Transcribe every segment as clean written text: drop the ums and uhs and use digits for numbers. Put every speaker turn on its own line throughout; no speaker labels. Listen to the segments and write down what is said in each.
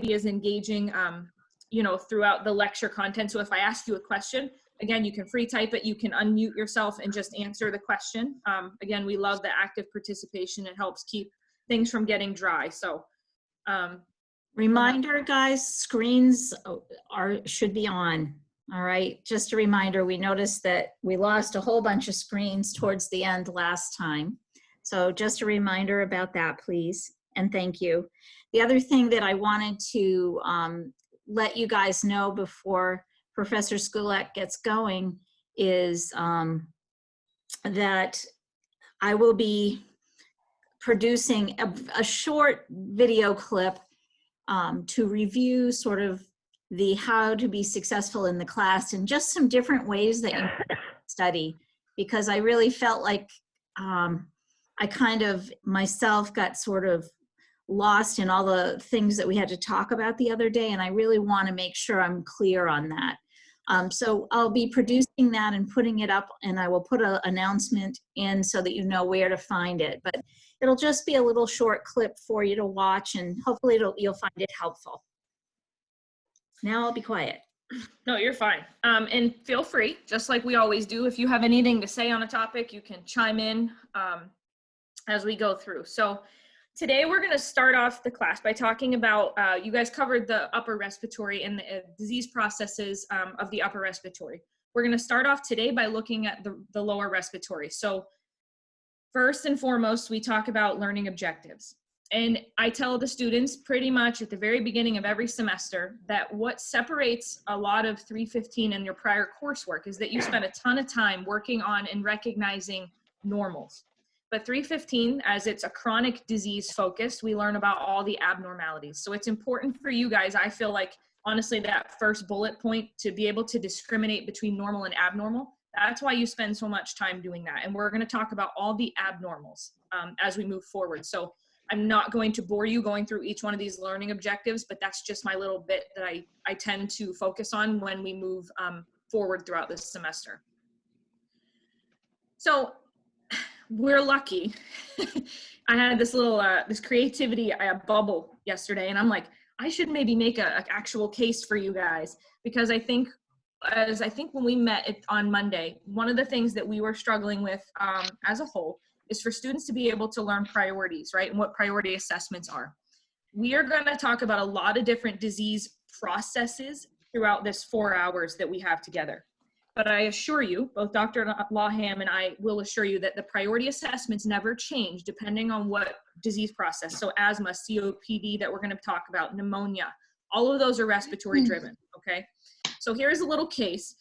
be as engaging, you know, throughout the lecture content. So if I ask you a question, again, you can free type it, you can unmute yourself and just answer the question. Again, we love the active participation. It helps keep things from getting dry. So
reminder, guys, screens should be on. All right, just a reminder, we noticed that we lost a whole bunch of screens towards the end last time. So just a reminder about that, please, and thank you. The other thing that I wanted to let you guys know before Professor Skulak gets going is that I will be producing a short video clip to review sort of the how to be successful in the class and just some different ways that you study, because I really felt like I kind of myself got sort of lost in all the things that we had to talk about the other day, and I really want to make sure I'm clear on that. So I'll be producing that and putting it up, and I will put an announcement in so that you know where to find it. But it'll just be a little short clip for you to watch, and hopefully you'll find it helpful. Now I'll be quiet.
No, you're fine. And feel free, just like we always do, if you have anything to say on a topic, you can chime in as we go through. So today we're going to start off the class by talking about, you guys covered the upper respiratory and the disease processes of the upper respiratory. We're going to start off today by looking at the lower respiratory. So first and foremost, we talk about learning objectives. And I tell the students pretty much at the very beginning of every semester that what separates a lot of 315 and your prior coursework is that you spend a ton of time working on and recognizing normals. But 315, as it's a chronic disease focused, we learn about all the abnormalities. So it's important for you guys, I feel like, honestly, that first bullet point, to be able to discriminate between normal and abnormal. That's why you spend so much time doing that. And we're going to talk about all the abnormals as we move forward. So I'm not going to bore you going through each one of these learning objectives, but that's just my little bit that I tend to focus on when we move forward throughout this semester. So we're lucky. I had this little, this creativity bubble yesterday, and I'm like, I should maybe make an actual case for you guys, because I think when we met on Monday, one of the things that we were struggling with as a whole is for students to be able to learn priorities, right? And what priority assessments are. We are going to talk about a lot of different disease processes throughout this 4 hours that we have together. But I assure you, both Dr. Lawham and I will assure you that the priority assessments never change depending on what disease process. So asthma, COPD that we're going to talk about, pneumonia, all of those are respiratory driven, okay? So here's a little case.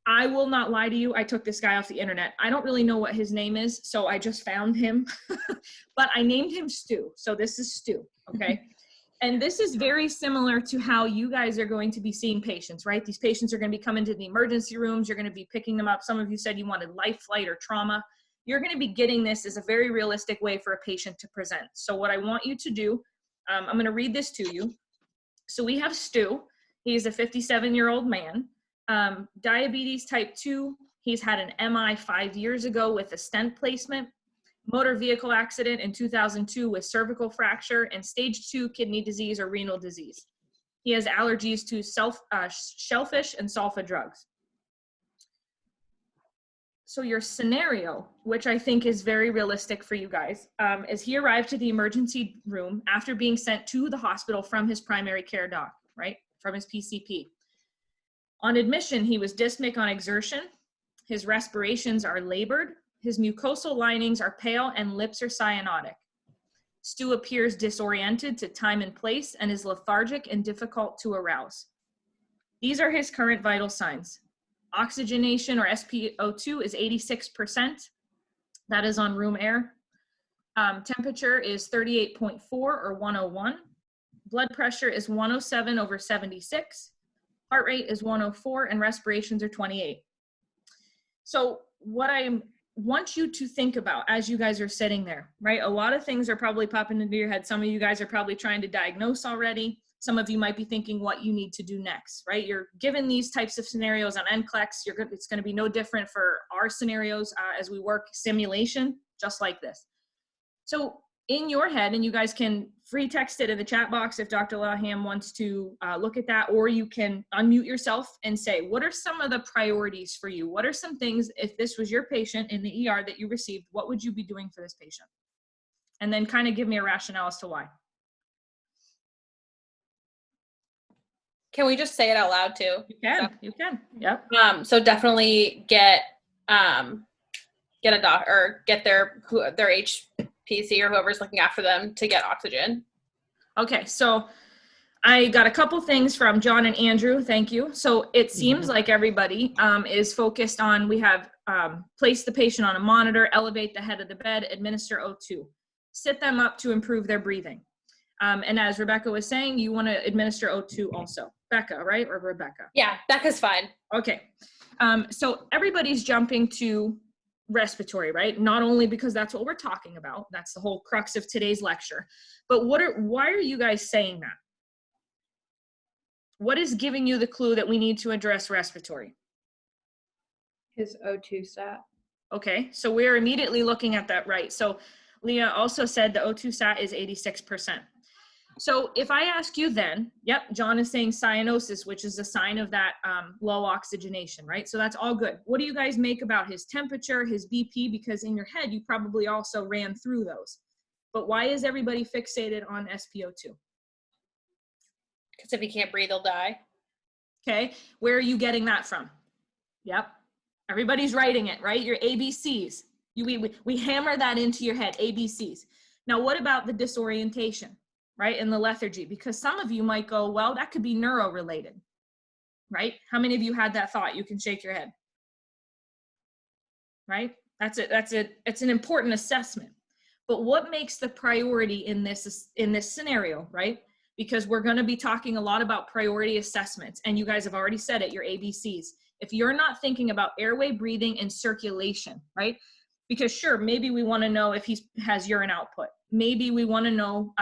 I will not lie to you. I took this guy off the internet. I don't really know what his name is, so I just found him. But I named him Stu. So this is Stu, okay? And this is very similar to how you guys are going to be seeing patients, right? These patients are going to be coming to the emergency rooms. You're going to be picking them up. Some of you said you wanted life flight or trauma. You're going to be getting this as a very realistic way for a patient to present. So what I want you to do, I'm going to read this to you. So we have Stu. He's a 57-year-old man. Diabetes type 2, he's had an MI 5 years ago with a stent placement, motor vehicle accident in 2002 with cervical fracture, and stage 2 kidney disease or renal disease. He has allergies to shellfish and sulfa drugs. So your scenario, which I think is very realistic for you guys, is he arrived to the emergency room after being sent to the hospital from his primary care doc, right, from his PCP. On admission, he was dyspneic on exertion, his respirations are labored, his mucosal linings are pale, and lips are cyanotic. Stu appears disoriented to time and place and is lethargic and difficult to arouse. These are his current vital signs. Oxygenation or SpO2 is 86%. That is on room air. Temperature is 38.4 or 101. Blood pressure is 107/76. Heart rate is 104 and respirations are 28. So what I want you to think about as you guys are sitting there, right? A lot of things are probably popping into your head. Some of you guys are probably trying to diagnose already. Some of you might be thinking what you need to do next, right? You're given these types of scenarios on NCLEX. It's going to be no different for our scenarios as we work simulation, just like this. So in your head, and you guys can free text it in the chat box if Dr. Laham wants to look at that, or you can unmute yourself and say, what are some of the priorities for you? What are some things, if this was your patient in the ER that you received, what would you be doing for this patient? And then kind of give me a rationale as to why.
Can we just say it out loud too?
You can. Yep.
So definitely get a doc or get their HPC or whoever's looking after them to get oxygen.
Okay, so I got a couple things from John and Andrew. Thank you. So it seems like everybody is focused on, we have place the patient on a monitor, elevate the head of the bed, administer O2, sit them up to improve their breathing. And as Rebecca was saying, you want to administer O2 also. Becca, right? Or Rebecca?
Yeah, Becca's fine.
Okay. So everybody's jumping to respiratory, right? Not only because that's what we're talking about, that's the whole crux of today's lecture, but why are you guys saying that? What is giving you the clue that we need to address respiratory?
His O2 stat.
Okay, so we're immediately looking at that, right? So Leah also said the O2 stat is 86%. So if I ask you then, yep, John is saying cyanosis, which is a sign of that low oxygenation, right? So that's all good. What do you guys make about his temperature, his BP? Because in your head, you probably also ran through those. But why is everybody fixated on SpO2?
Because if he can't breathe, he'll die.
Okay, where are you getting that from? Yep, everybody's writing it, right? Your ABCs. We hammer that into your head, ABCs. Now, what about the disorientation? Right, in the lethargy, because some of you might go, well, that could be neuro-related, right? How many of you had that thought? You can shake your head, right? It's an important assessment. But what makes the priority in this scenario, right? Because we're going to be talking a lot about priority assessments, and you guys have already said it, your ABCs. If you're not thinking about airway, breathing, and circulation, right? Because sure, maybe we want to know if he has urine output. Maybe we want to know,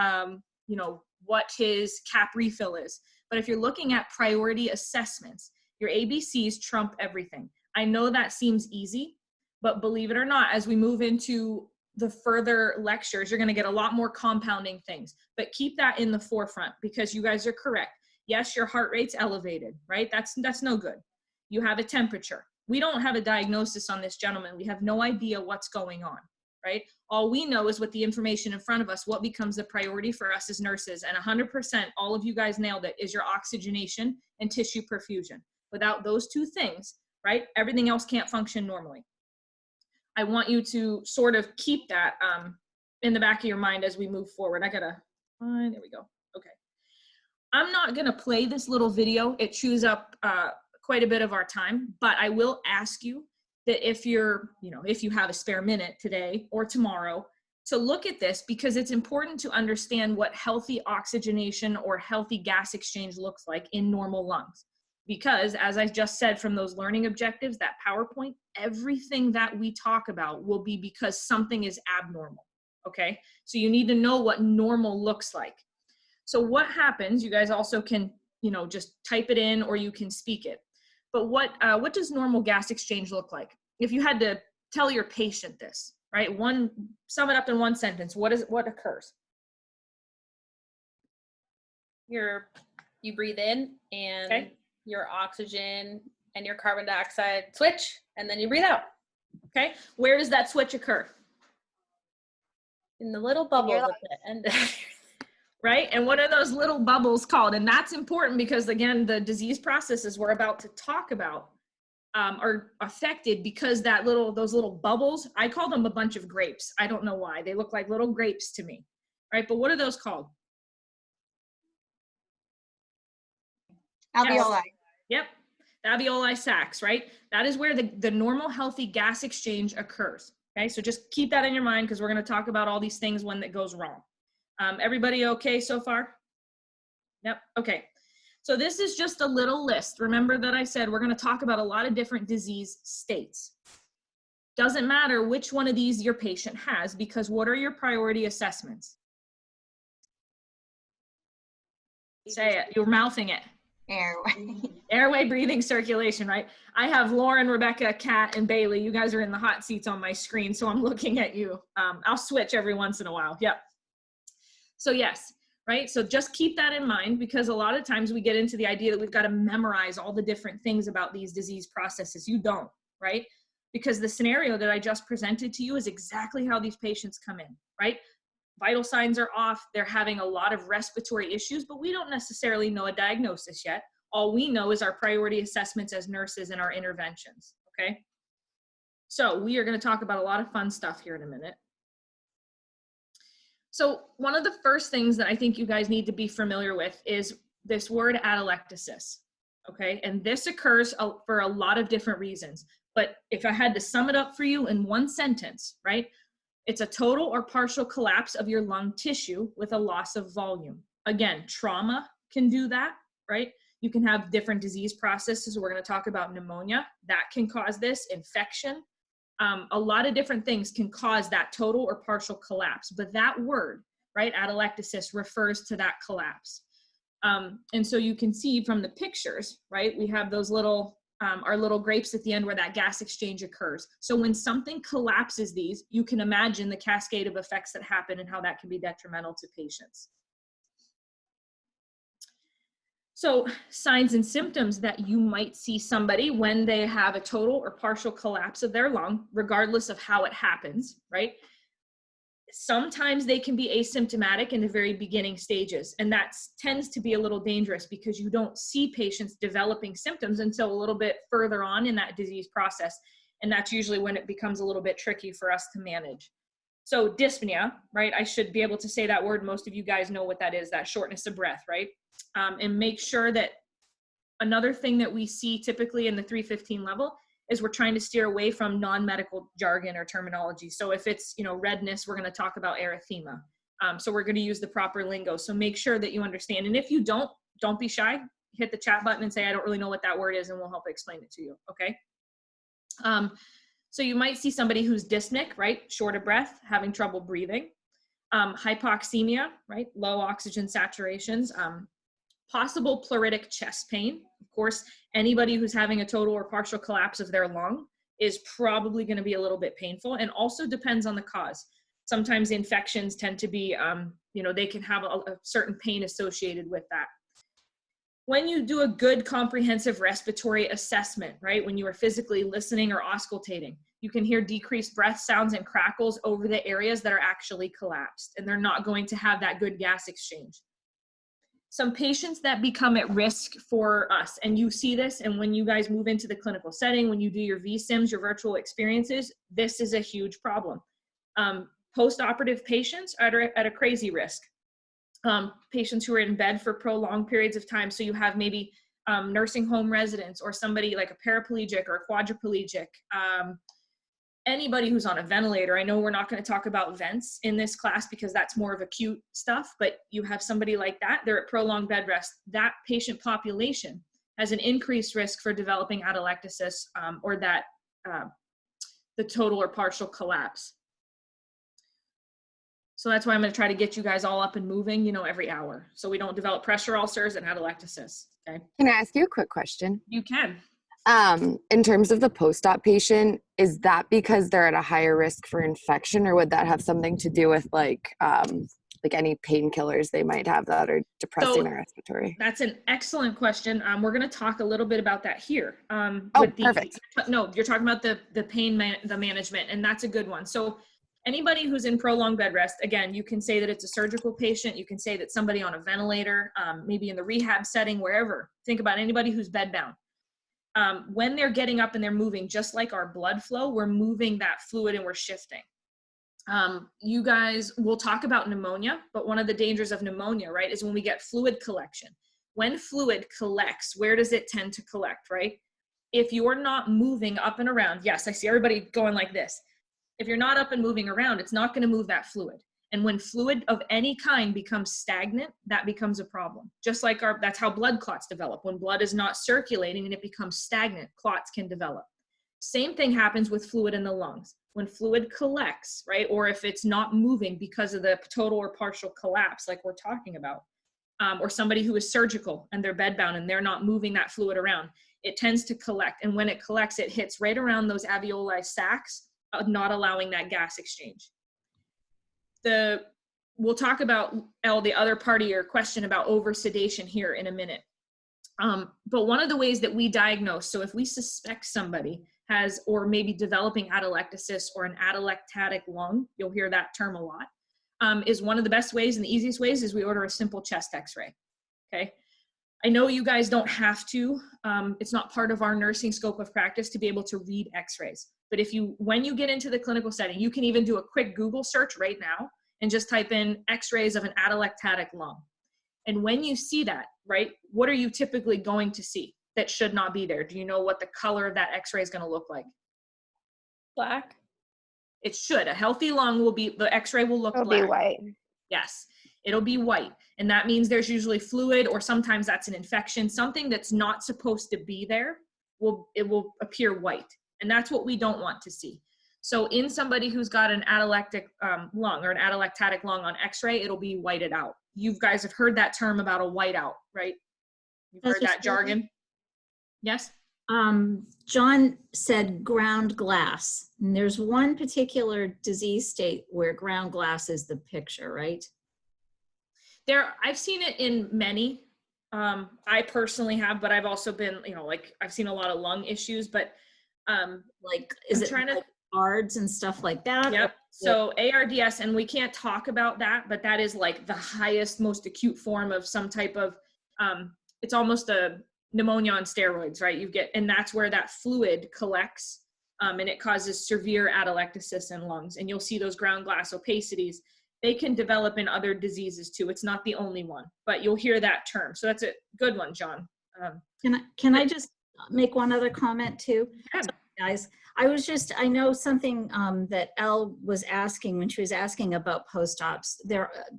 what his cap refill is. But if you're looking at priority assessments, your ABCs trump everything. I know that seems easy, but believe it or not, as we move into the further lectures, you're going to get a lot more compounding things. But keep that in the forefront, because you guys are correct. Yes, your heart rate's elevated, right? That's no good. You have a temperature. We don't have a diagnosis on this gentleman. We have no idea what's going on. Right? All we know is with the information in front of us, what becomes the priority for us as nurses. And 100%, all of you guys nailed it, is your oxygenation and tissue perfusion. Without those two things, right, everything else can't function normally. I want you to sort of keep that in the back of your mind as we move forward. there we go. Okay. I'm not going to play this little video. It chews up quite a bit of our time, but I will ask you that if you have a spare minute today or tomorrow, to look at this, because it's important to understand what healthy oxygenation or healthy gas exchange looks like in normal lungs. Because as I just said, from those learning objectives, that PowerPoint, everything that we talk about will be because something is abnormal, okay? So you need to know what normal looks like. So what happens, you guys also can, just type it in, or you can speak it. But what does normal gas exchange look like? If you had to tell your patient this, right? Sum it up in one sentence. What occurs?
You breathe in, and
okay,
your oxygen and your carbon dioxide switch, and then you breathe out.
Okay. Where does that switch occur?
In the little bubbles at the end.
Right? And what are those little bubbles called? And that's important because, again, the disease processes we're about to talk about are affected because those little bubbles, I call them a bunch of grapes. I don't know why. They look like little grapes to me, right? But what are those called?
Alveoli.
Yes. Yep. Alveoli sacs, right? That is where the normal healthy gas exchange occurs. Okay. So just keep that in your mind, because we're going to talk about all these things when that goes wrong. Everybody okay so far? Yep. Okay. So this is just a little list. Remember that I said we're going to talk about a lot of different disease states. Doesn't matter which one of these your patient has, because what are your priority assessments? Say it. You're mouthing it.
Airway.
Airway, breathing, circulation, right? I have Lauren, Rebecca, Kat, and Bailey. You guys are in the hot seats on my screen, so I'm looking at you. I'll switch every once in a while. Yep. So yes, right? So just keep that in mind, because a lot of times we get into the idea that we've got to memorize all the different things about these disease processes. You don't, right? Because the scenario that I just presented to you is exactly how these patients come in, right? Vital signs are off. They're having a lot of respiratory issues, but we don't necessarily know a diagnosis yet. All we know is our priority assessments as nurses and our interventions, okay? So we are going to talk about a lot of fun stuff here in a minute. So one of the first things that I think you guys need to be familiar with is this word atelectasis, okay? And this occurs for a lot of different reasons. But if I had to sum it up for you in one sentence, right? It's a total or partial collapse of your lung tissue with a loss of volume. Again, trauma can do that, right? You can have different disease processes. We're going to talk about pneumonia. That can cause this, infection. A lot of different things can cause that total or partial collapse. But that word, right, atelectasis, refers to that collapse. And so you can see from the pictures, right, we have those little, our little grapes at the end where that gas exchange occurs. So when something collapses these, you can imagine the cascade of effects that happen and how that can be detrimental to patients. So signs and symptoms that you might see somebody when they have a total or partial collapse of their lung, regardless of how it happens, right? Sometimes they can be asymptomatic in the very beginning stages, and that tends to be a little dangerous because you don't see patients developing symptoms until a little bit further on in that disease process, and that's usually when it becomes a little bit tricky for us to manage. So dyspnea, right? I should be able to say that word. Most of you guys know what that is, that shortness of breath, right? And make sure that another thing that we see typically in the 315 level is we're trying to steer away from non-medical jargon or terminology. So if it's, redness, we're going to talk about erythema. So we're going to use the proper lingo. So make sure that you understand. And if you don't be shy. Hit the chat button and say, I don't really know what that word is, and we'll help explain it to you. Okay. So you might see somebody who's dyspneic, right? Short of breath, having trouble breathing. Hypoxemia, right? Low oxygen saturations. Possible pleuritic chest pain. Of course, anybody who's having a total or partial collapse of their lung is probably going to be a little bit painful, and also depends on the cause. Sometimes infections tend to be, they can have a certain pain associated with that. When you do a good comprehensive respiratory assessment, right, when you are physically listening or auscultating, you can hear decreased breath sounds and crackles over the areas that are actually collapsed, and they're not going to have that good gas exchange. Some patients that become at risk for us, and you see this, and when you guys move into the clinical setting, when you do your VSIMs, your virtual experiences, this is a huge problem. Post-operative patients are at a crazy risk. Patients who are in bed for prolonged periods of time. So you have maybe nursing home residents, or somebody like a paraplegic or a quadriplegic, anybody who's on a ventilator. I know we're not going to talk about vents in this class because that's more of acute stuff, but you have somebody like that, they're at prolonged bed rest. That patient population has an increased risk for developing atelectasis, or that the total or partial collapse. So that's why I'm going to try to get you guys all up and moving, every hour, so we don't develop pressure ulcers and atelectasis. Okay.
Can I ask you a quick question?
You can.
In terms of the post-op patient, is that because they're at a higher risk for infection, or would that have something to do with like any painkillers they might have that are depressing their respiratory?
That's an excellent question. We're going to talk a little bit about that here.
Perfect.
No, you're talking about the pain, the management, and that's a good one. So anybody who's in prolonged bed rest, again, you can say that it's a surgical patient. You can say that somebody on a ventilator, maybe in the rehab setting, wherever. Think about anybody who's bedbound. When they're getting up and they're moving, just like our blood flow, we're moving that fluid and we're shifting. You guys will talk about pneumonia, but one of the dangers of pneumonia, right, is when we get fluid collection. When fluid collects, where does it tend to collect, right? If you're not moving up and around, yes, I see everybody going like this. If you're not up and moving around, it's not going to move that fluid. And when fluid of any kind becomes stagnant, that becomes a problem. Just like that's how blood clots develop. When blood is not circulating and it becomes stagnant, clots can develop. Same thing happens with fluid in the lungs. When fluid collects, right, or if it's not moving because of the total or partial collapse like we're talking about, or somebody who is surgical and they're bedbound and they're not moving that fluid around, it tends to collect. And when it collects, it hits right around those alveoli sacs, not allowing that gas exchange. The we'll talk about, Elle, the other part of your question about over-sedation here in a minute. But one of the ways that we diagnose, so if we suspect somebody has, or maybe developing atelectasis or an atelectatic lung, you'll hear that term a lot, is one of the best ways and the easiest ways is we order a simple chest x-ray, okay? I know you guys don't have to, it's not part of our nursing scope of practice to be able to read x-rays, but when you get into the clinical setting, you can even do a quick Google search right now and just type in x-rays of an atelectatic lung. And when you see that, right, what are you typically going to see that should not be there? Do you know what the color of that x-ray is going to look like?
Black.
It should. A healthy lung will be, the x-ray will look
It'll
black.
be white.
Yes, it'll be white. And that means there's usually fluid, or sometimes that's an infection. Something that's not supposed to be there, it will appear white. And that's what we don't want to see. So in somebody who's got an atelectic lung or an atelectatic lung on x-ray, it'll be whited out. You guys have heard that term about a whiteout, right? You've heard that jargon? Yes?
John said ground glass. And there's one particular disease state where ground glass is the picture, right?
I've seen it in many. I personally have, but I've also been, I've seen a lot of lung issues, but
like, is it trying to ARDS and stuff like that?
Yep. So ARDS, and we can't talk about that, but that is like the highest, most acute form of some type of, it's almost a pneumonia on steroids, right? And that's where that fluid collects, and it causes severe atelectasis in lungs. And you'll see those ground glass opacities. They can develop in other diseases too. It's not the only one, but you'll hear that term. So that's a good one, John.
Can I just make one other comment too?
Yeah.
Sorry, guys, I know something that Elle was asking when she was asking about post-ops.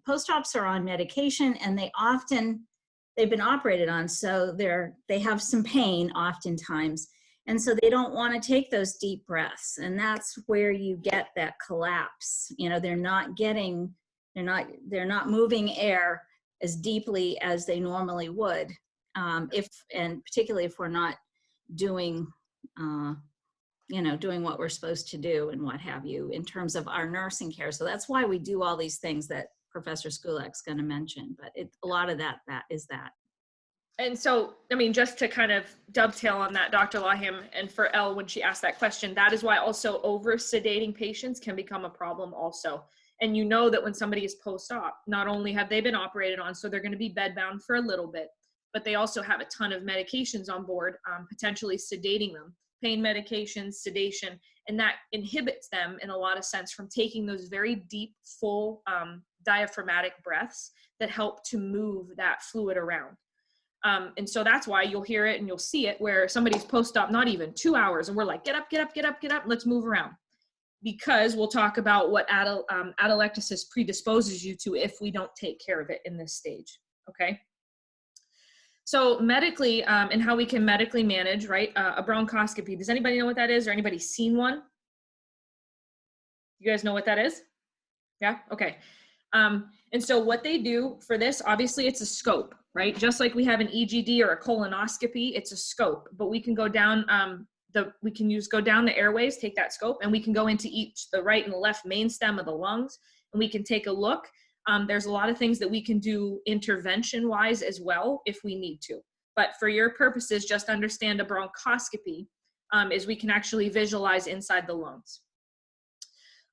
Post-ops are on medication, and they've been operated on, so they have some pain oftentimes. And so they don't want to take those deep breaths. And that's where you get that collapse. They're not moving air as deeply as they normally would. And particularly if we're not doing, doing what we're supposed to do and what have you in terms of our nursing care. So that's why we do all these things that Professor Skulak's going to mention, but a lot of that is that.
And so, just to kind of dovetail on that, Dr. Laham, and for Elle, when she asked that question, that is why also over-sedating patients can become a problem also. And you know that when somebody is post-op, not only have they been operated on, so they're going to be bedbound for a little bit, but they also have a ton of medications on board, potentially sedating them, pain medications, sedation, and that inhibits them in a lot of sense from taking those very deep, full diaphragmatic breaths that help to move that fluid around. And so that's why you'll hear it and you'll see it where somebody's post-op, not even 2 hours, and we're like, get up, get up, get up, get up, let's move around. Because we'll talk about what atelectasis predisposes you to if we don't take care of it in this stage, okay? So medically, and how we can medically manage, right, a bronchoscopy. Does anybody know what that is, or anybody seen one? You guys know what that is? Yeah, okay. And so what they do for this, obviously it's a scope, right? Just like we have an EGD or a colonoscopy, it's a scope, but we can go down, go down the airways, take that scope, and we can go into the right and the left main stem of the lungs, and we can take a look. There's a lot of things that we can do intervention-wise as well if we need to. But for your purposes, just understand a bronchoscopy is we can actually visualize inside the lungs.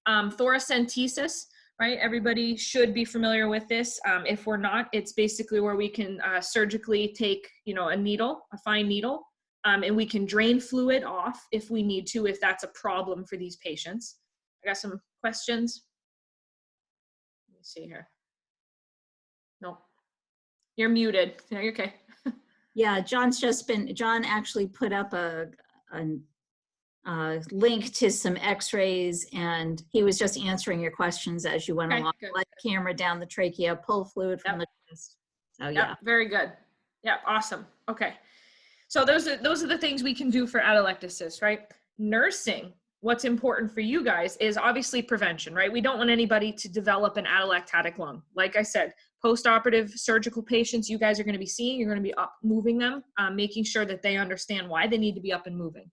Thoracentesis, right? Everybody should be familiar with this. If we're not, it's basically where we can surgically take, a needle, a fine needle, and we can drain fluid off if we need to, if that's a problem for these patients. I got some questions. Let me see here. No, you're muted. No, you're okay.
Yeah, John actually put up a link to some x-rays, and he was just answering your questions as you went along. Let the camera down the trachea, pull fluid from the chest. So yeah.
Very good. Yeah, awesome. Okay. So those are the things we can do for atelectasis, right? Nursing, what's important for you guys is obviously prevention, right? We don't want anybody to develop an atelectatic lung. Like I said, post-operative surgical patients you guys are going to be seeing, you're going to be up moving them, making sure that they understand why they need to be up and moving.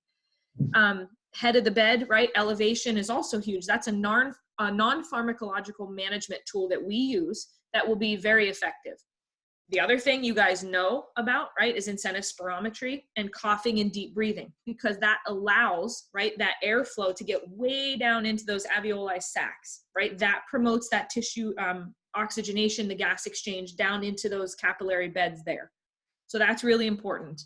Head of the bed, right? Elevation is also huge. That's a non-pharmacological management tool that we use that will be very effective. The other thing you guys know about, right, is incentive spirometry and coughing and deep breathing, because that allows, right, that airflow to get way down into those alveoli sacs, right? That promotes that tissue oxygenation, the gas exchange down into those capillary beds there. So that's really important.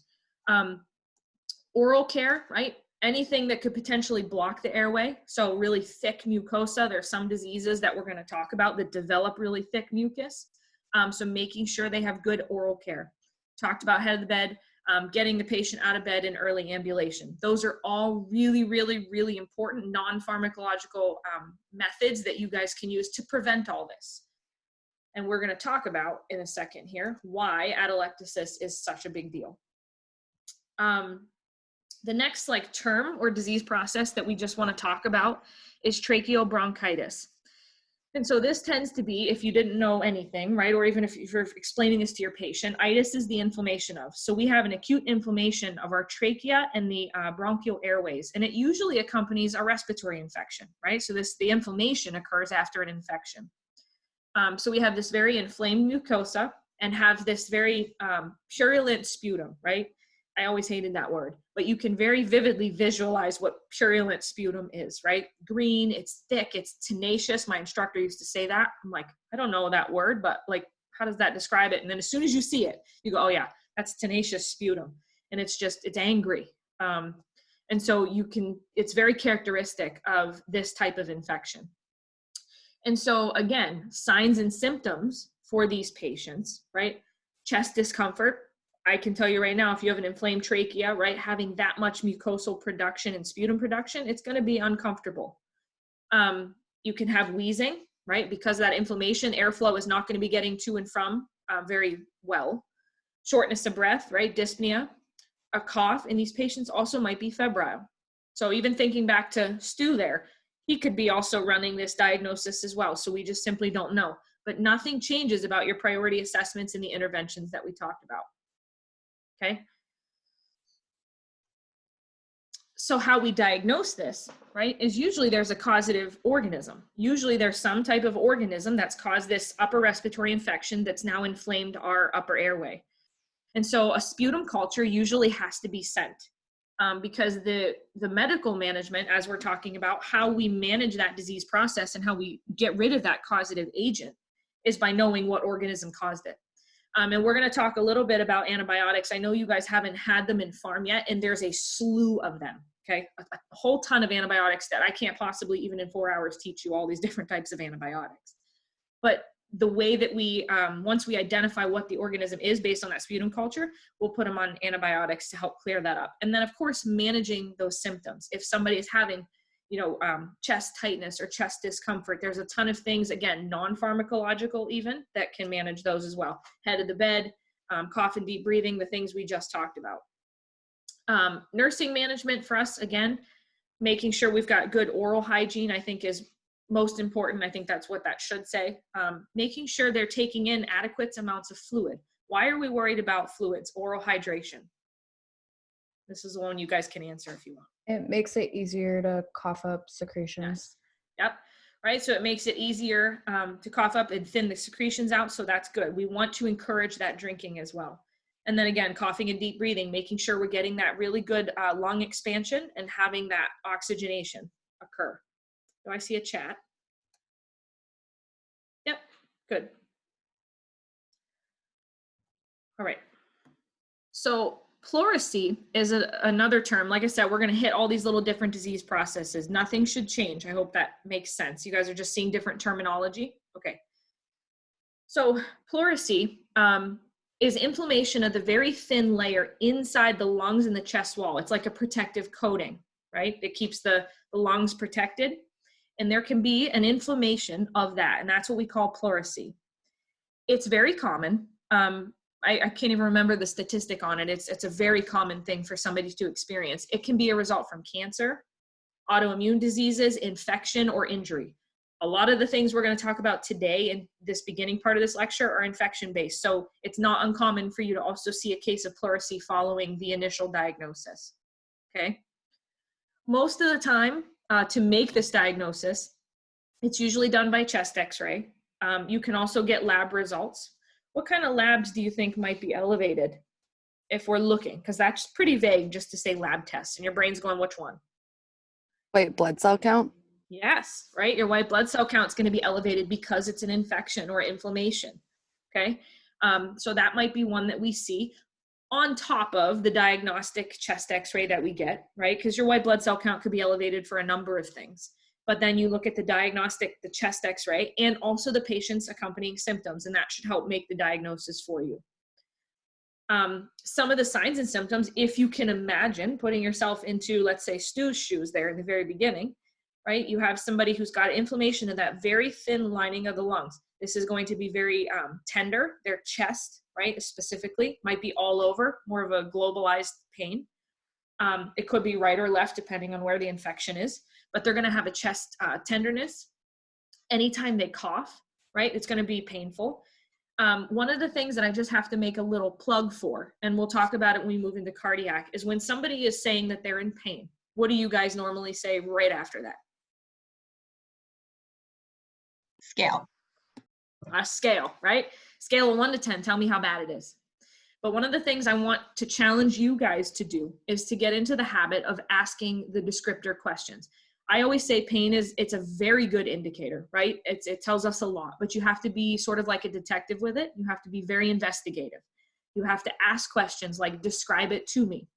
Oral care, right? Anything that could potentially block the airway. So really thick mucosa. There are some diseases that we're going to talk about that develop really thick mucus. So making sure they have good oral care. Talked about head of the bed, getting the patient out of bed and early ambulation. Those are all really, really, really important non-pharmacological methods that you guys can use to prevent all this. And we're going to talk about in a second here why atelectasis is such a big deal. The next term or disease process that we just want to talk about is tracheobronchitis. And so this tends to be, if you didn't know anything, right, or even if you're explaining this to your patient, itis is the inflammation of. So we have an acute inflammation of our trachea and the bronchial airways, and it usually accompanies a respiratory infection, right? So the inflammation occurs after an infection. So we have this very inflamed mucosa and have this very purulent sputum, right? I always hated that word, but you can very vividly visualize what purulent sputum is, right? Green, it's thick, it's tenacious. My instructor used to say that. I'm like, I don't know that word, but how does that describe it? And then as soon as you see it, you go, oh yeah, that's tenacious sputum. And it's angry. And so it's very characteristic of this type of infection. And so again, signs and symptoms for these patients, right? Chest discomfort. I can tell you right now, if you have an inflamed trachea, right, having that much mucosal production and sputum production, it's going to be uncomfortable. You can have wheezing, right? Because of that inflammation, airflow is not going to be getting to and from very well. Shortness of breath, right? Dyspnea, a cough, and these patients also might be febrile. So even thinking back to Stu there, he could be also running this diagnosis as well. So we just simply don't know. But nothing changes about your priority assessments and the interventions that we talked about. Okay. So how we diagnose this, right, is usually there's a causative organism. Usually there's some type of organism that's caused this upper respiratory infection that's now inflamed our upper airway. And so a sputum culture usually has to be sent because the medical management, as we're talking about, how we manage that disease process and how we get rid of that causative agent is by knowing what organism caused it. And we're going to talk a little bit about antibiotics. I know you guys haven't had them in pharm yet, and there's a slew of them, okay? A whole ton of antibiotics that I can't possibly, even in 4 hours, teach you all these different types of antibiotics. But the way that we, once we identify what the organism is based on that sputum culture, we'll put them on antibiotics to help clear that up. And then, of course, managing those symptoms. If somebody is having chest tightness or chest discomfort, there's a ton of things, again, non-pharmacological even, that can manage those as well. Head of the bed, cough and deep breathing, the things we just talked about. Nursing management for us, again, making sure we've got good oral hygiene, I think is most important. I think that's what that should say. Making sure they're taking in adequate amounts of fluid. Why are we worried about fluids? Oral hydration. This is the one you guys can answer if you want.
It makes it easier to cough up secretions.
Yes. Yep. Right. So it makes it easier to cough up and thin the secretions out. So that's good. We want to encourage that drinking as well. And then again, coughing and deep breathing, making sure we're getting that really good lung expansion and having that oxygenation occur. Do I see a chat? Yep. Good. All right. So pleurisy is another term. Like I said, we're going to hit all these little different disease processes. Nothing should change. I hope that makes sense. You guys are just seeing different terminology. Okay. So pleurisy is inflammation of the very thin layer inside the lungs and the chest wall. It's like a protective coating, right? It keeps the lungs protected. And there can be an inflammation of that. And that's what we call pleurisy. It's very common. I can't even remember the statistic on it. It's a very common thing for somebody to experience. It can be a result from cancer, autoimmune diseases, infection, or injury. A lot of the things we're going to talk about today in this beginning part of this lecture are infection-based. So it's not uncommon for you to also see a case of pleurisy following the initial diagnosis. Okay. Most of the time, to make this diagnosis, it's usually done by chest x-ray. You can also get lab results. What kind of labs do you think might be elevated if we're looking? Because that's pretty vague just to say lab tests, and your brain's going, which one?
Wait, blood cell count?
Yes, right? Your white blood cell count is going to be elevated because it's an infection or inflammation, okay? So that might be one that we see on top of the diagnostic chest x-ray that we get, right? Because your white blood cell count could be elevated for a number of things. But then you look at the diagnostic, the chest x-ray, and also the patient's accompanying symptoms, and that should help make the diagnosis for you. Some of the signs and symptoms, if you can imagine putting yourself into, let's say, Stu's shoes there in the very beginning, right? You have somebody who's got inflammation in that very thin lining of the lungs. This is going to be very tender. Their chest, right, specifically, might be all over, more of a globalized pain. It could be right or left, depending on where the infection is, but they're going to have a chest tenderness. Anytime they cough, right, it's going to be painful. One of the things that I just have to make a little plug for, and we'll talk about it when we move into cardiac, is when somebody is saying that they're in pain, what do you guys normally say right after that?
Scale.
A scale, right? Scale of 1 to 10, tell me how bad it is. But one of the things I want to challenge you guys to do is to get into the habit of asking the descriptor questions. I always say pain it's a very good indicator, right? It tells us a lot, but you have to be sort of like a detective with it. You have to be very investigative. You have to ask questions like, describe it to me.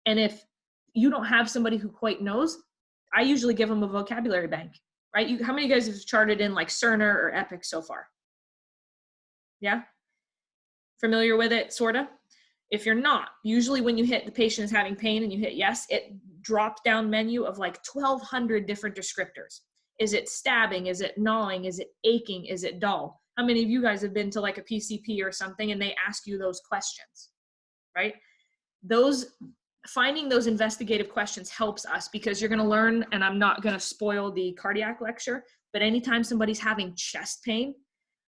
And if you don't have somebody who quite knows, I usually give them a vocabulary bank, right? How many of you guys have charted in like Cerner or Epic so far? Yeah? Familiar with it, sort of? If you're not, usually when you hit the patient is having pain and you hit yes, it drops down menu of like 1,200 different descriptors. Is it stabbing? Is it gnawing? Is it aching? Is it dull? How many of you guys have been to like a PCP or something and they ask you those questions, right? Finding those investigative questions helps us because you're going to learn, and I'm not going to spoil the cardiac lecture, but anytime somebody's having chest pain,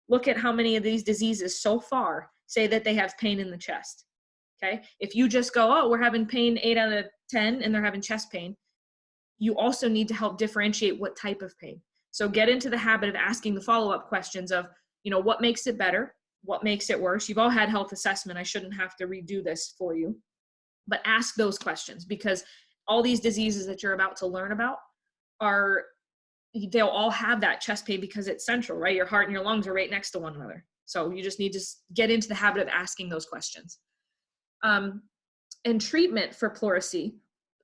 look at how many of these diseases so far say that they have pain in the chest. Okay. If you just go, oh, we're having pain 8 out of 10 and they're having chest pain, you also need to help differentiate what type of pain. So get into the habit of asking the follow-up questions of, what makes it better? What makes it worse? You've all had health assessment. I shouldn't have to redo this for you, but ask those questions because all these diseases that you're about to learn about they'll all have that chest pain because it's central, right? Your heart and your lungs are right next to one another. So you just need to get into the habit of asking those questions. And treatment for pleurisy,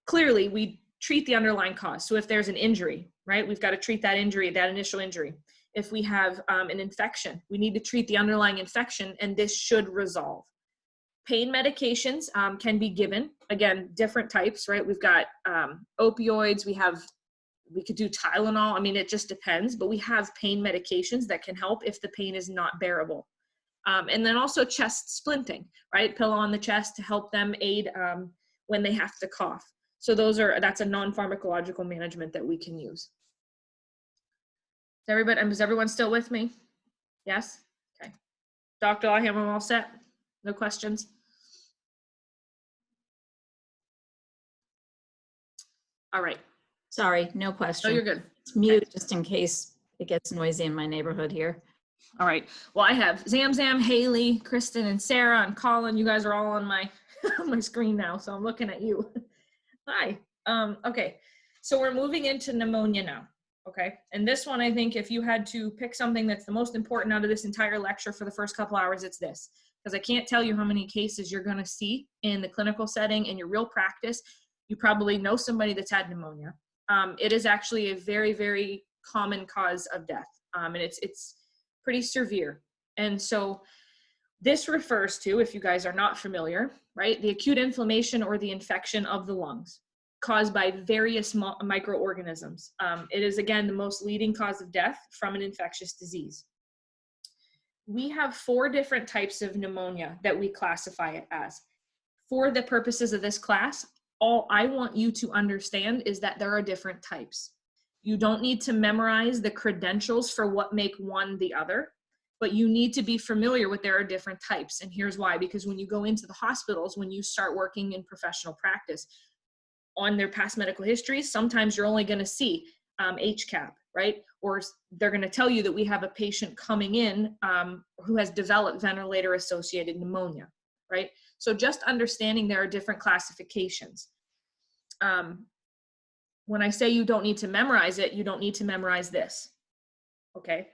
clearly we treat the underlying cause. So if there's an injury, right, we've got to treat that injury, that initial injury. If we have an infection, we need to treat the underlying infection, and this should resolve. Pain medications can be given, again, different types, right? We've got opioids, we could do Tylenol. I mean, it just depends, but we have pain medications that can help if the pain is not bearable. And then also chest splinting, right? Pillow on the chest to help them aid when they have to cough. So that's a non-pharmacological management that we can use. Is everyone still with me? Yes? Okay. Dr. Laham, I'm all set? No questions? All right.
Sorry, no question.
Oh, you're good.
It's mute just in case it gets noisy in my neighborhood here.
All right. Well, I have Zamzam, Haley, Kristen, and Sarah, and Colin. You guys are all on my on my screen now, so I'm looking at you. Hi. Okay. So we're moving into pneumonia now. Okay. And this one, I think if you had to pick something that's the most important out of this entire lecture for the first couple hours, it's this. Because I can't tell you how many cases you're going to see in the clinical setting, in your real practice. You probably know somebody that's had pneumonia. It is actually a very, very common cause of death. And it's pretty severe. And so this refers to, if you guys are not familiar, right, the acute inflammation or the infection of the lungs caused by various microorganisms. It is, again, the most leading cause of death from an infectious disease. We have 4 different types of pneumonia that we classify it as. For the purposes of this class, all I want you to understand is that there are different types. You don't need to memorize the credentials for what make one the other, but you need to be familiar with there are different types. And here's why, because when you go into the hospitals, when you start working in professional practice, on their past medical history, sometimes you're only going to see HCAP, right? Or they're going to tell you that we have a patient coming in who has developed ventilator-associated pneumonia, right? So just understanding there are different classifications. When I say you don't need to memorize it, you don't need to memorize this, okay?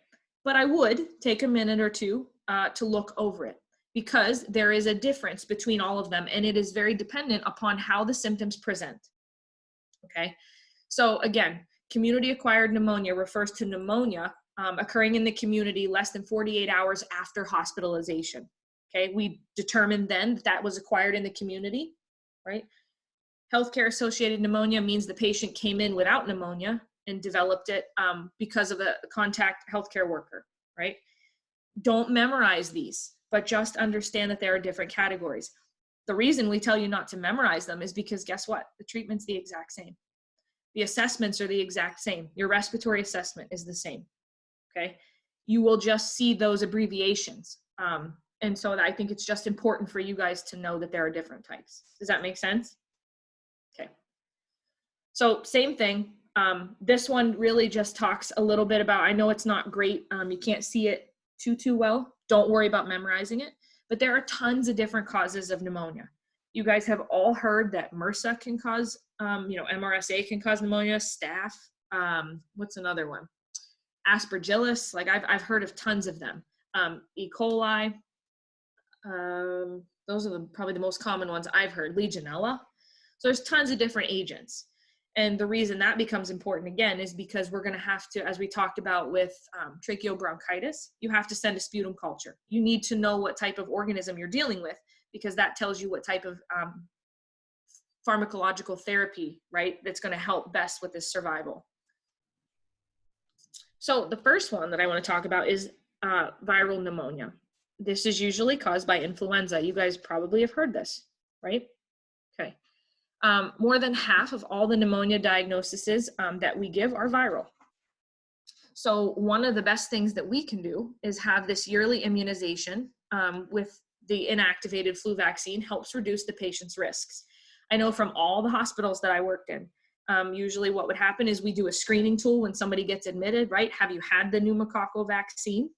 But I would take a minute or two to look over it, because there is a difference between all of them, and it is very dependent upon how the symptoms present, okay? So again, community-acquired pneumonia refers to pneumonia occurring in the community less than 48 hours after hospitalization, okay? We determined then that that was acquired in the community, right? Healthcare-associated pneumonia means the patient came in without pneumonia and developed it because of a contact healthcare worker, right? Don't memorize these, but just understand that there are different categories. The reason we tell you not to memorize them is because guess what? The treatment's the exact same. The assessments are the exact same. Your respiratory assessment is the same, okay? You will just see those abbreviations. And so I think it's just important for you guys to know that there are different types. Does that make sense? Okay. So same thing. This one really just talks a little bit about, I know it's not great. You can't see it too well. Don't worry about memorizing it, but there are tons of different causes of pneumonia. You guys have all heard that MRSA can cause, MRSA can cause pneumonia, staph. What's another one? Aspergillus. Like I've heard of tons of them. E. coli. Those are probably the most common ones I've heard. Legionella. So there's tons of different agents. And the reason that becomes important again is because we're going to have to, as we talked about with tracheobronchitis, you have to send a sputum culture. You need to know what type of organism you're dealing with, because that tells you what type of pharmacological therapy, right, that's going to help best with this survival. So the first one that I want to talk about is viral pneumonia. This is usually caused by influenza. You guys probably have heard this, right? Okay. More than half of all the pneumonia diagnoses that we give are viral. So one of the best things that we can do is have this yearly immunization with the inactivated flu vaccine. Helps reduce the patient's risks. I know from all the hospitals that I worked in, usually what would happen is we do a screening tool when somebody gets admitted, right? Have you had the pneumococcal vaccine?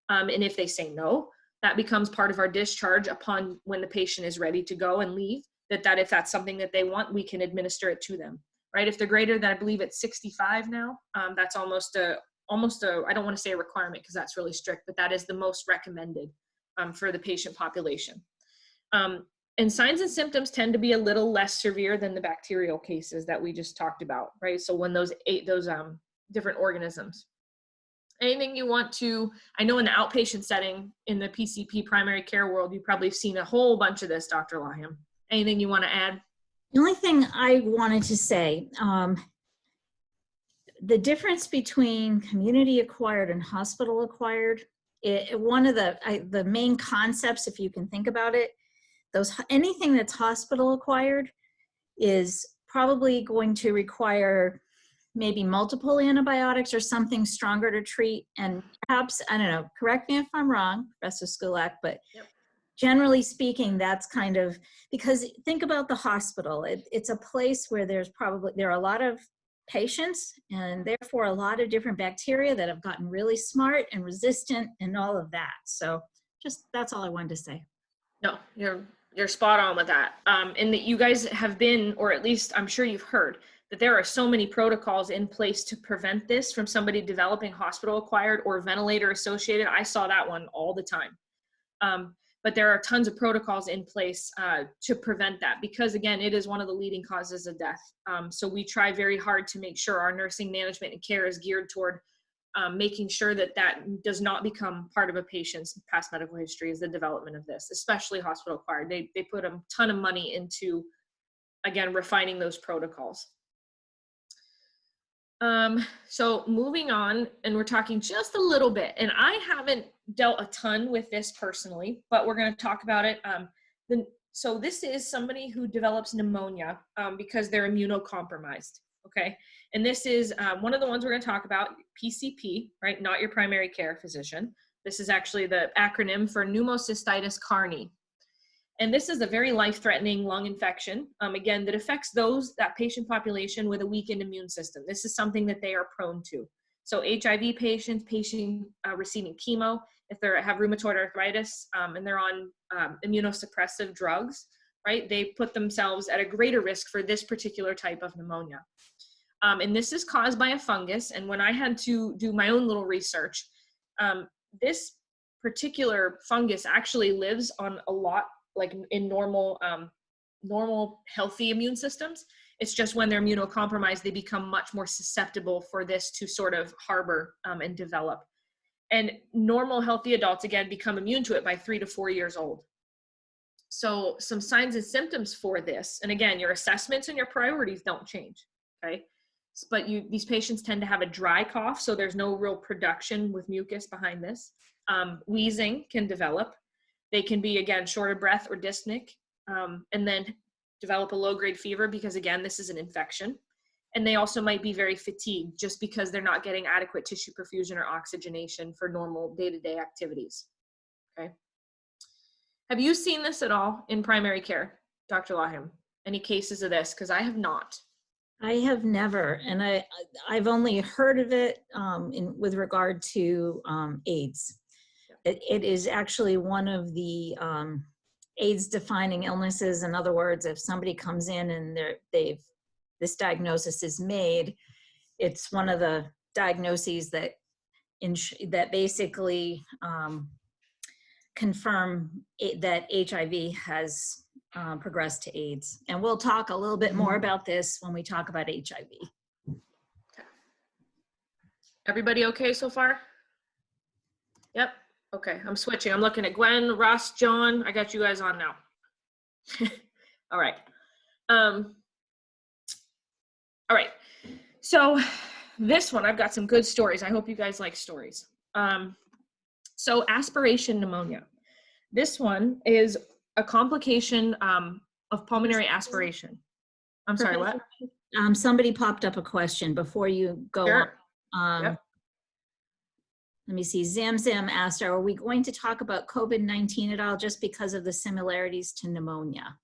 And if they say no, that becomes part of our discharge upon when the patient is ready to go and leave. That if that's something that they want, we can administer it to them, right? If they're greater than, I believe it's 65 now, that's almost a, I don't want to say a requirement because that's really strict, but that is the most recommended for the patient population. And signs and symptoms tend to be a little less severe than the bacterial cases that we just talked about, right? So when those different organisms. Anything you want to, I know in the outpatient setting, in the PCP primary care world, you've probably seen a whole bunch of this, Dr. Laham. Anything you want to add?
The only thing I wanted to say, the difference between community acquired and hospital acquired, one of the main concepts, if you can think about it, anything that's hospital acquired is probably going to require maybe multiple antibiotics or something stronger to treat. And perhaps, I don't know, correct me if I'm wrong, Professor Skulak, but yep. Generally speaking, that's kind of, because think about the hospital. It's a place where there are a lot of patients and therefore a lot of different bacteria that have gotten really smart and resistant and all of that. So just, that's all I wanted to say.
No, you're spot on with that. And that you guys have been, or at least I'm sure you've heard, that there are so many protocols in place to prevent this from somebody developing hospital acquired or ventilator associated. I saw that one all the time. But there are tons of protocols in place to prevent that, because again, it is one of the leading causes of death. So we try very hard to make sure our nursing management and care is geared toward making sure that does not become part of a patient's past medical history, is the development of this, especially hospital acquired. They put a ton of money into, again, refining those protocols. So moving on, and we're talking just a little bit, and I haven't dealt a ton with this personally, but we're going to talk about it. So this is somebody who develops pneumonia because they're immunocompromised, okay? And this is one of the ones we're going to talk about, PCP, right? Not your primary care physician. This is actually the acronym for pneumocystitis carni. And this is a very life-threatening lung infection, again, that affects that patient population with a weakened immune system. This is something that they are prone to. So HIV patients receiving chemo, if they have rheumatoid arthritis and they're on immunosuppressive drugs, right, they put themselves at a greater risk for this particular type of pneumonia. And this is caused by a fungus. And when I had to do my own little research, this particular fungus actually lives on a lot, like in normal healthy immune systems. It's just when they're immunocompromised, they become much more susceptible for this to sort of harbor and develop. And normal healthy adults, again, become immune to it by 3 to 4 years old. So some signs and symptoms for this, and again, your assessments and your priorities don't change, okay? But these patients tend to have a dry cough, so there's no real production with mucus behind this. Wheezing can develop. They can be, again, short of breath or dyspneic, and then develop a low-grade fever because, again, this is an infection. And they also might be very fatigued just because they're not getting adequate tissue perfusion or oxygenation for normal day-to-day activities, okay? Have you seen this at all in primary care, Dr. Lahim? Any cases of this? Because I have not.
I have never, and I've only heard of it with regard to AIDS. It is actually one of the AIDS-defining illnesses. In other words, if somebody comes in and this diagnosis is made, it's one of the diagnoses that basically confirm that HIV has progressed to AIDS. And we'll talk a little bit more about this when we talk about HIV.
Everybody okay so far? Yep. Okay, I'm switching. I'm looking at Gwen, Russ, John. I got you guys on now. All right. All right. So this one, I've got some good stories. I hope you guys like stories. So aspiration pneumonia. This one is a complication of pulmonary aspiration. I'm sorry, what?
Somebody popped up a question before you go
Sure.
on.
Yep.
Let me see. Zamzam asked, are we going to talk about COVID-19 at all just because of the similarities to pneumonia?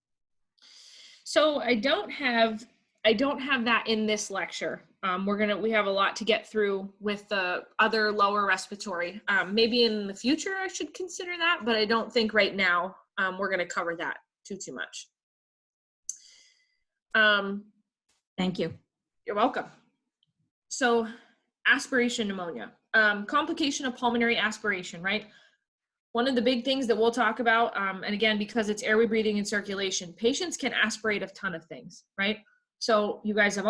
So I don't have that in this lecture. We have a lot to get through with the other lower respiratory. Maybe in the future I should consider that, but I don't think right now we're going to cover that too much.
Thank you.
You're welcome. So aspiration pneumonia, complication of pulmonary aspiration, right? One of the big things that we'll talk about, and again, because it's airway, breathing, and circulation, patients can aspirate a ton of things, right? So you guys you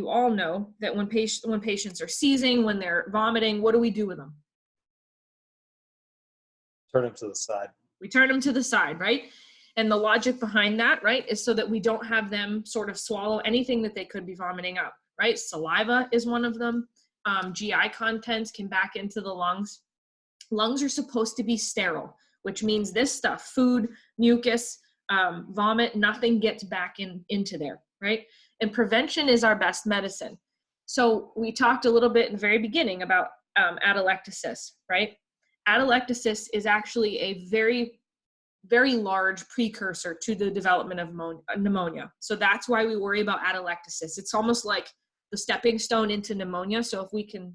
all know that when patients are seizing, when they're vomiting, what do we do with them?
Turn them to the side.
We turn them to the side, right? And the logic behind that, right, is so that we don't have them sort of swallow anything that they could be vomiting up, right? Saliva is one of them. GI contents can back into the lungs. Lungs are supposed to be sterile, which means this stuff, food, mucus, vomit, nothing gets back into there, right? And prevention is our best medicine. So we talked a little bit in the very beginning about atelectasis, right? Atelectasis is actually a very, very large precursor to the development of pneumonia. So that's why we worry about atelectasis. It's almost like the stepping stone into pneumonia. So if we can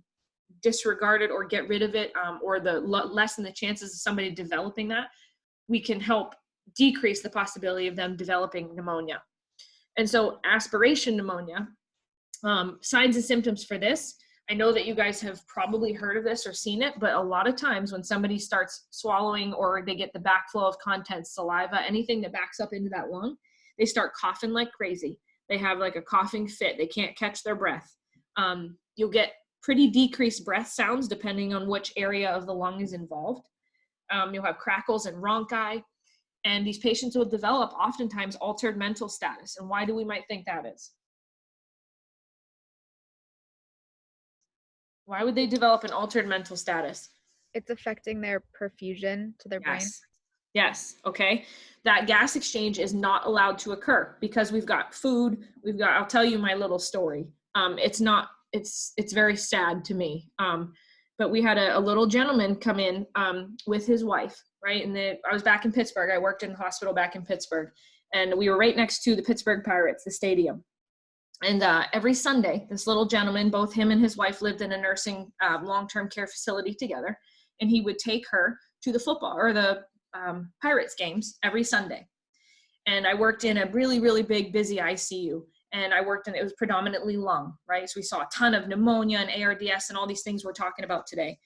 disregard it or get rid of it, or lessen the chances of somebody developing that, we can help decrease the possibility of them developing pneumonia. And so aspiration pneumonia, signs and symptoms for this, I know that you guys have probably heard of this or seen it, but a lot of times when somebody starts swallowing or they get the backflow of contents, saliva, anything that backs up into that lung, they start coughing like crazy. They have like a coughing fit. They can't catch their breath. You'll get pretty decreased breath sounds depending on which area of the lung is involved. You'll have crackles and rhonchi, and these patients will develop oftentimes altered mental status. And why do we might think that is? Why would they develop an altered mental status?
It's affecting their perfusion to their brain.
Yes. Okay. That gas exchange is not allowed to occur because we've got food. I'll tell you my little story. It's very sad to me. But we had a little gentleman come in with his wife, right? And I was back in Pittsburgh. I worked in the hospital back in Pittsburgh, and we were right next to the Pittsburgh Pirates, the stadium. And every Sunday, this little gentleman, both him and his wife lived in a nursing long-term care facility together, and he would take her to the football or the Pirates games every Sunday. And I worked in a really, really big, busy ICU. And I worked in, it was predominantly lung, right? So we saw a ton of pneumonia and ARDS and all these things we're talking about today.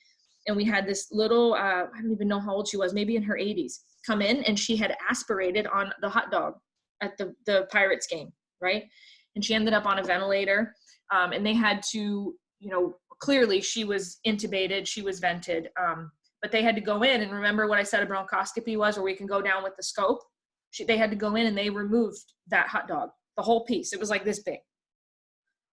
And we had this little, I don't even know how old she was, maybe in her 80s, come in, and she had aspirated on the hot dog at the Pirates game, right? And she ended up on a ventilator, and they had to, clearly she was intubated, she was vented, but they had to go in, and remember what I said a bronchoscopy was, where we can go down with the scope? They had to go in and they removed that hot dog, the whole piece. It was like this big.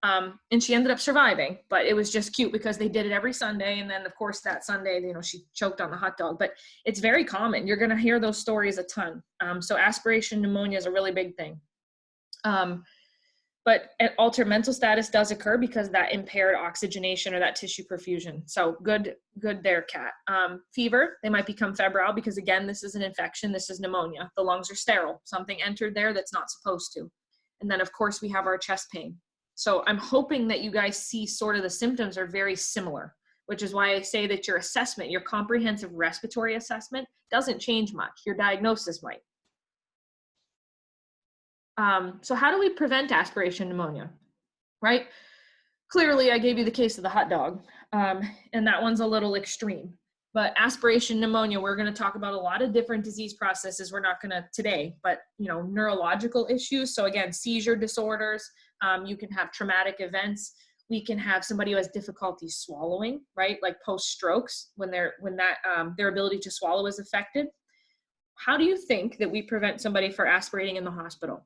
And she ended up surviving, but it was just cute because they did it every Sunday. And then of course that Sunday, she choked on the hot dog, but it's very common. You're going to hear those stories a ton. So aspiration pneumonia is a really big thing. But altered mental status does occur because that impaired oxygenation or that tissue perfusion. So good there, Kat. Fever, they might become febrile because, again, this is an infection. This is pneumonia. The lungs are sterile. Something entered there that's not supposed to. And then, of course, we have our chest pain. So I'm hoping that you guys see sort of the symptoms are very similar, which is why I say that your assessment, your comprehensive respiratory assessment, doesn't change much. Your diagnosis might. So how do we prevent aspiration pneumonia, right? Clearly, I gave you the case of the hot dog, and that one's a little extreme. But aspiration pneumonia, we're going to talk about a lot of different disease processes. We're not going to today, but neurological issues. So again, seizure disorders. You can have traumatic events. We can have somebody who has difficulty swallowing, right? Like post-strokes, when their ability to swallow is affected. How do you think that we prevent somebody from aspirating in the hospital?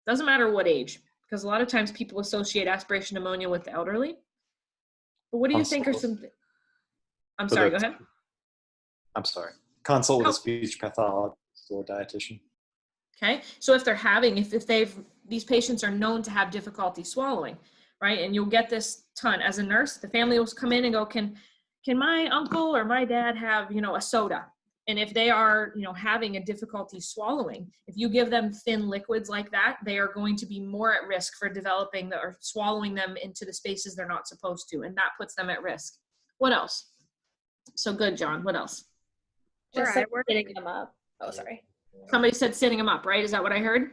Doesn't matter what age, because a lot of times people associate aspiration pneumonia with the elderly. But what do you think are some? I'm sorry, go ahead.
I'm sorry. Consult with a speech pathologist or dietitian.
Okay, so if they're having, if these patients are known to have difficulty swallowing, right? And you'll get this ton as a nurse. The family will come in and go, can my uncle or my dad have a soda? And if they are, having a difficulty swallowing, if you give them thin liquids like that, they are going to be more at risk for developing or swallowing them into the spaces they're not supposed to. And that puts them at risk. What else? So good, John. What else?
Just sitting them up. Oh, sorry.
Somebody said sitting them up, right? Is that what I heard?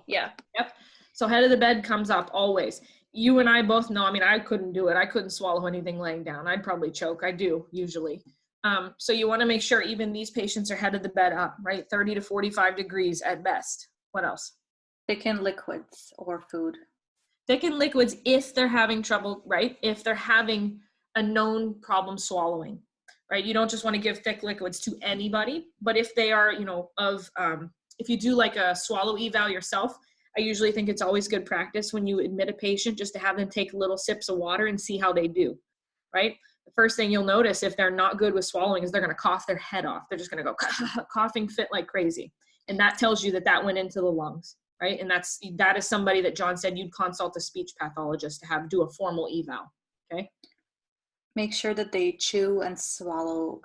Yeah.
Yep. So head of the bed comes up always. You and I both know, I couldn't do it. I couldn't swallow anything laying down. I'd probably choke. I do usually. So you want to make sure even these patients are head of the bed up, right? 30 to 45 degrees at best. What else?
Thicken liquids or food.
Thicken liquids if they're having trouble, right? If they're having a known problem swallowing, right? You don't just want to give thick liquids to anybody, but if they are, if you do like a swallow eval yourself, I usually think it's always good practice when you admit a patient just to have them take little sips of water and see how they do, right? The first thing you'll notice if they're not good with swallowing is they're going to cough their head off. They're just going to go coughing fit like crazy. And that tells you that went into the lungs, right? And that is somebody that John said you'd consult a speech pathologist to do a formal eval, okay?
Make sure that they chew and swallow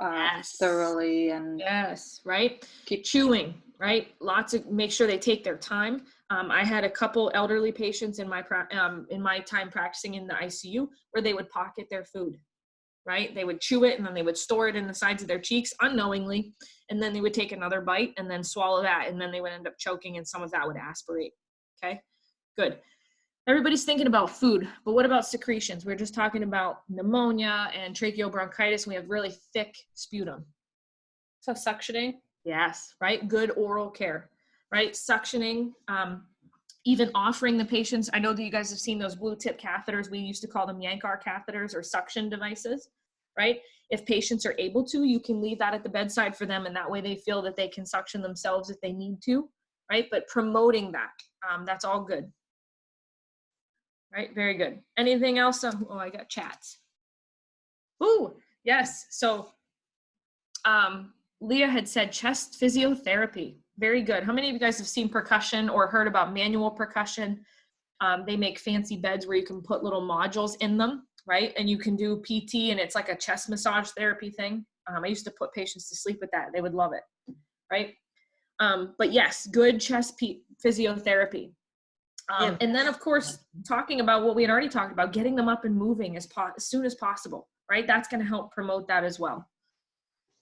thoroughly. And
yes, right? Keep chewing, right? Make sure they take their time. I had a couple elderly patients in my time practicing in the ICU where they would pocket their food. Right? They would chew it and then they would store it in the sides of their cheeks unknowingly. And then they would take another bite and then swallow that. And then they would end up choking and some of that would aspirate. Okay, good. Everybody's thinking about food, but what about secretions? We're just talking about pneumonia and tracheobronchitis. And we have really thick sputum.
So suctioning?
Yes, right? Good oral care, right? Suctioning, even offering the patients, I know that you guys have seen those blue tip catheters. We used to call them Yankar catheters or suction devices, right? If patients are able to, you can leave that at the bedside for them, and that way they feel that they can suction themselves if they need to, right? But promoting that, that's all good. Right, very good. Anything else? Oh, I got chats. Ooh, yes. So Leah had said chest physiotherapy. Very good. How many of you guys have seen percussion or heard about manual percussion? They make fancy beds where you can put little modules in them, right? And you can do PT and it's like a chest massage therapy thing. I used to put patients to sleep with that. They would love it, right? But yes, good chest physiotherapy. And then, of course, talking about what we had already talked about, getting them up and moving as soon as possible, right? That's going to help promote that as well.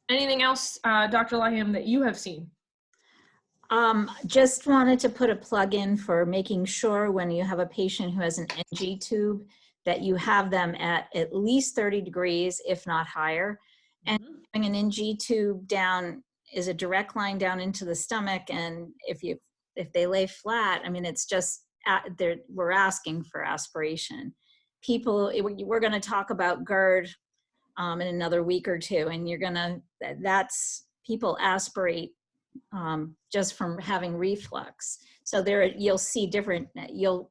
Anything else, Dr. Laham, that you have seen?
Just wanted to put a plug in for making sure when you have a patient who has an NG tube that you have them at least 30 degrees, if not higher. And having an NG tube down is a direct line down into the stomach. And if they lay flat, I mean, it's just, we're asking for aspiration. We're going to talk about GERD in another week or two, and people aspirate just from having reflux. So there you'll see different, you'll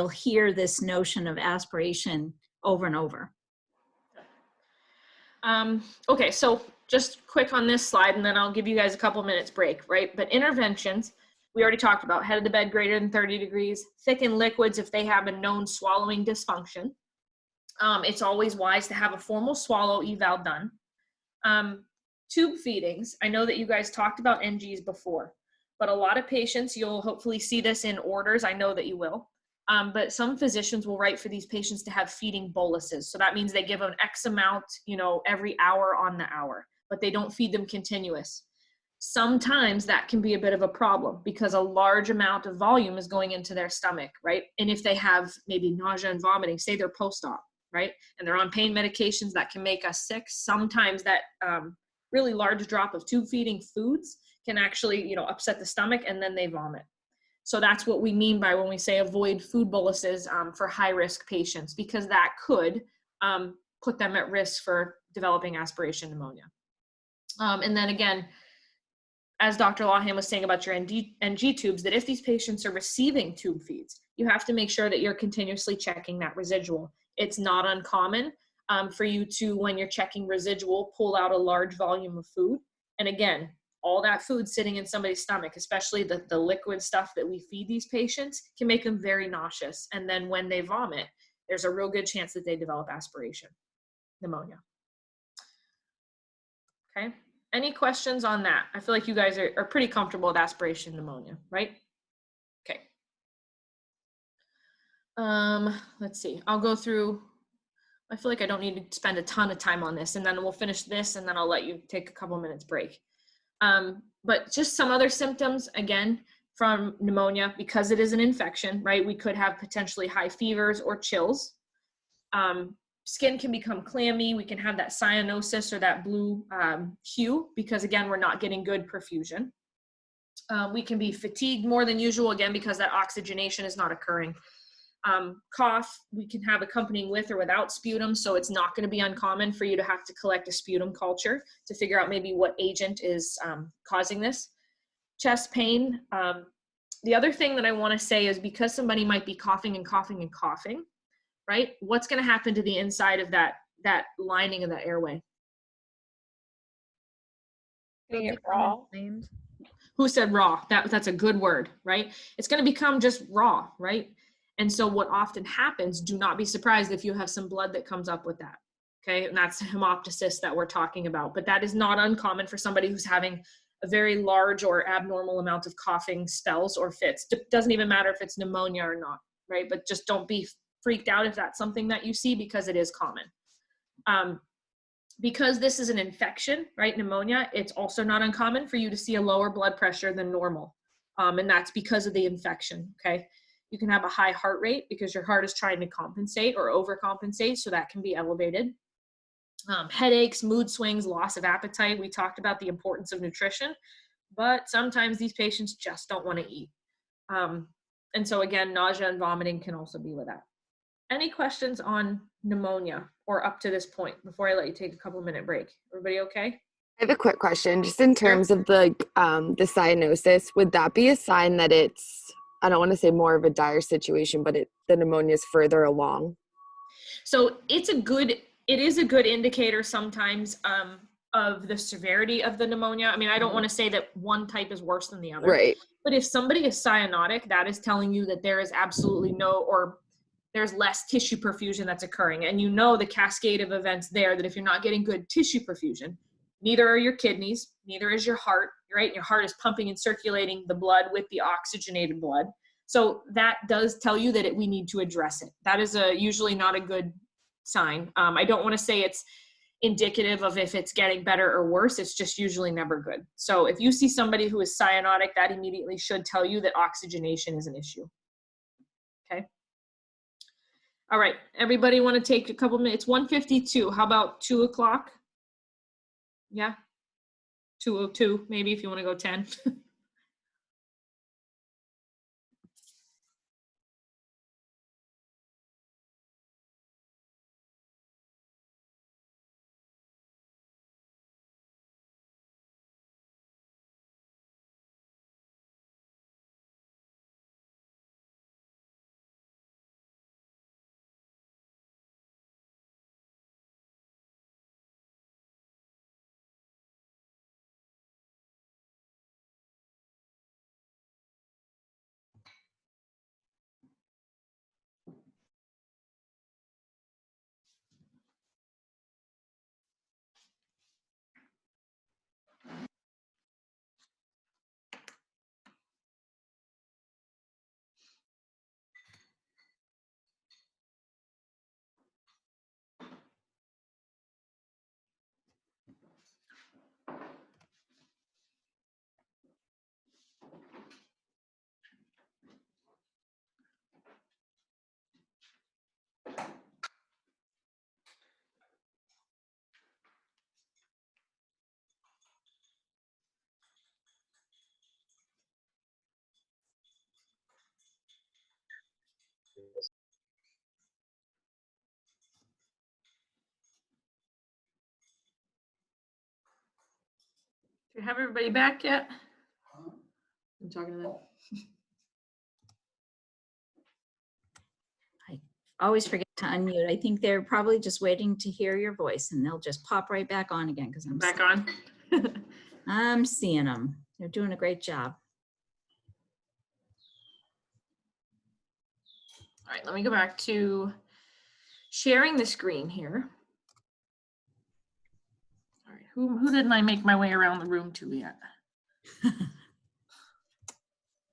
hear this notion of aspiration over and over.
Okay, so just quick on this slide, and then I'll give you guys a couple minutes break, right? But interventions, we already talked about head of the bed greater than 30 degrees, thicken liquids if they have a known swallowing dysfunction. It's always wise to have a formal swallow eval done. Tube feedings, I know that you guys talked about NGs before, but a lot of patients, you'll hopefully see this in orders, I know that you will, but some physicians will write for these patients to have feeding boluses. So that means they give them X amount, every hour on the hour, but they don't feed them continuous. Sometimes that can be a bit of a problem because a large amount of volume is going into their stomach, right? And if they have maybe nausea and vomiting, say they're post-op, right? And they're on pain medications that can make us sick. Sometimes that really large drop of tube feeding foods can actually, upset the stomach and then they vomit. So that's what we mean by when we say avoid food boluses for high-risk patients, because that could put them at risk for developing aspiration pneumonia. And then again, as Dr. Laham was saying about your NG tubes, that if these patients are receiving tube feeds, you have to make sure that you're continuously checking that residual. It's not uncommon for you to, when you're checking residual, pull out a large volume of food. And again, all that food sitting in somebody's stomach, especially the liquid stuff that we feed these patients, can make them very nauseous. And then when they vomit, there's a real good chance that they develop aspiration pneumonia. Okay. Any questions on that? I feel like you guys are pretty comfortable with aspiration pneumonia, right? Okay. Let's see. I'll go through. I feel like I don't need to spend a ton of time on this, and then we'll finish this, and then I'll let you take a couple minutes break. But just some other symptoms, again, from pneumonia, because it is an infection, right? We could have potentially high fevers or chills. Skin can become clammy. We can have that cyanosis or that blue hue because, again, we're not getting good perfusion. We can be fatigued more than usual, again, because that oxygenation is not occurring. Cough, we can have accompanying with or without sputum, so it's not going to be uncommon for you to have to collect a sputum culture to figure out maybe what agent is causing this. Chest pain. The other thing that I want to say is because somebody might be coughing and coughing and coughing, right? What's going to happen to the inside of that lining of the airway?
Raw.
Who said raw? That's a good word, right? It's going to become just raw, right? And so what often happens, do not be surprised if you have some blood that comes up with that, okay? And that's hemoptysis that we're talking about. But that is not uncommon for somebody who's having a very large or abnormal amount of coughing spells or fits. It doesn't even matter if it's pneumonia or not, right? But just don't be freaked out if that's something that you see because it is common. Because this is an infection, right, pneumonia, it's also not uncommon for you to see a lower blood pressure than normal. And that's because of the infection, okay? You can have a high heart rate because your heart is trying to compensate or overcompensate, so that can be elevated. Headaches, mood swings, loss of appetite. We talked about the importance of nutrition, but sometimes these patients just don't want to eat. And so again, nausea and vomiting can also be with that. Any questions on pneumonia or up to this point before I let you take a couple-minute break? Everybody okay?
I have a quick question, just in terms of the cyanosis. Would that be a sign that it's, I don't want to say more of a dire situation, but the pneumonia is further along?
So it is a good indicator sometimes of the severity of the pneumonia. I mean, I don't want to say that one type is worse than the other.
Right.
But if somebody is cyanotic, that is telling you that there is absolutely there's less tissue perfusion that's occurring. And you know the cascade of events there, that if you're not getting good tissue perfusion, Neither are your kidneys, neither is your heart, right? Your heart is pumping and circulating the blood with the oxygenated blood. So that does tell you that we need to address it. That is usually not a good sign. I don't want to say it's indicative of if it's getting better or worse. It's just usually never good. So if you see somebody who is cyanotic, that immediately should tell you that oxygenation is an issue. Okay. All right. Everybody want to take a couple minutes? 1:52. How about 2 o'clock? Yeah. 2:02, maybe, if you want to go 10. Do you have everybody back yet? I'm talking to them.
I always forget to unmute. I think they're probably just waiting to hear your voice, and they'll just pop right back on again because I'm
Back on.
I'm seeing them. They're doing a great job.
All right, let me go back to sharing the screen here. All right, who didn't I make my way around the room to yet? You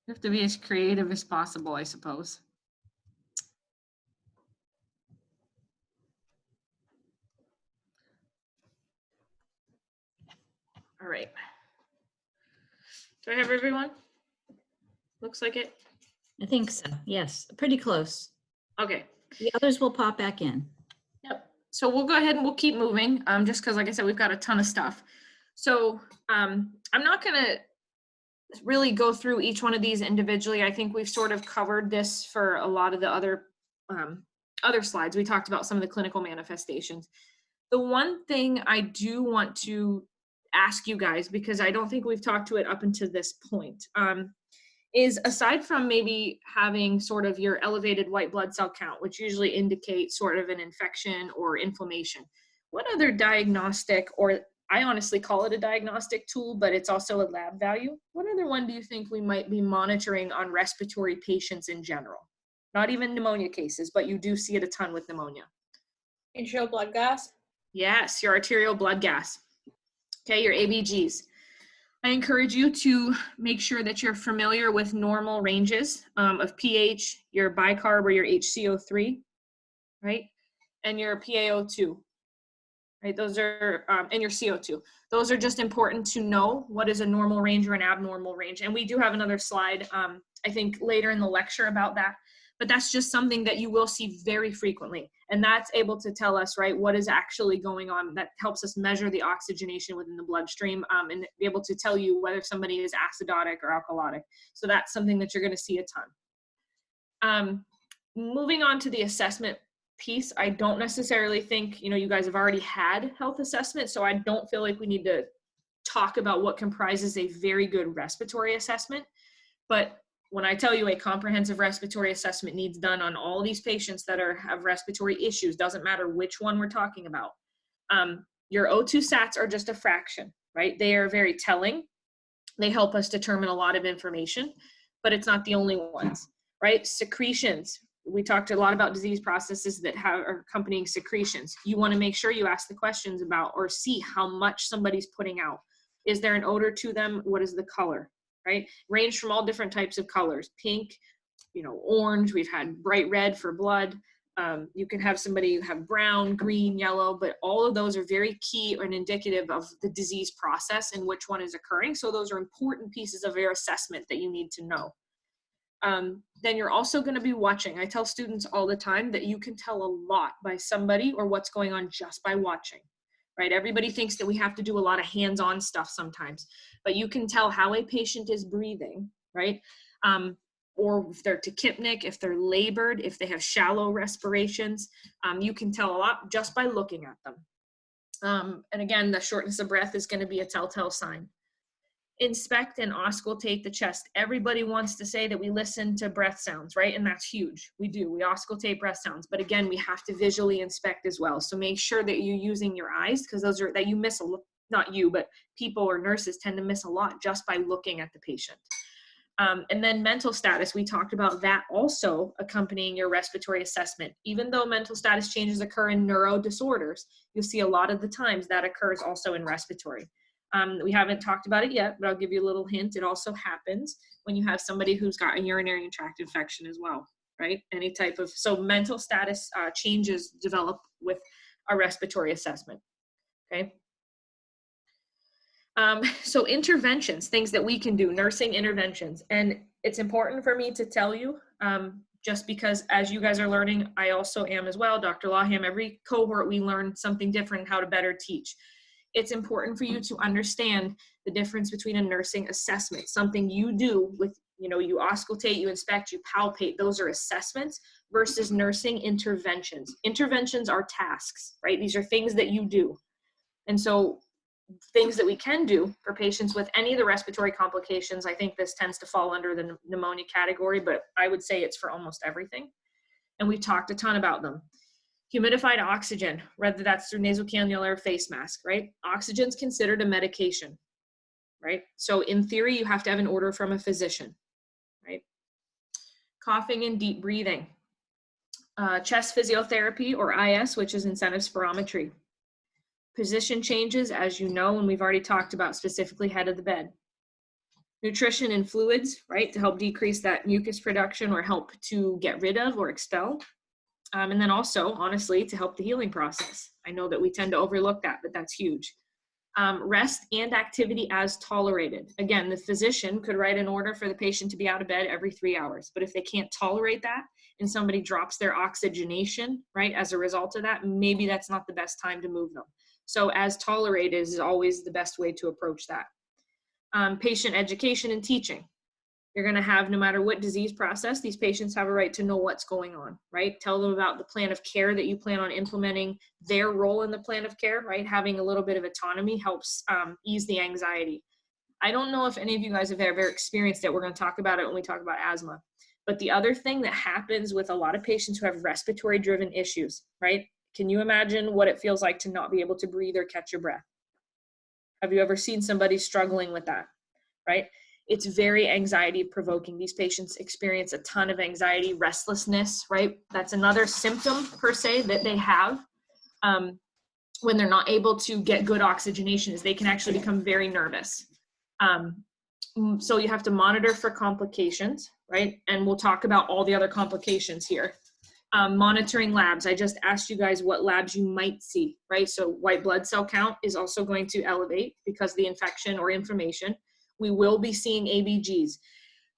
have to be as creative as possible, I suppose. All right. Do I have everyone? Looks like it.
I think so. Yes, pretty close.
Okay.
The others will pop back in.
Yep. So we'll go ahead and we'll keep moving, just because, like I said, we've got a ton of stuff. So I'm not going to really go through each one of these individually. I think we've sort of covered this for a lot of the other slides. We talked about some of the clinical manifestations. The one thing I do want to ask you guys, because I don't think we've talked to it up until this point, is aside from maybe having sort of your elevated white blood cell count, which usually indicates sort of an infection or inflammation, what other diagnostic, or I honestly call it a diagnostic tool, but it's also a lab value, what other one do you think we might be monitoring on respiratory patients in general? Not even pneumonia cases, but you do see it a ton with pneumonia.
Arterial blood gas.
Yes, your arterial blood gas. Okay, your ABGs. I encourage you to make sure that you're familiar with normal ranges of pH, your bicarb or your HCO3, right? And your PaO2, right? Those are, and your CO2. Those are just important to know what is a normal range or an abnormal range. And we do have another slide, I think later in the lecture about that. But that's just something that you will see very frequently. And that's able to tell us, right, what is actually going on. That helps us measure the oxygenation within the bloodstream and be able to tell you whether somebody is acidotic or alkalotic. So that's something that you're going to see a ton. Moving on to the assessment piece, I don't necessarily think, you guys have already had health assessment, so I don't feel like we need to talk about what comprises a very good respiratory assessment. But when I tell you a comprehensive respiratory assessment needs done on all these patients that have respiratory issues, doesn't matter which one we're talking about. Your O2 sats are just a fraction, right? They are very telling. They help us determine a lot of information, but it's not the only ones, right? Secretions, we talked a lot about disease processes that are accompanying secretions. You want to make sure you ask the questions about or see how much somebody's putting out. Is there an odor to them? What is the color, right? Range from all different types of colors, pink, orange. We've had bright red for blood. You can have somebody have brown, green, yellow, but all of those are very key and indicative of the disease process and which one is occurring. So those are important pieces of your assessment that you need to know. Then you're also going to be watching. I tell students all the time that you can tell a lot by somebody or what's going on just by watching, right? Everybody thinks that we have to do a lot of hands-on stuff sometimes, but you can tell how a patient is breathing, right? Or if they're tachypnic, if they're labored, if they have shallow respirations, you can tell a lot just by looking at them. And again, the shortness of breath is going to be a telltale sign. Inspect and auscultate the chest. Everybody wants to say that we listen to breath sounds, right? And that's huge. We do. We auscultate breath sounds. But again, we have to visually inspect as well. So make sure that you're using your eyes, because those are that you miss not you, but people or nurses tend to miss a lot just by looking at the patient. And then mental status, we talked about that also accompanying your respiratory assessment. Even though mental status changes occur in neuro disorders, you'll see a lot of the times that occurs also in respiratory. We haven't talked about it yet, but I'll give you a little hint. It also happens when you have somebody who's got a urinary tract infection as well, right? Any type of, so mental status changes develop with a respiratory assessment, okay? So interventions, things that we can do, nursing interventions. And it's important for me to tell you, just because as you guys are learning, I also am as well, Dr. Lawham, every cohort we learn something different, how to better teach. It's important for you to understand the difference between a nursing assessment, something you do with, you auscultate, you inspect, you palpate, those are assessments, versus nursing interventions. Interventions are tasks, right? These are things that you do. And so things that we can do for patients with any of the respiratory complications, I think this tends to fall under the pneumonia category, but I would say it's for almost everything. And we've talked a ton about them. Humidified oxygen, whether that's through nasocannula or face mask, right? Oxygen's considered a medication, right? So in theory, you have to have an order from a physician, right? Coughing and deep breathing. Chest physiotherapy or IS, which is incentive spirometry. Position changes, as you know, and we've already talked about specifically head of the bed. Nutrition and fluids, right, to help decrease that mucus production or help to get rid of or expel. And then also, honestly, to help the healing process. I know that we tend to overlook that, but that's huge. Rest and activity as tolerated. Again, the physician could write an order for the patient to be out of bed every 3 hours, but if they can't tolerate that and somebody drops their oxygenation, right, as a result of that, maybe that's not the best time to move them. So as tolerated is always the best way to approach that. Patient education and teaching. You're going to have, no matter what disease process, these patients have a right to know what's going on, right? Tell them about the plan of care that you plan on implementing, their role in the plan of care, right? Having a little bit of autonomy helps ease the anxiety. I don't know if any of you guys have ever experienced it. We're going to talk about it when we talk about asthma. But the other thing that happens with a lot of patients who have respiratory driven issues, right? Can you imagine what it feels like to not be able to breathe or catch your breath? Have you ever seen somebody struggling with that, right? It's very anxiety provoking. These patients experience a ton of anxiety, restlessness, right? That's another symptom per se that they have when they're not able to get good oxygenation, is they can actually become very nervous. So you have to monitor for complications, right? And we'll talk about all the other complications here. Monitoring labs. I just asked you guys what labs you might see, right? So white blood cell count is also going to elevate because of the infection or inflammation. We will be seeing ABGs.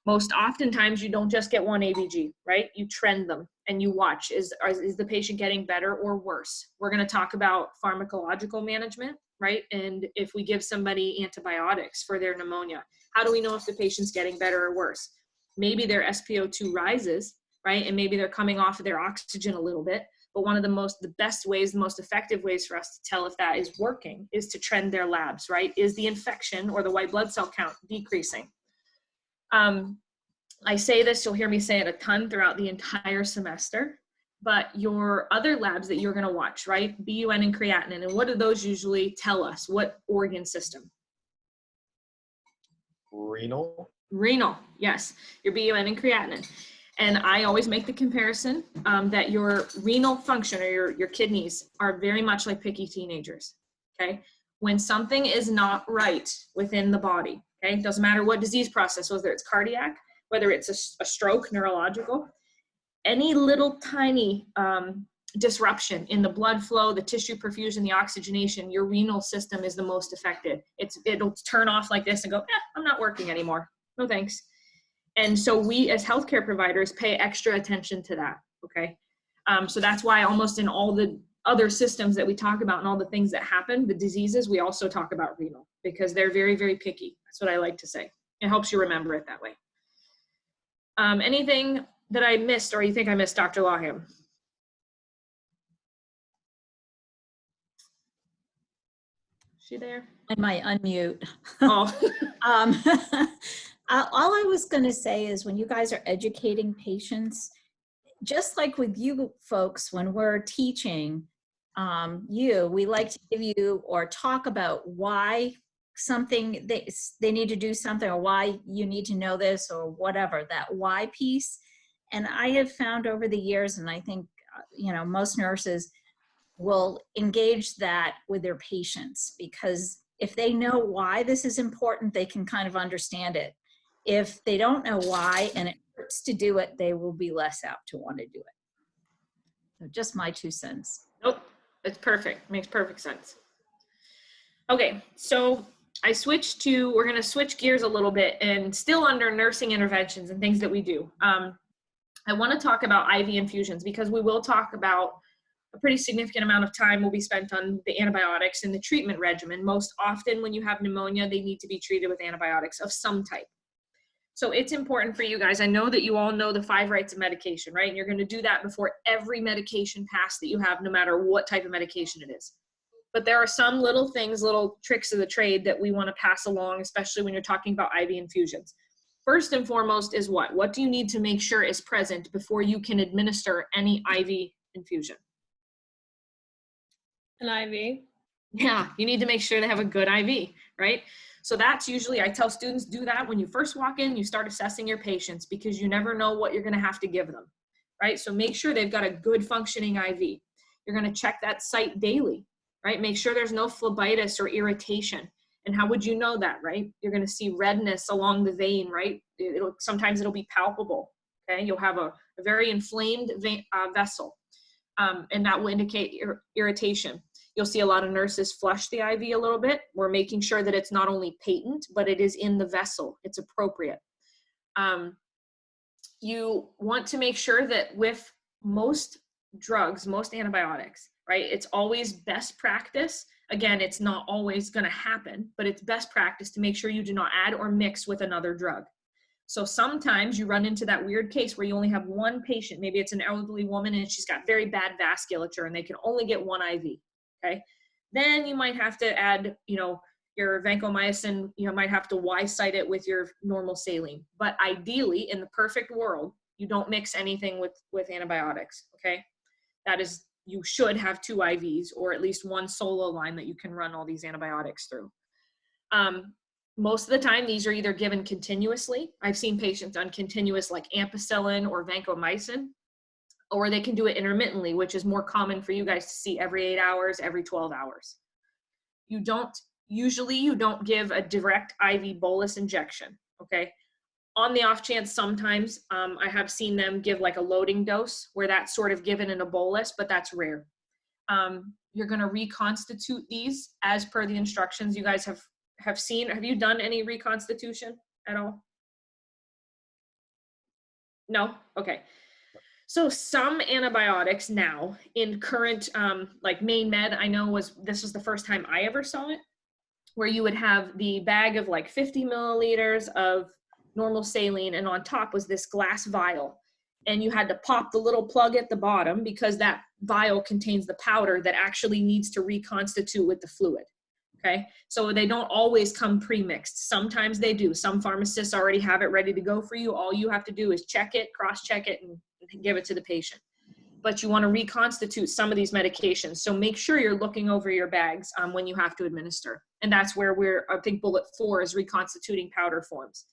Most oftentimes you don't just get one ABG, right? You trend them and you watch, is the patient getting better or worse? We're going to talk about pharmacological management, right? And if we give somebody antibiotics for their pneumonia, how do we know if the patient's getting better or worse? Maybe their SpO2 rises, right? And maybe they're coming off of their oxygen a little bit. But one of the best ways, the most effective ways for us to tell if that is working is to trend their labs, right? Is the infection or the white blood cell count decreasing? I say this, you'll hear me say it a ton throughout the entire semester, but your other labs that you're gonna watch, right? BUN and creatinine, and what do those usually tell us? What organ system?
Renal.
Renal, yes, your BUN and creatinine. And I always make the comparison that your renal function or your kidneys are very much like picky teenagers, okay? When something is not right within the body, okay? It doesn't matter what disease process, whether it's cardiac, whether it's a stroke, neurological, any little tiny disruption in the blood flow, the tissue perfusion, the oxygenation, your renal system is the most affected. It'll turn off like this and go, I'm not working anymore. No thanks. And so we as healthcare providers pay extra attention to that, okay? So that's why almost in all the other systems that we talk about and all the things that happen, the diseases, we also talk about renal because they're very, very picky. That's what I like to say. It helps you remember it that way. Anything that I missed or you think I missed, Dr. Lawham? Is she there?
I might unmute.
Oh.
All I was going to say is when you guys are educating patients, just like with you folks, when we're teaching we like to give you or talk about why something they need to do something or why you need to know this or whatever, that why piece. And I have found over the years, and I think, most nurses will engage that with their patients, because if they know why this is important, they can kind of understand it. If they don't know why and it hurts to do it, they will be less apt to want to do it. So just my 2 cents.
Nope, it's perfect. Makes perfect sense. Okay, so we're going to switch gears a little bit and still under nursing interventions and things that we do. I want to talk about IV infusions because we will talk about a pretty significant amount of time will be spent on the antibiotics and the treatment regimen. Most often when you have pneumonia, they need to be treated with antibiotics of some type. So it's important for you guys. I know that you all know the 5 rights of medication, right? And you're going to do that before every medication pass that you have, no matter what type of medication it is. But there are some little things, little tricks of the trade that we want to pass along, especially when you're talking about IV infusions. First and foremost is what? What do you need to make sure is present before you can administer any IV infusion?
An IV.
Yeah, you need to make sure they have a good IV, right? So that's usually, I tell students, do that when you first walk in, you start assessing your patients because you never know what you're going to have to give them, right? So make sure they've got a good functioning IV. You're going to check that site daily, right? Make sure there's no phlebitis or irritation. And how would you know that, right? You're going to see redness along the vein, right? Sometimes it'll be palpable, okay? You'll have a very inflamed vessel, and that will indicate irritation. You'll see a lot of nurses flush the IV a little bit. We're making sure that it's not only patent, but it is in the vessel. It's appropriate. You want to make sure that with most drugs, most antibiotics, right, it's always best practice. Again, it's not always going to happen, but it's best practice to make sure you do not add or mix with another drug. So sometimes you run into that weird case where you only have one patient. Maybe it's an elderly woman and she's got very bad vasculature and they can only get one IV. Okay. Then you might have to add, your vancomycin, might have to Y-site it with your normal saline. But ideally, in the perfect world, you don't mix anything with antibiotics. Okay. That is, you should have 2 IVs or at least one solo line that you can run all these antibiotics through. Most of the time, these are either given continuously. I've seen patients on continuous like ampicillin or vancomycin, or they can do it intermittently, which is more common for you guys to see every 8 hours, every 12 hours. You don't give a direct IV bolus injection, okay? On the off chance, sometimes I have seen them give like a loading dose where that's sort of given in a bolus, but that's rare. You're gonna reconstitute these as per the instructions you guys have seen. Have you done any reconstitution at all? No? Okay. So some antibiotics now in current, like Main Med, I know this was the first time I ever saw it, where you would have the bag of like 50 milliliters of normal saline and on top was this glass vial. And you had to pop the little plug at the bottom because that vial contains the powder that actually needs to reconstitute with the fluid. Okay, so they don't always come pre-mixed. Sometimes they do. Some pharmacists already have it ready to go for you. All you have to do is check it, cross-check it, and give it to the patient. But you want to reconstitute some of these medications. So make sure you're looking over your bags when you have to administer. And that's where I think bullet 4 is reconstituting powder forms.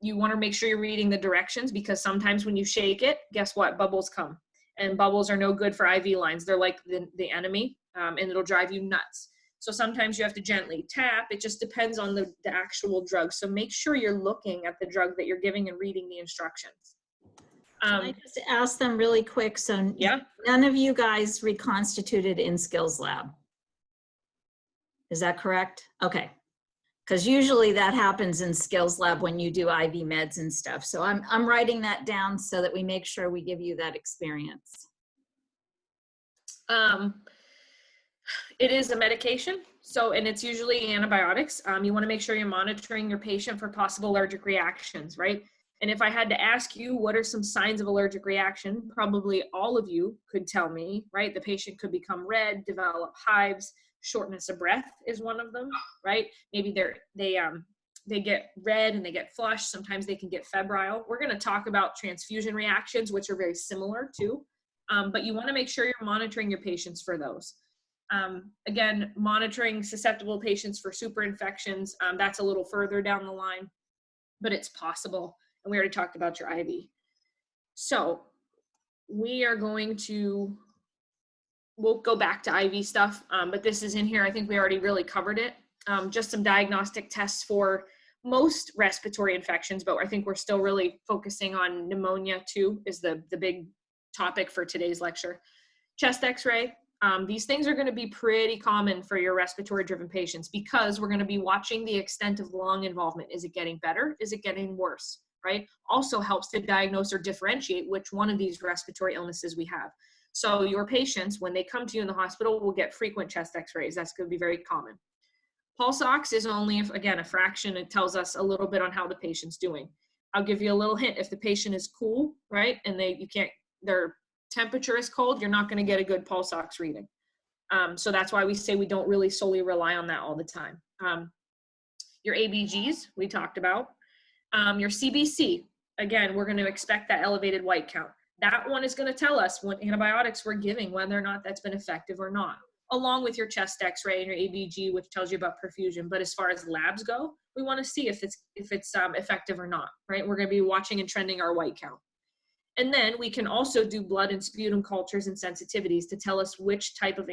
You want to make sure you're reading the directions, because sometimes when you shake it, guess what? Bubbles come. And bubbles are no good for IV lines. They're like the enemy, and it'll drive you nuts. So sometimes you have to gently tap. It just depends on the actual drug. So make sure you're looking at the drug that you're giving and reading the instructions.
Can I just ask them really quick? So
Yeah.
none of you guys reconstituted in Skills Lab. Is that correct? Okay. Because usually that happens in Skills Lab when you do IV meds and stuff. So I'm writing that down so that we make sure we give you that experience.
It is a medication, and it's usually antibiotics. You want to make sure you're monitoring your patient for possible allergic reactions, right? And if I had to ask you, what are some signs of allergic reaction? Probably all of you could tell me, right? The patient could become red, develop hives, shortness of breath is one of them, right? Maybe they get red and they get flushed. Sometimes they can get febrile. We're going to talk about transfusion reactions, which are very similar too. But you want to make sure you're monitoring your patients for those. Again, monitoring susceptible patients for super infections, that's a little further down the line, but it's possible. And we already talked about your IV. So we are going to, we'll go back to IV stuff, but this is in here. I think we already really covered it. Just some diagnostic tests for most respiratory infections, but I think we're still really focusing on pneumonia too, is the big topic for today's lecture. Chest x-ray. These things are going to be pretty common for your respiratory driven patients, because we're going to be watching the extent of lung involvement. Is it getting better? Is it getting worse? Right? Also helps to diagnose or differentiate which one of these respiratory illnesses we have. So your patients, when they come to you in the hospital, will get frequent chest x-rays. That's going to be very common. Pulse ox is only, again, a fraction. It tells us a little bit on how the patient's doing. I'll give you a little hint. If the patient is cool, right, and their temperature is cold, you're not going to get a good pulse ox reading. So that's why we say we don't really solely rely on that all the time. Your ABGs, we talked about. Your CBC, again, we're going to expect that elevated white count. That one is going to tell us what antibiotics we're giving, whether or not that's been effective or not, along with your chest x-ray and your ABG, which tells you about perfusion. But as far as labs go, we want to see if it's effective or not, right? We're going to be watching and trending our white count. And then we can also do blood and sputum cultures and sensitivities to tell us which type of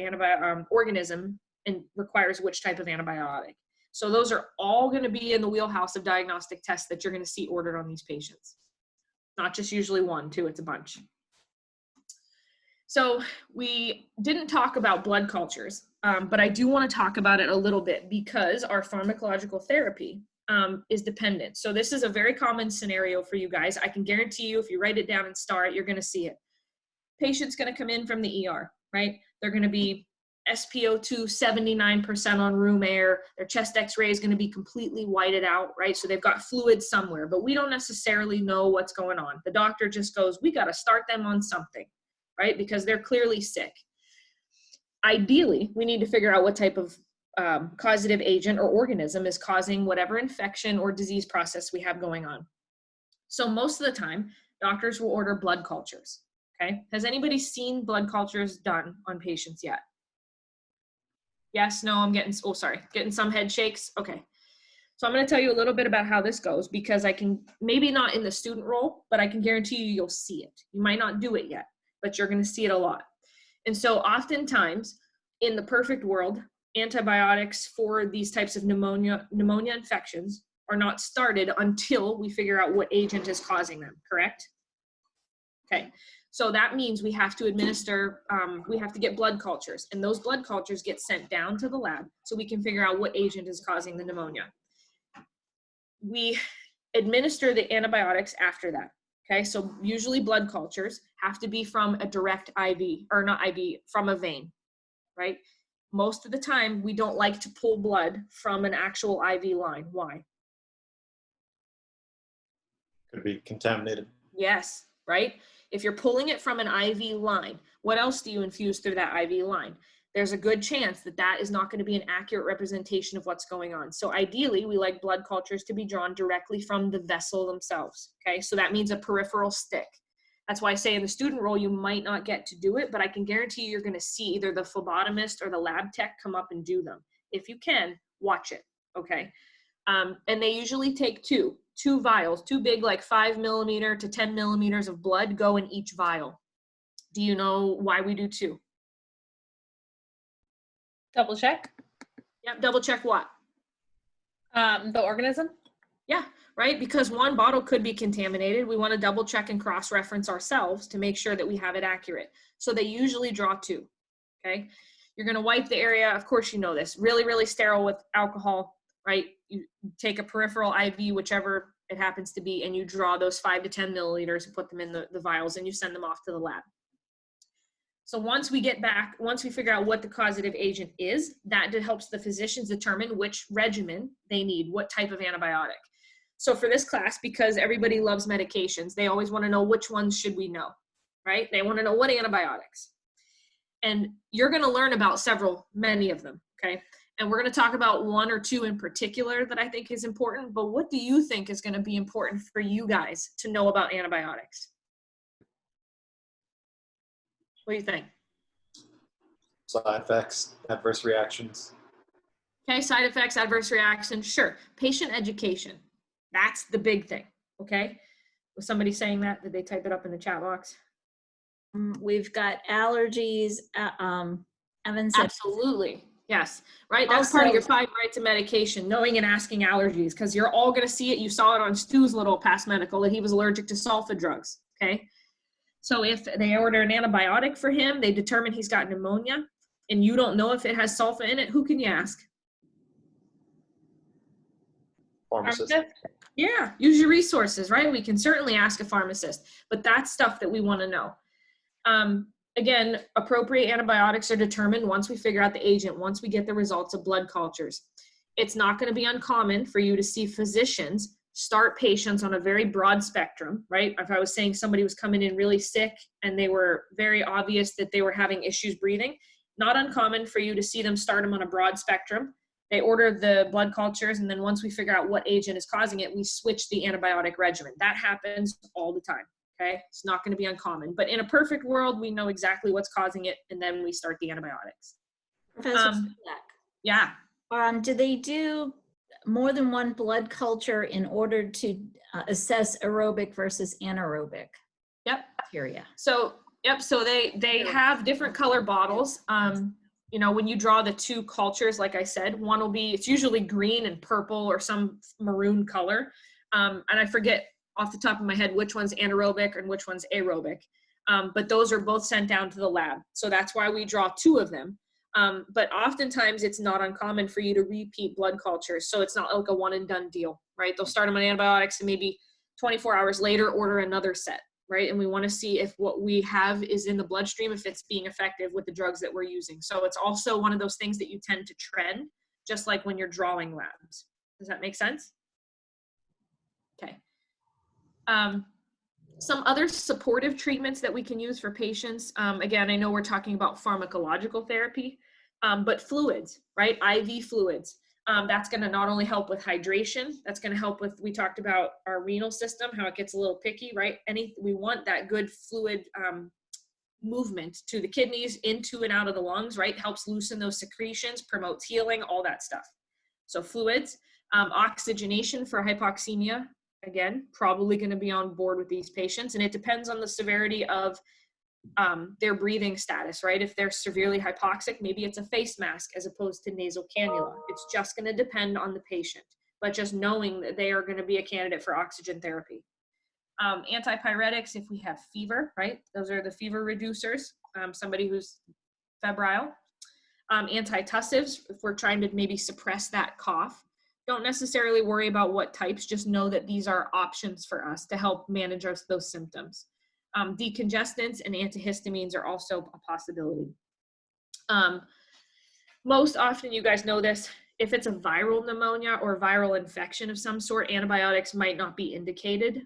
organism and requires which type of antibiotic. So those are all going to be in the wheelhouse of diagnostic tests that you're going to see ordered on these patients. Not just usually one, too, it's a bunch. So we didn't talk about blood cultures, but I do want to talk about it a little bit, because our pharmacological therapy is dependent. So this is a very common scenario for you guys. I can guarantee you, if you write it down and star it, you're going to see it. Patient's going to come in from the ER, right? They're going to be SpO2 79% on room air. Their chest x-ray is going to be completely whited out, right? So they've got fluid somewhere, but we don't necessarily know what's going on. The doctor just goes, we got to start them on something, right? Because they're clearly sick. Ideally, we need to figure out what type of causative agent or organism is causing whatever infection or disease process we have going on. So most of the time, doctors will order blood cultures, okay? Has anybody seen blood cultures done on patients yet? Yes, no, I'm getting some head shakes. Okay. So I'm going to tell you a little bit about how this goes, because I can, maybe not in the student role, but I can guarantee you you'll see it. You might not do it yet, but you're going to see it a lot. And so oftentimes in the perfect world, antibiotics for these types of pneumonia infections are not started until we figure out what agent is causing them, correct? Okay. So that means we have to administer, we have to get blood cultures, and those blood cultures get sent down to the lab so we can figure out what agent is causing the pneumonia. We administer the antibiotics after that, okay? So usually blood cultures have to be from a direct IV, or not IV, from a vein, right? Most of the time, we don't like to pull blood from an actual IV line. Why?
Could be contaminated.
Yes, right? If you're pulling it from an IV line, what else do you infuse through that IV line? There's a good chance that that is not going to be an accurate representation of what's going on. So ideally, we like blood cultures to be drawn directly from the vessel themselves, okay? So that means a peripheral stick. That's why I say in the student role, you might not get to do it, but I can guarantee you're going to see either the phlebotomist or the lab tech come up and do them. If you can, watch it, okay? And they usually take two 2 vials, 2 big, like 5 millimeter to 10 millimeters of blood go in each vial. Do you know why we do 2?
Double check.
Yep, double check what?
The organism.
Yeah, right? Because one bottle could be contaminated. We want to double check and cross-reference ourselves to make sure that we have it accurate. So they usually draw 2, okay? You're going to wipe the area. Of course, you know this. Really, really sterile with alcohol, right? You take a peripheral IV, whichever it happens to be, and you draw those 5 to 10 milliliters and put them in the vials, and you send them off to the lab. So once we get back, once we figure out what the causative agent is, that helps the physicians determine which regimen they need, what type of antibiotic. So for this class, because everybody loves medications, they always want to know which ones should we know, right? They want to know what antibiotics. And you're going to learn about many of them, okay? And we're going to talk about 1 or 2 in particular that I think is important, but what do you think is going to be important for you guys to know about antibiotics? What do you think?
Side effects, adverse reactions.
Okay, side effects, adverse reactions, sure. Patient education, that's the big thing, okay? Was somebody saying that? Did they type it up in the chat box?
We've got allergies. Evan said,
Absolutely, yes, right? That's part of your 5 rights of medication, knowing and asking allergies, because you're all gonna see it. You saw it on Stu's little past medical that he was allergic to sulfa drugs, okay? So if they order an antibiotic for him, they determine he's got pneumonia, and you don't know if it has sulfa in it, who can you ask?
Pharmacist.
Yeah, use your resources, right? We can certainly ask a pharmacist, but that's stuff that we want to know. Again, appropriate antibiotics are determined once we figure out the agent, once we get the results of blood cultures. It's not going to be uncommon for you to see physicians start patients on a very broad spectrum, right? If I was saying somebody was coming in really sick and they were very obvious that they were having issues breathing, not uncommon for you to see them start them on a broad spectrum. They order the blood cultures, and then once we figure out what agent is causing it, we switch the antibiotic regimen. That happens all the time, okay? It's not going to be uncommon. But in a perfect world, we know exactly what's causing it, and then we start the antibiotics.
Professor
Yeah.
do they do more than one blood culture in order to assess aerobic versus anaerobic bacteria?
So they have different color bottles. You know, when you draw the 2 cultures, like I said, one will be, it's usually green and purple or some maroon color. And I forget off the top of my head which one's anaerobic and which one's aerobic. But those are both sent down to the lab. So that's why we draw 2 of them. But oftentimes it's not uncommon for you to repeat blood cultures. So it's not like a one and done deal, right? They'll start them on antibiotics and maybe 24 hours later order another set, right? And we want to see if what we have is in the bloodstream, if it's being effective with the drugs that we're using. So it's also one of those things that you tend to trend, just like when you're drawing labs. Does that make sense? Okay. Some other supportive treatments that we can use for patients. Again, I know we're talking about pharmacological therapy, but fluids, right? IV fluids. That's going to not only help with hydration, that's going to help with, we talked about our renal system, how it gets a little picky, right? We want that good fluid movement to the kidneys, into and out of the lungs, right? Helps loosen those secretions, promotes healing, all that stuff. So fluids, oxygenation for hypoxemia, again, probably going to be on board with these patients. And it depends on the severity of their breathing status, right? If they're severely hypoxic, maybe it's a face mask as opposed to nasal cannula. It's just going to depend on the patient, but just knowing that they are going to be a candidate for oxygen therapy. Antipyretics, if we have fever, right? Those are the fever reducers, somebody who's febrile. Antitussives, if we're trying to maybe suppress that cough. Don't necessarily worry about what types, just know that these are options for us to help manage those symptoms. Decongestants and antihistamines are also a possibility. Most often, you guys know this, if it's a viral pneumonia or viral infection of some sort, antibiotics might not be indicated,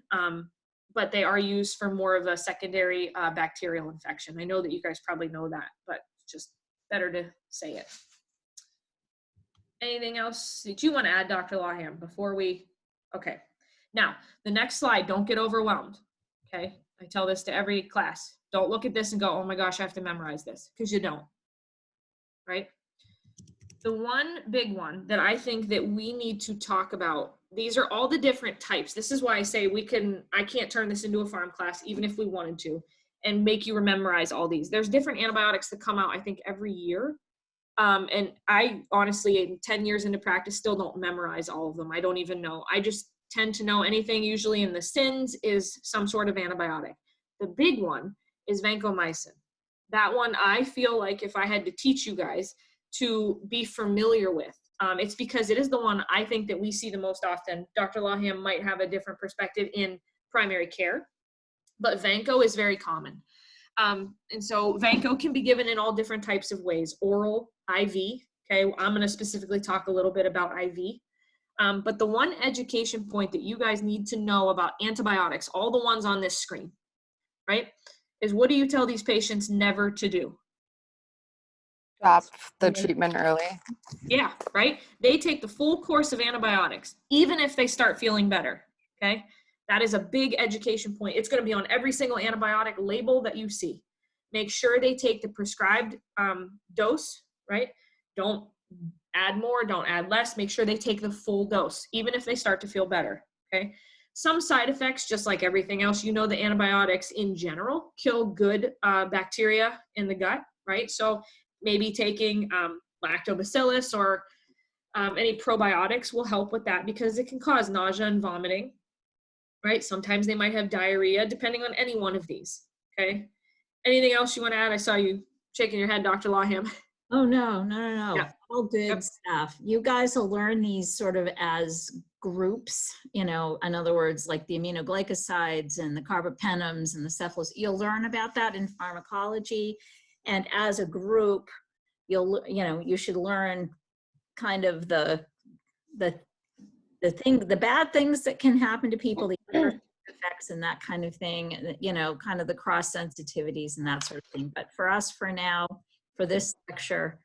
but they are used for more of a secondary bacterial infection. I know that you guys probably know that, but it's just better to say it. Anything else that you want to add, Dr. Lawham, before we, okay. Now, the next slide, don't get overwhelmed, okay? I tell this to every class. Don't look at this and go, oh my gosh, I have to memorize this, because you don't, right? The one big one that I think that we need to talk about these are all the different types. This is why I say I can't turn this into a pharm class, even if we wanted to, and make you memorize all these. There's different antibiotics that come out, I think, every year. And I honestly, in 10 years into practice, still don't memorize all of them. I don't even know. I just tend to know anything usually in the SINs is some sort of antibiotic. The big one is vancomycin. That one, I feel like if I had to teach you guys to be familiar with, it's because it is the one I think that we see the most often. Dr. Laham might have a different perspective in primary care, but vanco is very common. And so vanco can be given in all different types of ways, oral, IV. Okay, I'm going to specifically talk a little bit about IV. But the one education point that you guys need to know about antibiotics, all the ones on this screen, right, is what do you tell these patients never to do?
Stop the treatment early.
Yeah, right? They take the full course of antibiotics, even if they start feeling better, okay? That is a big education point. It's going to be on every single antibiotic label that you see. Make sure they take the prescribed dose, right? Don't add more, don't add less. Make sure they take the full dose, even if they start to feel better, okay? Some side effects, just like everything else, you know the antibiotics in general kill good bacteria in the gut, right? So maybe taking lactobacillus or any probiotics will help with that because it can cause nausea and vomiting, right? Sometimes they might have diarrhea, depending on any one of these, okay? Anything else you want to add? I saw you shaking your head, Dr. Laham.
Oh, no.
Yeah.
All good
Yep.
stuff. You guys will learn these sort of as groups, in other words, like the aminoglycosides and the carbapenems and the cephalosporins. You'll learn about that in pharmacology. And as a group, you should learn kind of the bad things that can happen to people, the adverse effects and that kind of thing, kind of the cross sensitivities and that sort of thing. But for us, for now, for this lecture,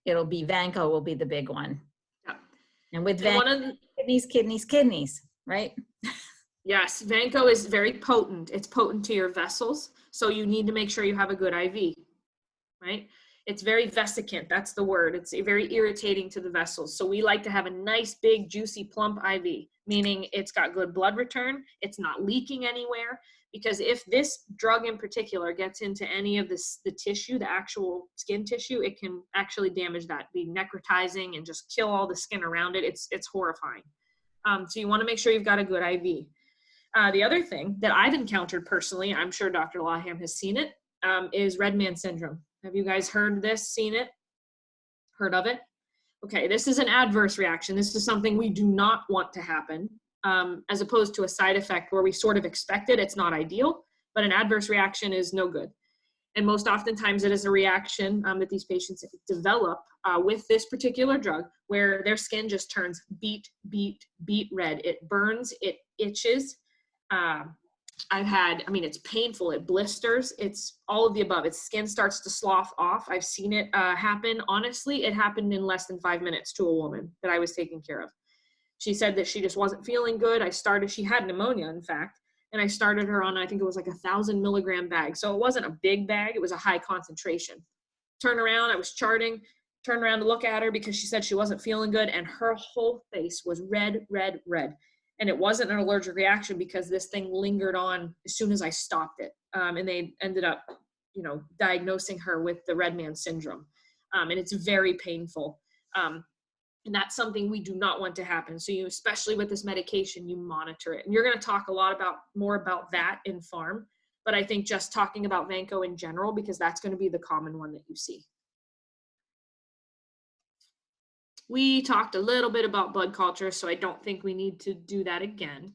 it'll be vanco will be the big one.
Yeah.
And with
And
vanco, kidneys, right?
Yes, vanco is very potent. It's potent to your vessels, so you need to make sure you have a good IV, right? It's very vesicant, that's the word. It's very irritating to the vessels. So we like to have a nice, big, juicy, plump IV, meaning it's got good blood return, it's not leaking anywhere, because if this drug in particular gets into any of the tissue, the actual skin tissue, it can actually damage that, be necrotizing and just kill all the skin around it. It's horrifying. So you want to make sure you've got a good IV. The other thing that I've encountered personally, I'm sure Dr. Laham has seen it, is red man syndrome. Have you guys heard this, seen it, heard of it? Okay, this is an adverse reaction. This is something we do not want to happen, as opposed to a side effect where we sort of expect it. It's not ideal, but an adverse reaction is no good. And most oftentimes it is a reaction that these patients develop with this particular drug where their skin just turns beet red. It burns, it itches. It's painful, it blisters, it's all of the above. Its skin starts to slough off. I've seen it happen. Honestly, it happened in less than 5 minutes to a woman that I was taking care of. She said that she just wasn't feeling good. she had pneumonia, in fact, and I started her on, I think it was like 1,000 milligram bag. So it wasn't a big bag, it was a high concentration. Turn around, I was charting, turned around to look at her because she said she wasn't feeling good, and her whole face was red. And it wasn't an allergic reaction because this thing lingered on as soon as I stopped it. And they ended up, diagnosing her with the red man syndrome. And it's very painful. And that's something we do not want to happen. So especially with this medication, you monitor it. And you're going to talk more about that in pharm. But I think just talking about vanco in general, because that's going to be the common one that you see. We talked a little bit about blood culture, so I don't think we need to do that again.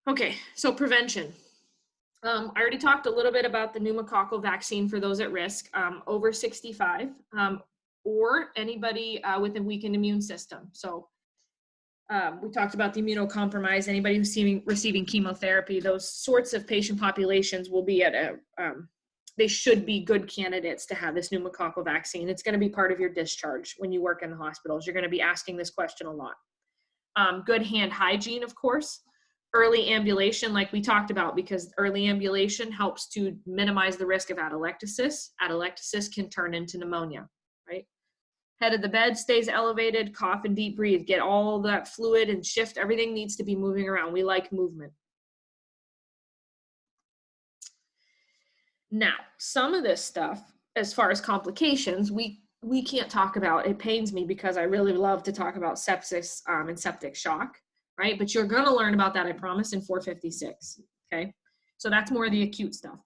Okay, so prevention. I already talked a little bit about the pneumococcal vaccine for those at risk, over 65, or anybody with a weakened immune system. So we talked about the immunocompromised, anybody who's receiving chemotherapy. Those sorts of patient populations will be at they should be good candidates to have this pneumococcal vaccine. It's going to be part of your discharge when you work in the hospitals. You're going to be asking this question a lot. Good hand hygiene, of course. Early ambulation, like we talked about, because early ambulation helps to minimize the risk of atelectasis. Atelectasis can turn into pneumonia, right? Head of the bed stays elevated, cough and deep breathe. Get all that fluid and shift. Everything needs to be moving around. We like movement. Now, some of this stuff, as far as complications, we can't talk about. It pains me because I really love to talk about sepsis and septic shock, right? But you're going to learn about that, I promise, in 456, okay? So that's more of the acute stuff.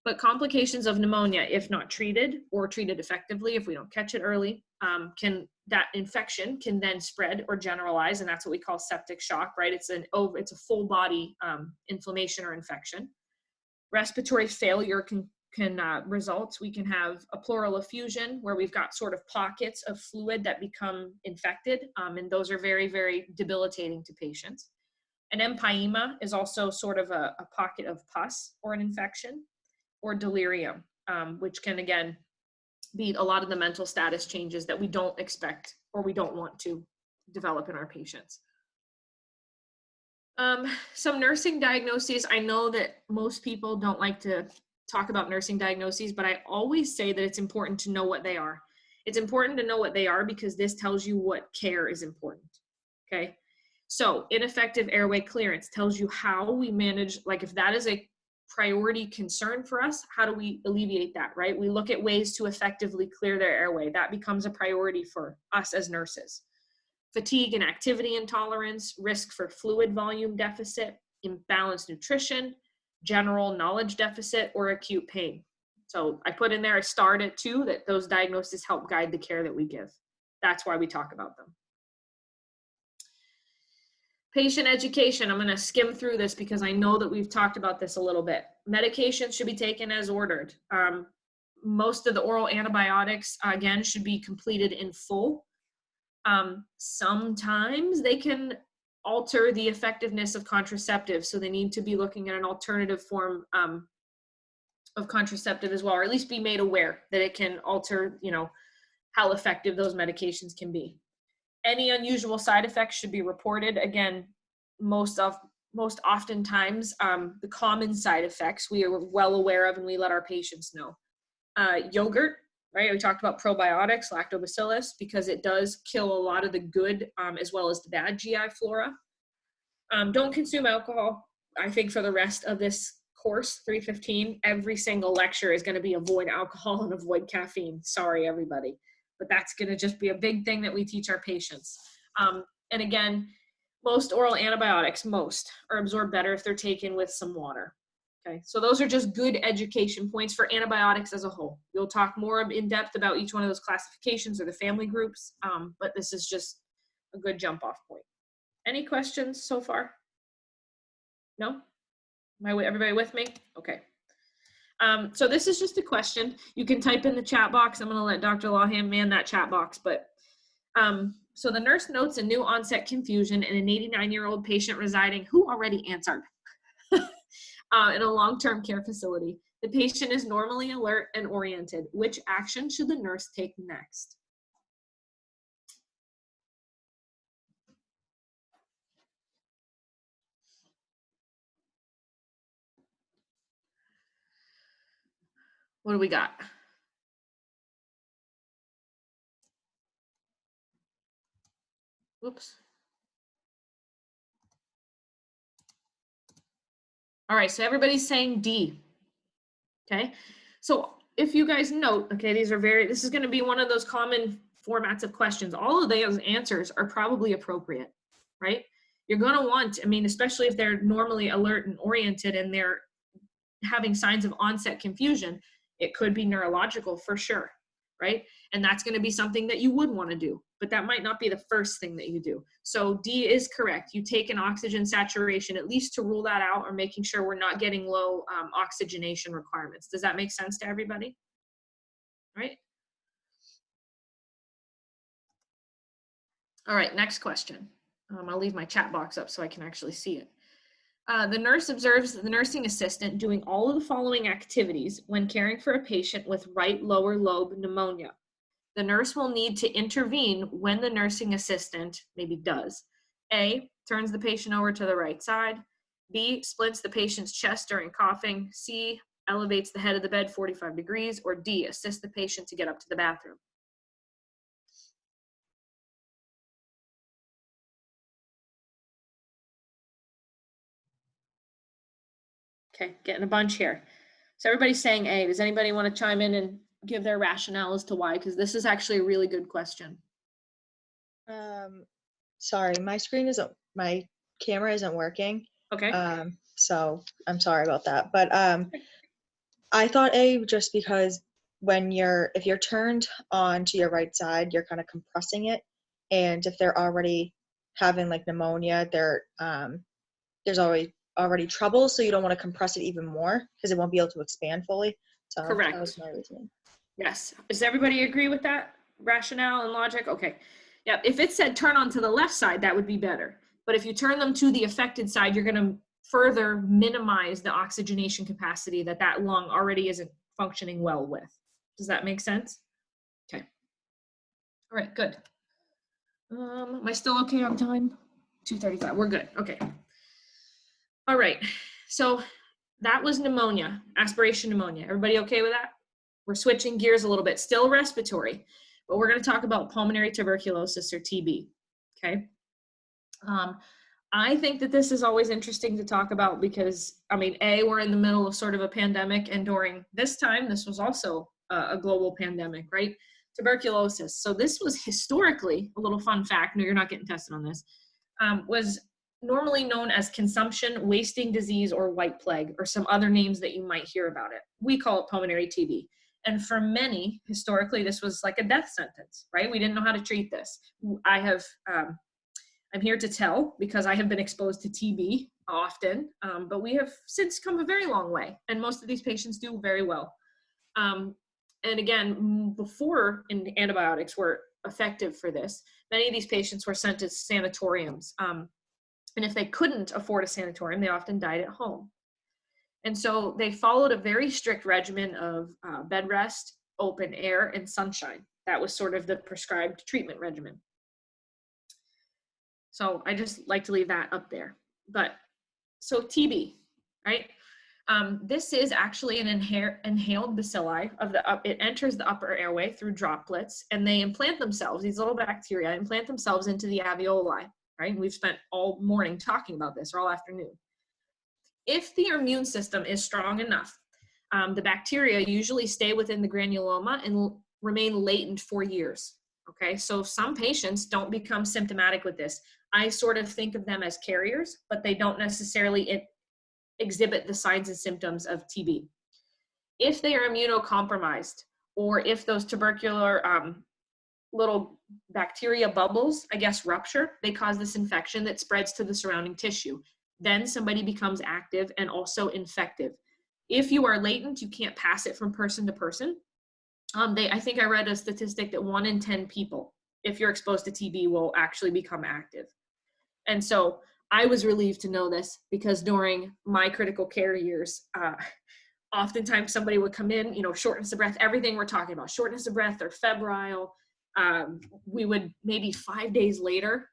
But complications of pneumonia, if not treated or treated effectively, if we don't catch it early, that infection can then spread or generalize, and that's what we call septic shock, right? It's a full body inflammation or infection. Respiratory failure can result. We can have a pleural effusion where we've got sort of pockets of fluid that become infected, and those are very, very debilitating to patients. An empyema is also sort of a pocket of pus or an infection, or delirium, which can, again, be a lot of the mental status changes that we don't expect or we don't want to develop in our patients. Some nursing diagnoses. I know that most people don't like to talk about nursing diagnoses, but I always say that it's important to know what they are. It's important to know what they are because this tells you what care is important, okay? So ineffective airway clearance tells you how we manage, like if that is a priority concern for us, how do we alleviate that, right? We look at ways to effectively clear their airway. That becomes a priority for us as nurses. Fatigue and activity intolerance, risk for fluid volume deficit, imbalanced nutrition, general knowledge deficit, or acute pain. So I put in there a start at 2 that those diagnoses help guide the care that we give. That's why we talk about them. Patient education, I'm going to skim through this because I know that we've talked about this a little bit. Medications should be taken as ordered. Most of the oral antibiotics, again, should be completed in full. Sometimes they can alter the effectiveness of contraceptives, so they need to be looking at an alternative form of contraceptive as well, or at least be made aware that it can alter, how effective those medications can be. Any unusual side effects should be reported. Again, most oftentimes, the common side effects we are well aware of and we let our patients know. Yogurt, right? We talked about probiotics, lactobacillus, because it does kill a lot of the good as well as the bad GI flora. Don't consume alcohol. I think for the rest of this course, 315, every single lecture is going to be avoid alcohol and avoid caffeine. Sorry, everybody. But that's going to just be a big thing that we teach our patients. And again, most oral antibiotics, are absorbed better if they're taken with some water. Okay, so those are just good education points for antibiotics as a whole. We'll talk more in depth about each one of those classifications or the family groups, but this is just a good jump off point. Any questions so far? No? Everybody with me? Okay. So this is just a question. You can type in the chat box. I'm going to let Dr. Lawham man that chat box. But so the nurse notes a new onset confusion in an 89-year-old patient residing, who already answered, in a long-term care facility. The patient is normally alert and oriented. Which action should the nurse take next? What do we got? Whoops. All right, so everybody's saying D. Okay, so if you guys note, okay, this is going to be one of those common formats of questions. All of those answers are probably appropriate, right? You're going to want, especially if they're normally alert and oriented and they're having signs of onset confusion, it could be neurological for sure, right? And that's going to be something that you would want to do, but that might not be the first thing that you do. So D is correct. You take an oxygen saturation, at least to rule that out, or making sure we're not getting low oxygenation requirements. Does that make sense to everybody? Right? All right, next question. I'll leave my chat box up so I can actually see it. The nurse observes the nursing assistant doing all of the following activities when caring for a patient with right lower lobe pneumonia. The nurse will need to intervene when the nursing assistant maybe does. A, turns the patient over to the right side. B, splits the patient's chest during coughing. C, elevates the head of the bed 45 degrees. Or D, assists the patient to get up to the bathroom. Okay, getting a bunch here. So everybody's saying A. Does anybody want to chime in and give their rationale as to why? Because this is actually a really good question.
Sorry, my camera isn't working.
Okay.
So I'm sorry about that. But I thought A just because if you're turned on to your right side, you're kind of compressing it. And if they're already having like pneumonia, there's already trouble, so you don't want to compress it even more because it won't be able to expand fully. So
Correct.
that was my reasoning.
Yes. Does everybody agree with that rationale and logic? Okay. Yeah. If it said turn on to the left side, that would be better. But if you turn them to the affected side, you're going to further minimize the oxygenation capacity that lung already isn't functioning well with. Does that make sense? Okay. All right, good. Am I still okay on time? 2:35, we're good, okay. All right, so that was pneumonia, aspiration pneumonia. Everybody okay with that? We're switching gears a little bit, still respiratory, but we're gonna talk about pulmonary tuberculosis or TB, okay? I think that this is always interesting to talk about because, I mean, we're in the middle of sort of a pandemic, and during this time, this was also a global pandemic, right? Tuberculosis. So this was historically, a little fun fact, no, you're not getting tested on this, was normally known as consumption, wasting disease, or white plague, or some other names that you might hear about it. We call it pulmonary TB. And for many, historically, this was like a death sentence, right? We didn't know how to treat this. I'm here to tell because I have been exposed to TB often, but we have since come a very long way, and most of these patients do very well. And again, before antibiotics were effective for this, many of these patients were sent to sanatoriums. And if they couldn't afford a sanatorium, they often died at home. And so they followed a very strict regimen of bed rest, open air, and sunshine. That was sort of the prescribed treatment regimen. So I just like to leave that up there. But so TB, right? This is actually an inhaled bacilli it enters the upper airway through droplets, and they implant themselves, these little bacteria implant themselves into the alveoli, right? We've spent all morning talking about this, or all afternoon. If the immune system is strong enough, the bacteria usually stay within the granuloma and remain latent for years. Okay, so some patients don't become symptomatic with this. I sort of think of them as carriers, but they don't necessarily exhibit the signs and symptoms of TB. If they are immunocompromised, or if those tubercular little bacteria bubbles, I guess, rupture, they cause this infection that spreads to the surrounding tissue. Then somebody becomes active and also infective. If you are latent, you can't pass it from person to person. I think I read a statistic that 1 in 10 people, if you're exposed to TB, will actually become active. And so I was relieved to know this because during my critical care years, oftentimes somebody would come in, shortness of breath, everything we're talking about, shortness of breath or febrile. We would maybe 5 days later,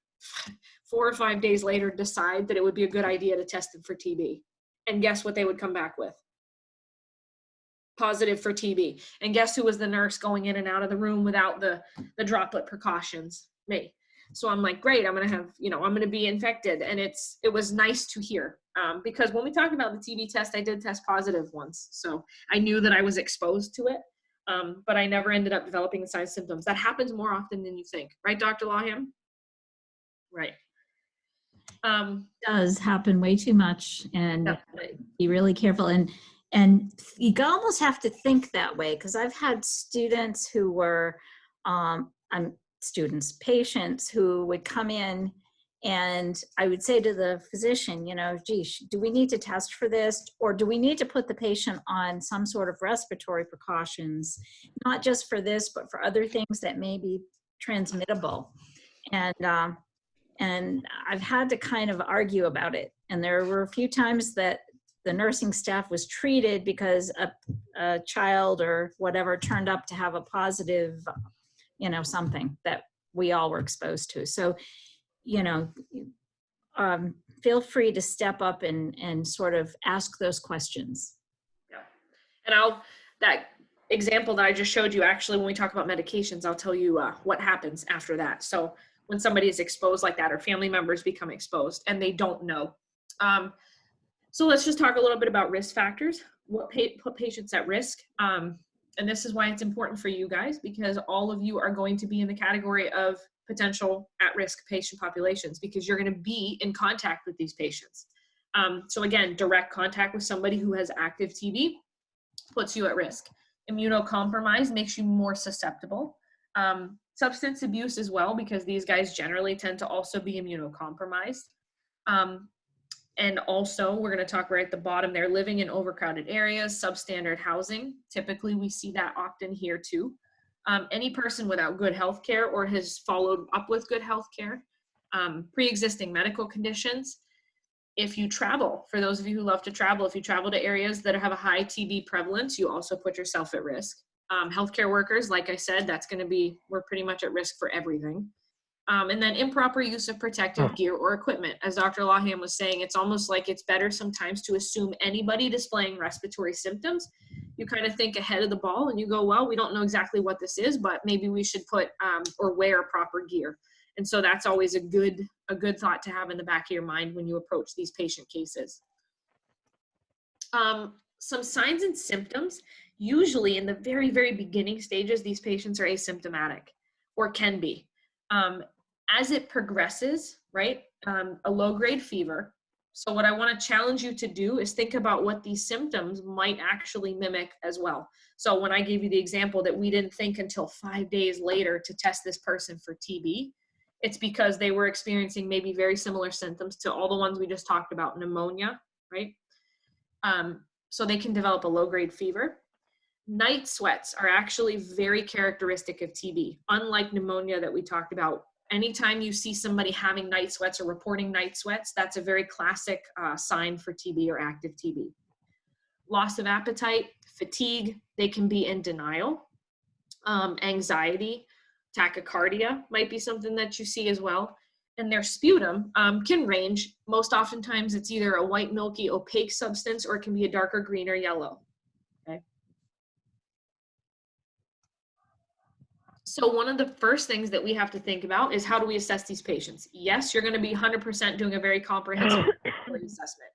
4 or 5 days later, decide that it would be a good idea to test them for TB. And guess what they would come back with? Positive for TB. And guess who was the nurse going in and out of the room without the droplet precautions? Me. So I'm like, great, I'm going to have, I'm going to be infected. And it was nice to hear because when we talked about the TB test, I did test positive once. So I knew that I was exposed to it, but I never ended up developing the signs and symptoms. That happens more often than you think. Right, Dr. Lawham? Right.
It does happen way too much, and be really careful. And you almost have to think that way, because I've had students who were, patients who would come in, and I would say to the physician, geez, do we need to test for this? Or do we need to put the patient on some sort of respiratory precautions, not just for this, but for other things that may be transmittable? And I've had to kind of argue about it. And there were a few times that the nursing staff was treated because a child or whatever turned up to have a positive, something that we all were exposed to. So, feel free to step up and sort of ask those questions.
Yeah. And that example that I just showed you, actually, when we talk about medications, I'll tell you what happens after that. So when somebody is exposed like that, or family members become exposed and they don't know. So let's just talk a little bit about risk factors, what put patients at risk. And this is why it's important for you guys, because all of you are going to be in the category of potential at-risk patient populations, because you're going to be in contact with these patients. So again, direct contact with somebody who has active TB puts you at risk. Immunocompromised makes you more susceptible. Substance abuse as well, because these guys generally tend to also be immunocompromised. And also, we're going to talk right at the bottom there, living in overcrowded areas, substandard housing. Typically, we see that often here too. Any person without good health care or has followed up with good health care, pre-existing medical conditions. If you travel, for those of you who love to travel, if you travel to areas that have a high TB prevalence, you also put yourself at risk. Healthcare workers, like I said, that's going to be, we're pretty much at risk for everything. And then improper use of protective gear or equipment. As Dr. Laham was saying, it's almost like it's better sometimes to assume anybody displaying respiratory symptoms. You kind of think ahead of the ball and you go, well, we don't know exactly what this is, but maybe we should put or wear proper gear. And so that's always a good thought to have in the back of your mind when you approach these patient cases. Some signs and symptoms. Usually in the very, very beginning stages, these patients are asymptomatic or can be. As it progresses, right, a low-grade fever. So what I want to challenge you to do is think about what these symptoms might actually mimic as well. So when I gave you the example that we didn't think until 5 days later to test this person for TB, it's because they were experiencing maybe very similar symptoms to all the ones we just talked about, pneumonia, right? So they can develop a low-grade fever. Night sweats are actually very characteristic of TB, unlike pneumonia that we talked about. Anytime you see somebody having night sweats or reporting night sweats, that's a very classic sign for TB or active TB. Loss of appetite, fatigue, they can be in denial. Anxiety, tachycardia might be something that you see as well. And their sputum can range. Most oftentimes it's either a white, milky, opaque substance, or it can be a darker green or yellow. Okay. So one of the first things that we have to think about is, how do we assess these patients? Yes, you're going to be 100% doing a very comprehensive assessment,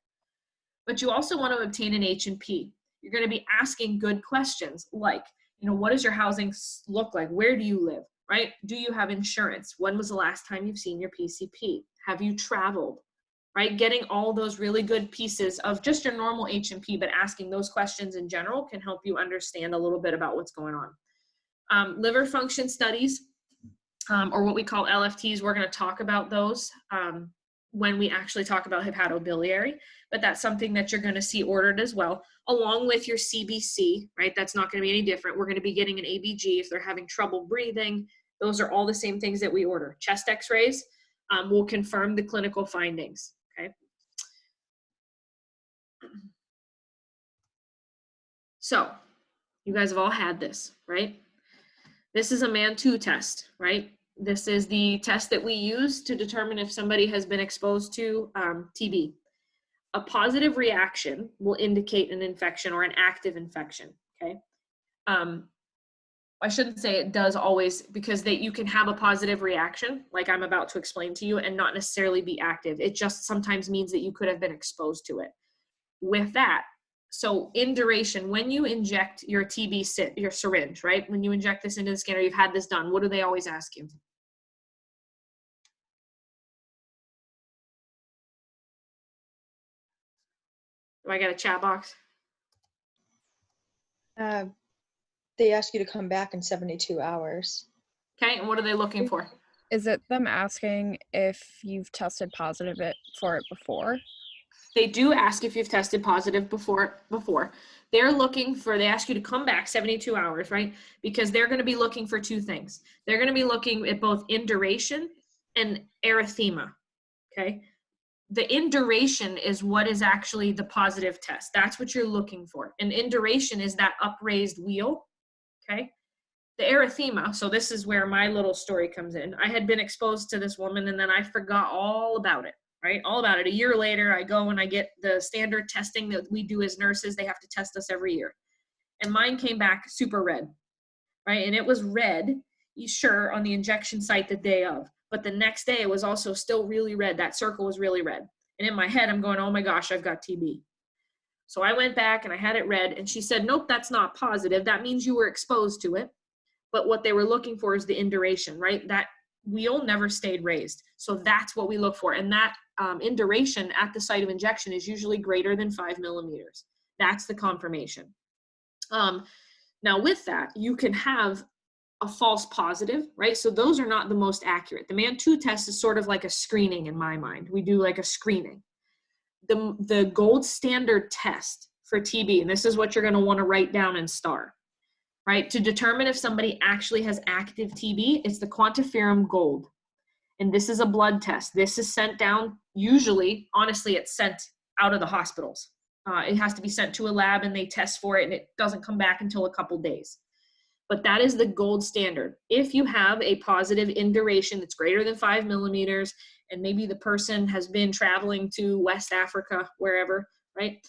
but you also want to obtain an H&P. You're going to be asking good questions like, what does your housing look like? Where do you live, right? Do you have insurance? When was the last time you've seen your PCP? Have you traveled, right? Getting all those really good pieces of just your normal H&P, but asking those questions in general can help you understand a little bit about what's going on. Liver function studies, or what we call LFTs, we're going to talk about those when we actually talk about hepatobiliary, but that's something that you're going to see ordered as well, along with your CBC, right? That's not going to be any different. We're going to be getting an ABG if they're having trouble breathing. Those are all the same things that we order. Chest x-rays will confirm the clinical findings, okay? So you guys have all had this, right? This is a MAN-2 test, right? This is the test that we use to determine if somebody has been exposed to TB. A positive reaction will indicate an infection or an active infection, okay? I shouldn't say it does always, because you can have a positive reaction, like I'm about to explain to you, and not necessarily be active. It just sometimes means that you could have been exposed to it. With that, so in duration, when you inject your TB your syringe, right? When you inject this into the skin, or you've had this done, what do they always ask you? Do I get a chat box?
They ask you to come back in 72 hours.
Okay, and what are they looking for?
Is it them asking if you've tested positive for it before?
They do ask if you've tested positive before. They're looking for, they ask you to come back 72 hours, right? Because they're going to be looking for two things. They're going to be looking at both induration and erythema, okay? The induration is what is actually the positive test. That's what you're looking for. And induration is that upraised wheel, okay? The erythema, so this is where my little story comes in. I had been exposed to this woman and then I forgot all about it. Right? All about it. A year later, I go and I get the standard testing that we do as nurses. They have to test us every year. And mine came back super red, right? And it was red, sure, on the injection site the day of. But the next day, it was also still really red. That circle was really red. And in my head, I'm going, oh my gosh, I've got TB. So I went back and I had it read, and she said, nope, that's not positive. That means you were exposed to it. But what they were looking for is the induration, right? That wheel never stayed raised. So that's what we look for. And that induration at the site of injection is usually greater than 5 millimeters. That's the confirmation. Now with that, you can have a false positive, right? So those are not the most accurate. The MAN2 test is sort of like a screening in my mind. We do like a screening. The gold standard test for TB, and this is what you're going to want to write down and star, right? To determine if somebody actually has active TB, it's the quantiferum gold. And this is a blood test. This is sent down, usually, honestly, it's sent out of the hospitals. It has to be sent to a lab and they test for it, and it doesn't come back until a couple days. But that is the gold standard. If you have a positive induration that's greater than 5 millimeters, and maybe the person has been traveling to West Africa, wherever, right?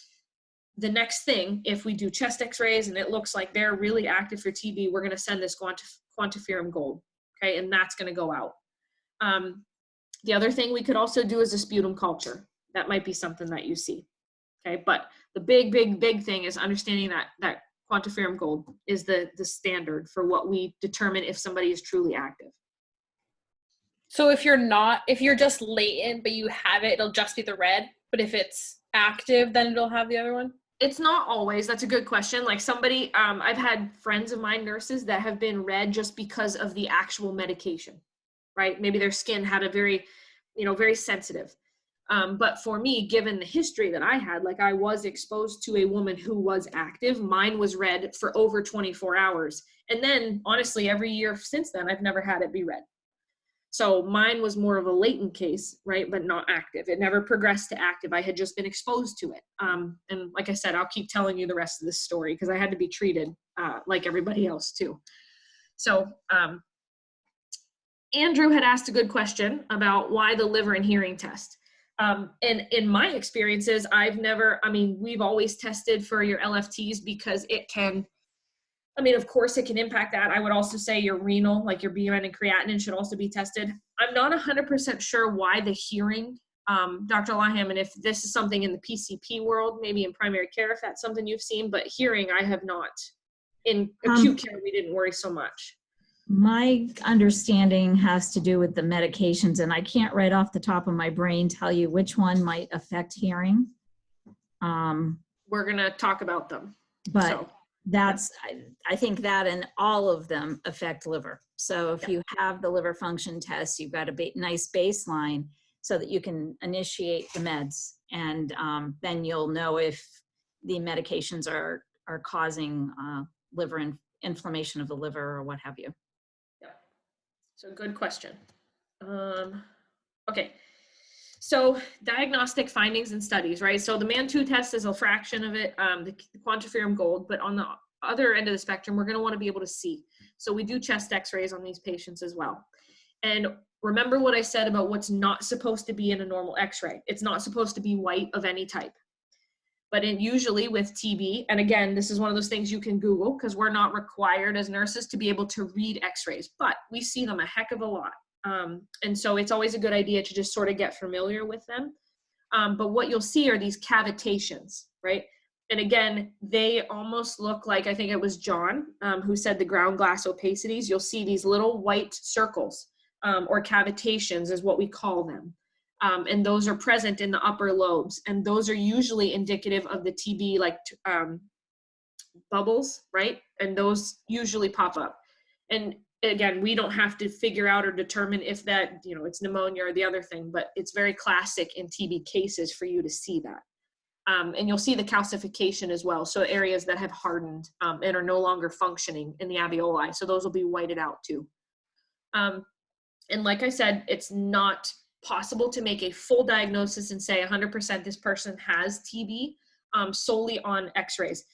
The next thing, if we do chest x-rays and it looks like they're really active for TB, we're gonna send this quantiferum gold, okay? And that's gonna go out. The other thing we could also do is a sputum culture. That might be something that you see, okay? But the big thing is understanding that quantiferum gold is the standard for what we determine if somebody is truly active.
So if you're just latent, but you have it, it'll just be the red. But if it's active, then it'll have the other one?
It's not always. That's a good question. Like somebody, I've had friends of mine, nurses, that have been red just because of the actual medication, right? Maybe their skin had a very sensitive. But for me, given the history that I had, like I was exposed to a woman who was active. Mine was red for over 24 hours. And then honestly, every year since then, I've never had it be red. So mine was more of a latent case, right? But not active. It never progressed to active. I had just been exposed to it. And like I said, I'll keep telling you the rest of this story because I had to be treated like everybody else too. So Andrew had asked a good question about why the liver and hearing test. And in my experiences, we've always tested for your LFTs because it can, of course it can impact that. I would also say your renal, like your BUN and creatinine should also be tested. I'm not 100% sure why the hearing, Dr. Laham, and if this is something in the PCP world, maybe in primary care, if that's something you've seen, but hearing I have not. In acute care, we didn't worry so much.
My understanding has to do with the medications, and I can't right off the top of my brain tell you which one might affect hearing.
We're going to talk about them.
But I think that and all of them affect liver. So if you have the liver function test, you've got a nice baseline so that you can initiate the meds, and then you'll know if the medications are causing liver inflammation of the liver or what have you.
So good question. Okay. So diagnostic findings and studies, right? So the MAN2 test is a fraction of it, the quantiferum gold, but on the other end of the spectrum, we're going to want to be able to see. So we do chest x-rays on these patients as well. And remember what I said about what's not supposed to be in a normal x-ray. It's not supposed to be white of any type. But usually with TB, and again, this is one of those things you can Google because we're not required as nurses to be able to read x-rays, but we see them a heck of a lot. And so it's always a good idea to just sort of get familiar with them. But what you'll see are these cavitations, right? And again, they almost look like, I think it was John who said the ground glass opacities. You'll see these little white circles or cavitations is what we call them. And those are present in the upper lobes. And those are usually indicative of the TB, like bubbles, right? And those usually pop up. And again, we don't have to figure out or determine if that, it's pneumonia or the other thing, but it's very classic in TB cases for you to see that. And you'll see the calcification as well. So areas that have hardened and are no longer functioning in the alveoli. So those will be whited out too. And like I said, it's not possible to make a full diagnosis and say 100% this person has TB solely on x-rays.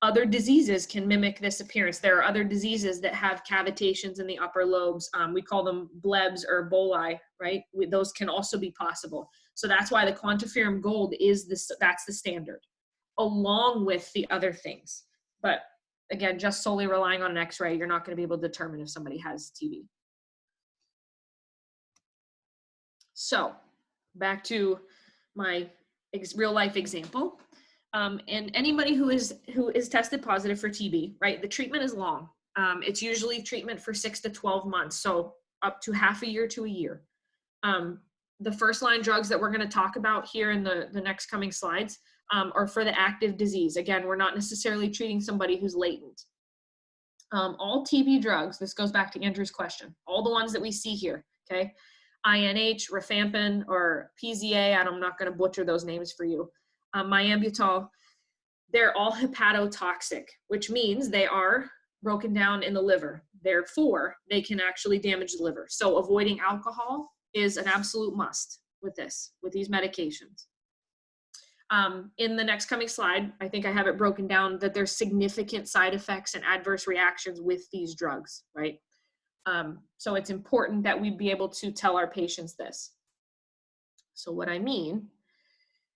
Other diseases can mimic this appearance. There are other diseases that have cavitations in the upper lobes. We call them blebs or boli, right? Those can also be possible. So that's why the quantiferum gold that's the standard, along with the other things. But again, just solely relying on an x-ray, you're not going to be able to determine if somebody has TB. So back to real life example. And anybody who is tested positive for TB, right? The treatment is long. It's usually treatment for 6 to 12 months, so up to half a year to a year. The first line drugs that we're going to talk about here in the next coming slides are for the active disease. Again, we're not necessarily treating somebody who's latent. All TB drugs, this goes back to Andrew's question, all the ones that we see here, okay? INH, rifampin, or PZA, I'm not going to butcher those names for you. Myambutol, they're all hepatotoxic, which means they are broken down in the liver. Therefore, they can actually damage the liver. So avoiding alcohol is an absolute must with these medications. In the next coming slide, I think I have it broken down that there's significant side effects and adverse reactions with these drugs, right? So it's important that we be able to tell our patients this. So what I mean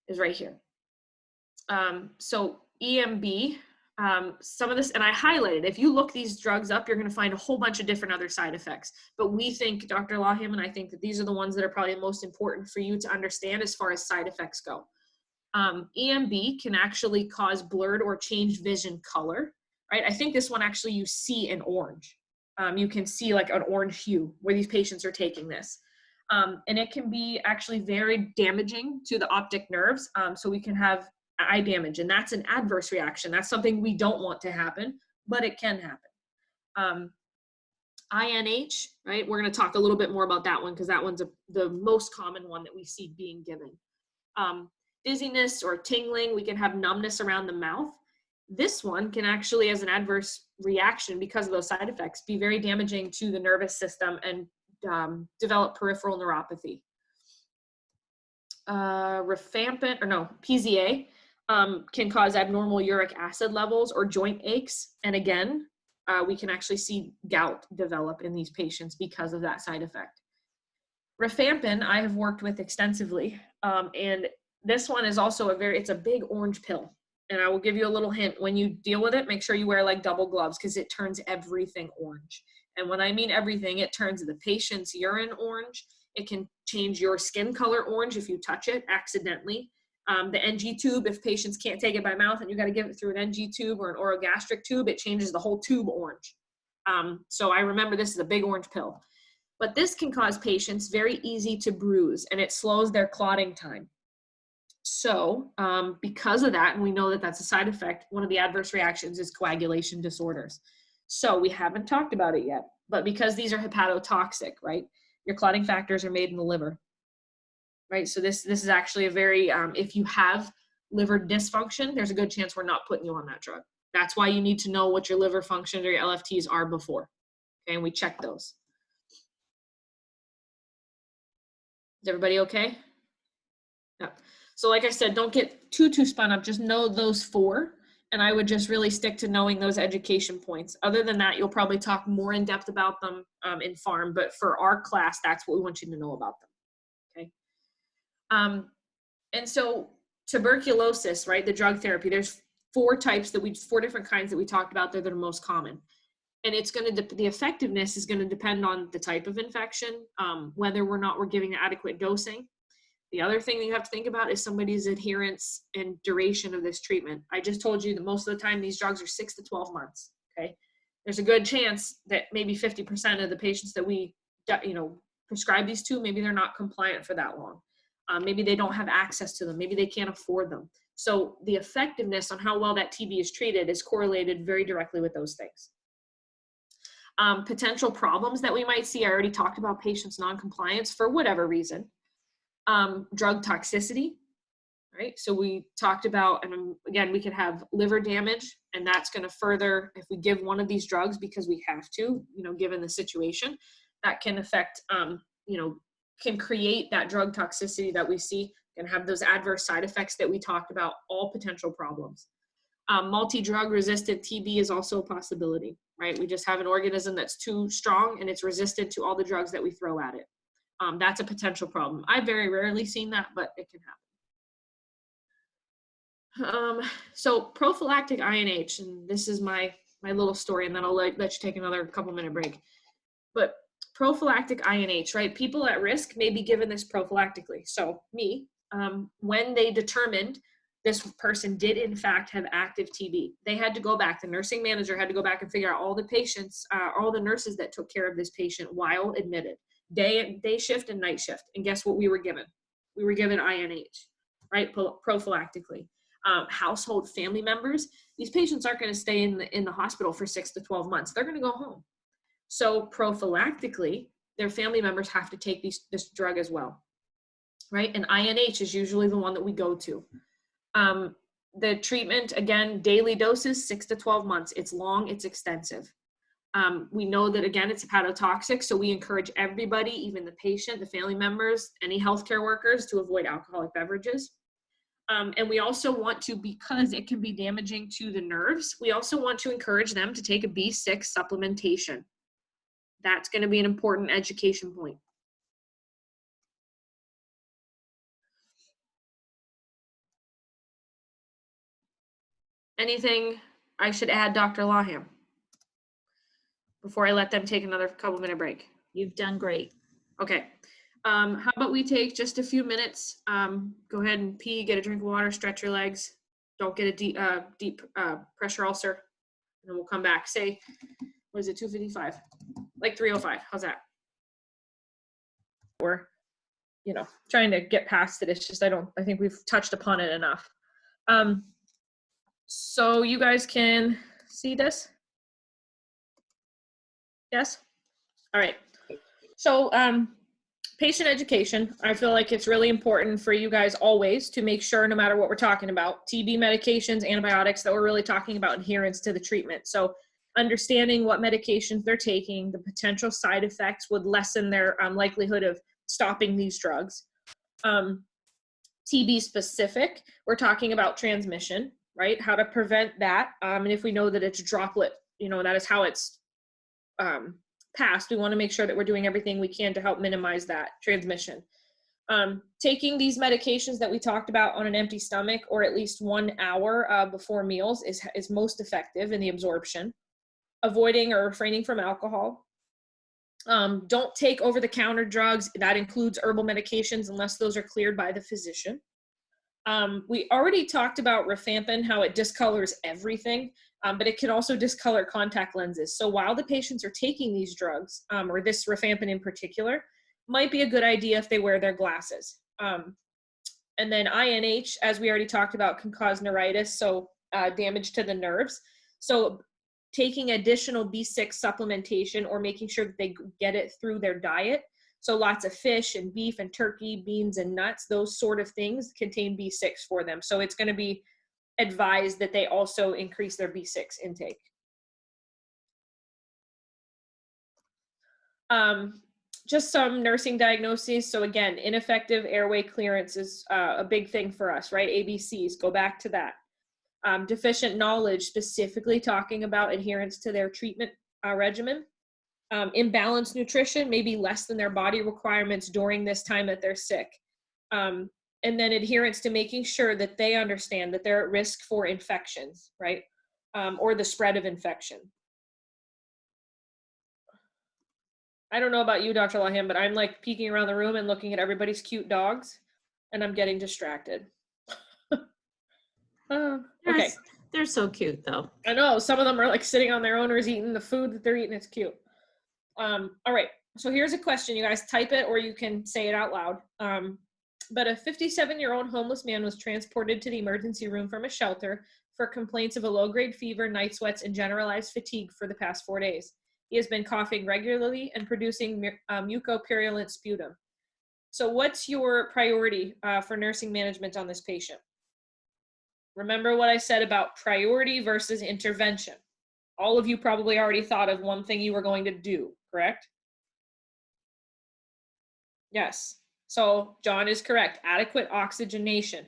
is right here. So EMB, some of this, and I highlighted, if you look these drugs up, you're going to find a whole bunch of different other side effects. But we think, Dr. Lawham and I think that these are the ones that are probably the most important for you to understand as far as side effects go. EMB can actually cause blurred or changed vision color, right? I think this one actually you see in orange. You can see like an orange hue where these patients are taking this. And it can be actually very damaging to the optic nerves. So we can have eye damage, and that's an adverse reaction. That's something we don't want to happen, but it can happen. INH, right? We're going to talk a little bit more about that one because that one's the most common one that we see being given. Dizziness or tingling, we can have numbness around the mouth. This one can actually, as an adverse reaction because of those side effects, be very damaging to the nervous system and develop peripheral neuropathy. Rifampin, or no, PZA, can cause abnormal uric acid levels or joint aches. And again, we can actually see gout develop in these patients because of that side effect. Rifampin, I have worked with extensively, and this one is also it's a big orange pill. And I will give you a little hint. When you deal with it, make sure you wear like double gloves because it turns everything orange. And when I mean everything, it turns the patient's urine orange. It can change your skin color orange if you touch it accidentally. The NG tube, if patients can't take it by mouth and you got to give it through an NG tube or an orogastric tube, it changes the whole tube orange. So I remember this is a big orange pill. But this can cause patients very easy to bruise, and it slows their clotting time. So because of that, and we know that that's a side effect, one of the adverse reactions is coagulation disorders. So we haven't talked about it yet, but because these are hepatotoxic, right? Your clotting factors are made in the liver, right? So this is actually a very, if you have liver dysfunction, there's a good chance we're not putting you on that drug. That's why you need to know what your liver functions or your LFTs are before, okay? And we check those. Is everybody okay? Yeah. So like I said, don't get too spun up, just know those four. And I would just really stick to knowing those education points. Other than that, you'll probably talk more in depth about them in pharm, but for our class, that's what we want you to know about them, okay? And so tuberculosis, right, the drug therapy, there's four different kinds that we talked about that are most common. And it's going to, the effectiveness is going to depend on the type of infection, whether or not we're giving adequate dosing. The other thing that you have to think about is somebody's adherence and duration of this treatment. I just told you that most of the time these drugs are 6 to 12 months, okay? There's a good chance that maybe 50% of the patients that we, prescribe these to, maybe they're not compliant for that long. Maybe they don't have access to them. Maybe they can't afford them. So the effectiveness on how well that TB is treated is correlated very directly with those things. Potential problems that we might see, I already talked about patients' non-compliance for whatever reason. Drug toxicity, right? So we talked about, and again, we could have liver damage, and that's going to further, if we give one of these drugs because we have to, given the situation, that can affect, can create that drug toxicity that we see, can have those adverse side effects that we talked about, all potential problems. Multi-drug resistant TB is also a possibility, right? We just have an organism that's too strong and it's resistant to all the drugs that we throw at it. That's a potential problem. I've very rarely seen that, but it can happen. So prophylactic INH, and this is my little story, and then I'll let you take another couple-minute break. But prophylactic INH, right? People at risk may be given this prophylactically. So me, when they determined this person did in fact have active TB. They had to go back, the nursing manager had to go back and figure out all the patients, all the nurses that took care of this patient while admitted, day shift and night shift. And guess what we were given? We were given INH, right, prophylactically. Household family members, these patients aren't gonna stay in the hospital for 6 to 12 months. They're gonna go home. So prophylactically, their family members have to take this drug as well, right? And INH is usually the one that we go to. The treatment, again, daily doses, 6 to 12 months. It's long, it's extensive. We know that, again, it's hepatotoxic, so we encourage everybody, even the patient, the family members, any healthcare workers, to avoid alcoholic beverages. And we also want to, because it can be damaging to the nerves, we also want to encourage them to take a B6 supplementation. That's going to be an important education point. Anything I should add, Dr. Lawham, before I let them take another couple-minute break?
You've done great.
Okay. How about we take just a few minutes, go ahead and pee, get a drink of water, stretch your legs, don't get a deep pressure ulcer, and then we'll come back. Say, what is it, 2:55? Like 3:05, how's that? We're, trying to get past it. It's just, I think we've touched upon it enough. So you guys can see this? Yes? All right. So patient education, I feel like it's really important for you guys always to make sure, no matter what we're talking about, TB medications, antibiotics, that we're really talking about adherence to the treatment. So understanding what medications they're taking, the potential side effects would lessen their likelihood of stopping these drugs. TB specific, we're talking about transmission, right? How to prevent that. And if we know that it's droplet, that is how it's passed, we want to make sure that we're doing everything we can to help minimize that transmission. Taking these medications that we talked about on an empty stomach, or at least 1 hour before meals, is most effective in the absorption. Avoiding or refraining from alcohol. Don't take over-the-counter drugs. That includes herbal medications unless those are cleared by the physician. We already talked about rifampin, how it discolors everything, but it can also discolor contact lenses. So while the patients are taking these drugs, or this rifampin in particular, might be a good idea if they wear their glasses. And then INH, as we already talked about, can cause neuritis, so damage to the nerves. So taking additional B6 supplementation, or making sure that they get it through their diet. So lots of fish and beef and turkey, beans and nuts, those sort of things contain B6 for them. So it's going to be advised that they also increase their B6 intake. Just some nursing diagnoses. So again, ineffective airway clearance is a big thing for us, right? ABCs, go back to that. Deficient knowledge, specifically talking about adherence to their treatment regimen. Imbalanced nutrition, maybe less than their body requirements during this time that they're sick. And then adherence to making sure that they understand that they're at risk for infections, right? Or the spread of infection. I don't know about you, Dr. Lawham, but I'm like peeking around the room and looking at everybody's cute dogs, and I'm getting distracted. Okay.
They're so cute, though.
I know, some of them are like sitting on their owners eating the food that they're eating. It's cute. All right, so here's a question. You guys type it or you can say it out loud. But a 57-year-old homeless man was transported to the emergency room from a shelter for complaints of a low-grade fever, night sweats, and generalized fatigue for the past 4 days. He has been coughing regularly and producing mucopurulent sputum. So what's your priority for nursing management on this patient? Remember what I said about priority versus intervention. All of you probably already thought of one thing you were going to do, correct? Yes. So John is correct. Adequate oxygenation.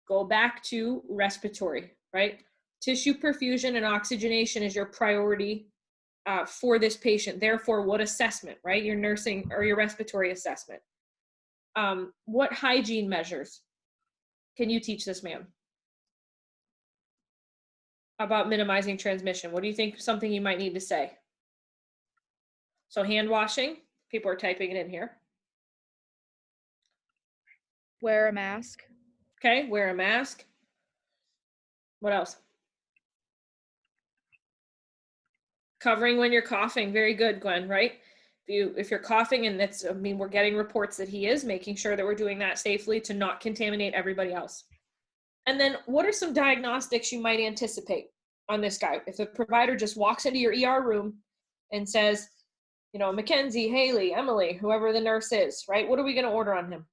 Go back to respiratory, right? Tissue perfusion and oxygenation is your priority for this patient. Therefore, what assessment, right? Your nursing or your respiratory assessment. What hygiene measures can you teach this man about minimizing transmission? What do you think something you might need to say? So hand washing, people are typing it in here.
Wear a mask.
Okay, wear a mask. What else? Covering when you're coughing. Very good, Gwen, right? If you're coughing and that's, I mean, we're getting reports that he is, making sure that we're doing that safely to not contaminate everybody else. And then what are some diagnostics you might anticipate on this guy? If the provider just walks into your ER room and says, you know, Mackenzie, Haley, Emily, whoever the nurse is, right? What are we going to order on him?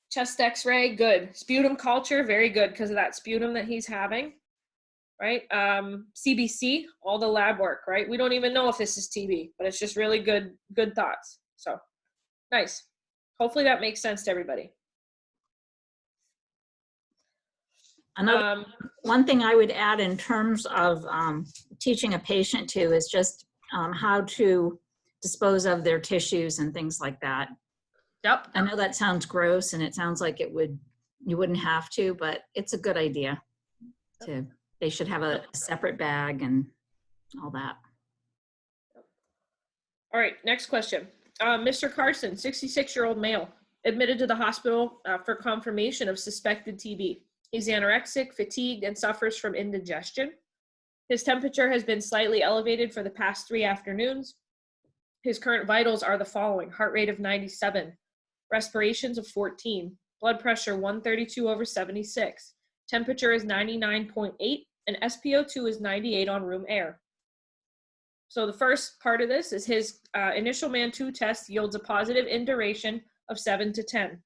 Chest x-ray, good. Sputum culture, very good because of that sputum that he's having, right? CBC, all the lab work, right? We don't even know if this is TB, but it's just really good thoughts. So nice. Hopefully that makes sense to everybody.
Another one thing I would add in terms of teaching a patient to is just how to dispose of their tissues and things like that.
Yep.
I know that sounds gross and it sounds like you wouldn't have to, but it's a good idea. They should have a separate bag and all that.
All right, next question. Mr. Carson, 66-year-old male, admitted to the hospital for confirmation of suspected TB. He's anorexic, fatigued, and suffers from indigestion. His temperature has been slightly elevated for the past 3 afternoons. His current vitals are the following: heart rate of 97, respirations of 14, blood pressure 132/76, temperature is 99.8, and SpO2 is 98 on room air. So the first part of this is his initial MAN2 test yields a positive induration of 7 to 10.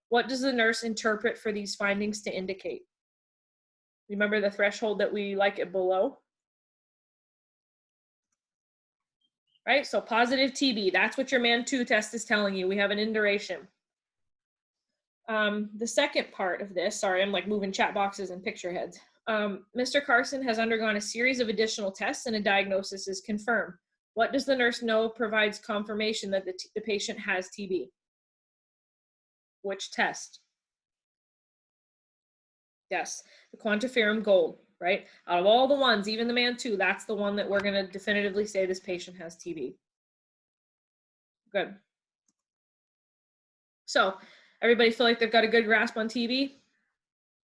What does the nurse interpret for these findings to indicate? Remember the threshold that we like it below? Right, so positive TB, that's what your MAN2 test is telling you. We have an induration. The second part of this, sorry, I'm like moving chat boxes and picture heads. Mr. Carson has undergone a series of additional tests and a diagnosis is confirmed. What does the nurse know provides confirmation that the patient has TB? Which test? Yes, the quantiferum gold, right? Out of all the ones, even the MAN2, that's the one that we're going to definitively say this patient has TB. Good. So everybody feel like they've got a good grasp on TB?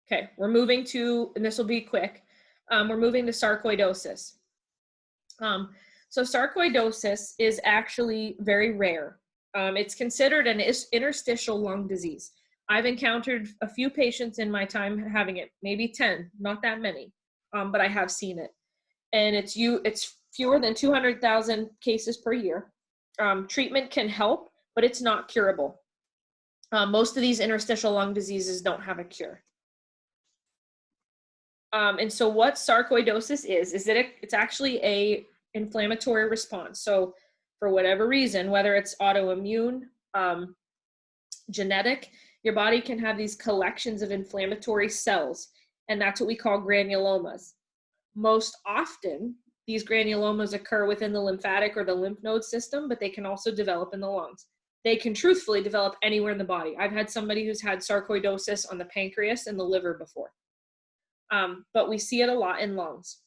Okay, we're moving to, and this will be quick, we're moving to sarcoidosis. So sarcoidosis is actually very rare. It's considered an interstitial lung disease. I've encountered a few patients in my time having it, maybe 10, not that many, but I have seen it. And it's fewer than 200,000 cases per year. Treatment can help, but it's not curable. Most of these interstitial lung diseases don't have a cure. And so what sarcoidosis is that it's actually a inflammatory response. So for whatever reason, whether it's autoimmune, genetic, your body can have these collections of inflammatory cells, and that's what we call granulomas. Most often, these granulomas occur within the lymphatic or the lymph node system, but they can also develop in the lungs. They can truthfully develop anywhere in the body. I've had somebody who's had sarcoidosis on the pancreas and the liver before. But we see it a lot in lungs.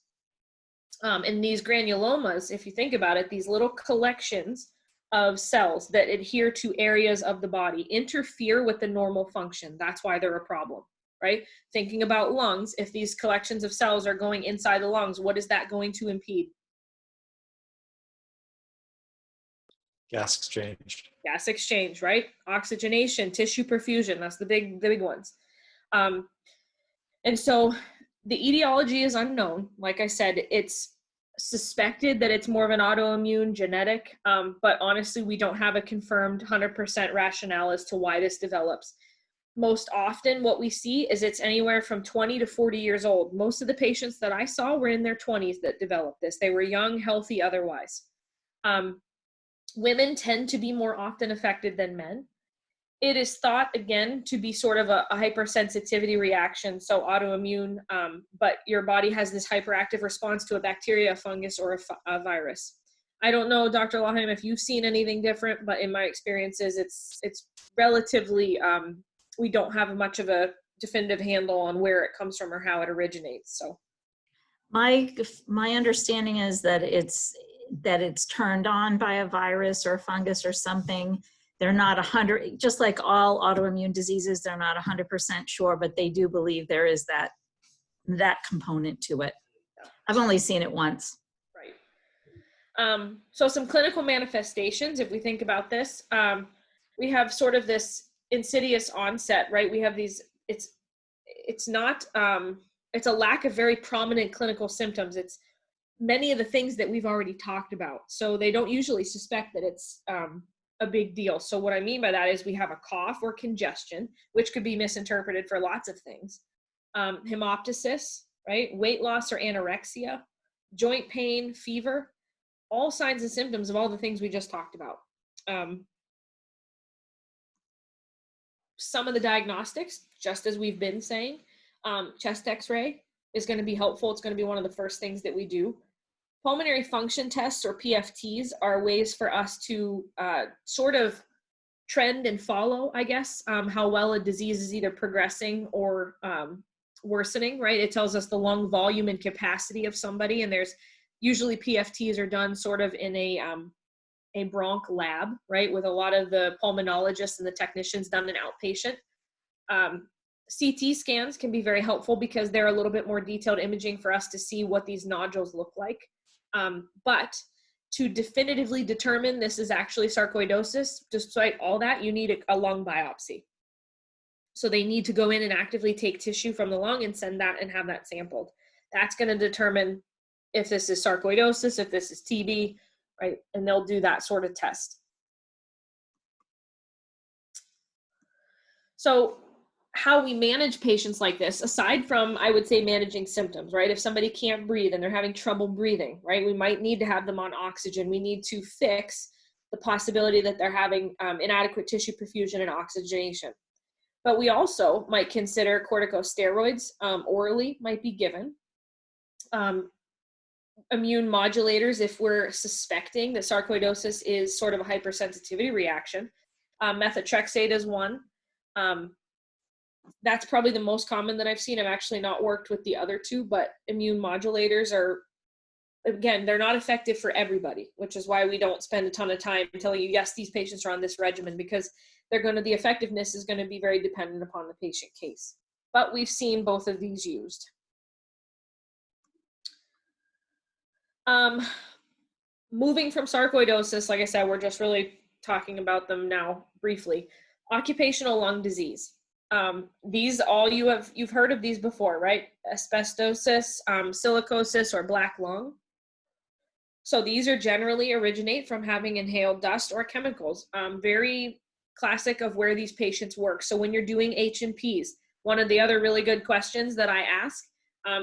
And these granulomas, if you think about it, these little collections of cells that adhere to areas of the body interfere with the normal function. That's why they're a problem, right? Thinking about lungs, if these collections of cells are going inside the lungs, what is that going to impede?
Gas exchange.
Gas exchange, right? Oxygenation, tissue perfusion, that's the big ones. And so the etiology is unknown. Like I said, it's suspected that it's more of an autoimmune genetic, but honestly, we don't have a confirmed 100% rationale as to why this develops. Most often what we see is it's anywhere from 20 to 40 years old. Most of the patients that I saw were in their 20s that developed this. They were young, healthy otherwise. Women tend to be more often affected than men. It is thought, again, to be sort of a hypersensitivity reaction, so autoimmune, but your body has this hyperactive response to a bacteria, a fungus, or a virus. I don't know, Dr. Laham, if you've seen anything different, but in my experiences, it's relatively, we don't have much of a definitive handle on where it comes from or how it originates. So,
my understanding is that it's turned on by a virus or a fungus or something, they're not 100, just like all autoimmune diseases, they're not 100% sure, but they do believe there is that component to it. I've only seen it once.
Right. So some clinical manifestations, if we think about this, we have sort of this insidious onset, right? We have these, it's not, it's a lack of very prominent clinical symptoms. It's many of the things that we've already talked about. So they don't usually suspect that it's a big deal. So what I mean by that is we have a cough or congestion, which could be misinterpreted for lots of things. Hemoptysis, right? Weight loss or anorexia, joint pain, fever, all signs and symptoms of all the things we just talked about. Some of the diagnostics, just as we've been saying, chest x-ray is going to be helpful. It's going to be one of the first things that we do. Pulmonary function tests, or PFTs, are ways for us to sort of trend and follow, I guess, how well a disease is either progressing or worsening, right? It tells us the lung volume and capacity of somebody, and there's usually PFTs are done sort of in a bronch lab, right, with a lot of the pulmonologists and the technicians done in outpatient. CT scans can be very helpful because they're a little bit more detailed imaging for us to see what these nodules look like. But to definitively determine this is actually sarcoidosis, despite all that, you need a lung biopsy. So they need to go in and actively take tissue from the lung and send that and have that sampled. That's going to determine if this is sarcoidosis, if this is TB, right? And they'll do that sort of test. So how we manage patients like this, aside from, I would say, managing symptoms, right? If somebody can't breathe and they're having trouble breathing, right? We might need to have them on oxygen. We need to fix the possibility that they're having inadequate tissue perfusion and oxygenation. But we also might consider corticosteroids orally might be given. Immune modulators, if we're suspecting that sarcoidosis is sort of a hypersensitivity reaction. Methotrexate is one. That's probably the most common that I've seen. I've actually not worked with the other two, but immune modulators are, again, they're not effective for everybody, which is why we don't spend a ton of time telling you, yes, these patients are on this regimen, because the effectiveness is going to be very dependent upon the patient case. But we've seen both of these used. Moving from sarcoidosis, like I said, we're just really talking about them now briefly. Occupational lung disease. These all you've heard of these before, right? Asbestosis, silicosis, or black lung. So these are generally originate from having inhaled dust or chemicals. Very classic of where these patients work. So when you're doing H&Ps, one of the other really good questions that I ask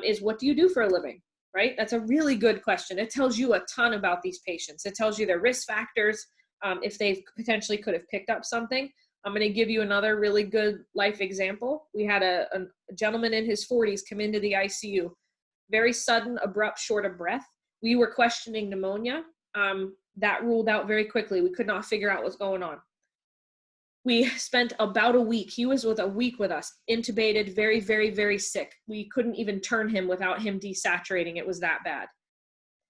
is, what do you do for a living? Right? That's a really good question. It tells you a ton about these patients. It tells you their risk factors, if they potentially could have picked up something. I'm going to give you another really good life example. We had a gentleman in his 40s come into the ICU. Very sudden, abrupt, short of breath. We were questioning pneumonia. That ruled out very quickly. We could not figure out what's going on. We spent about a week. He was with a week with us, intubated, very, very, very sick. We couldn't even turn him without him desaturating. It was that bad.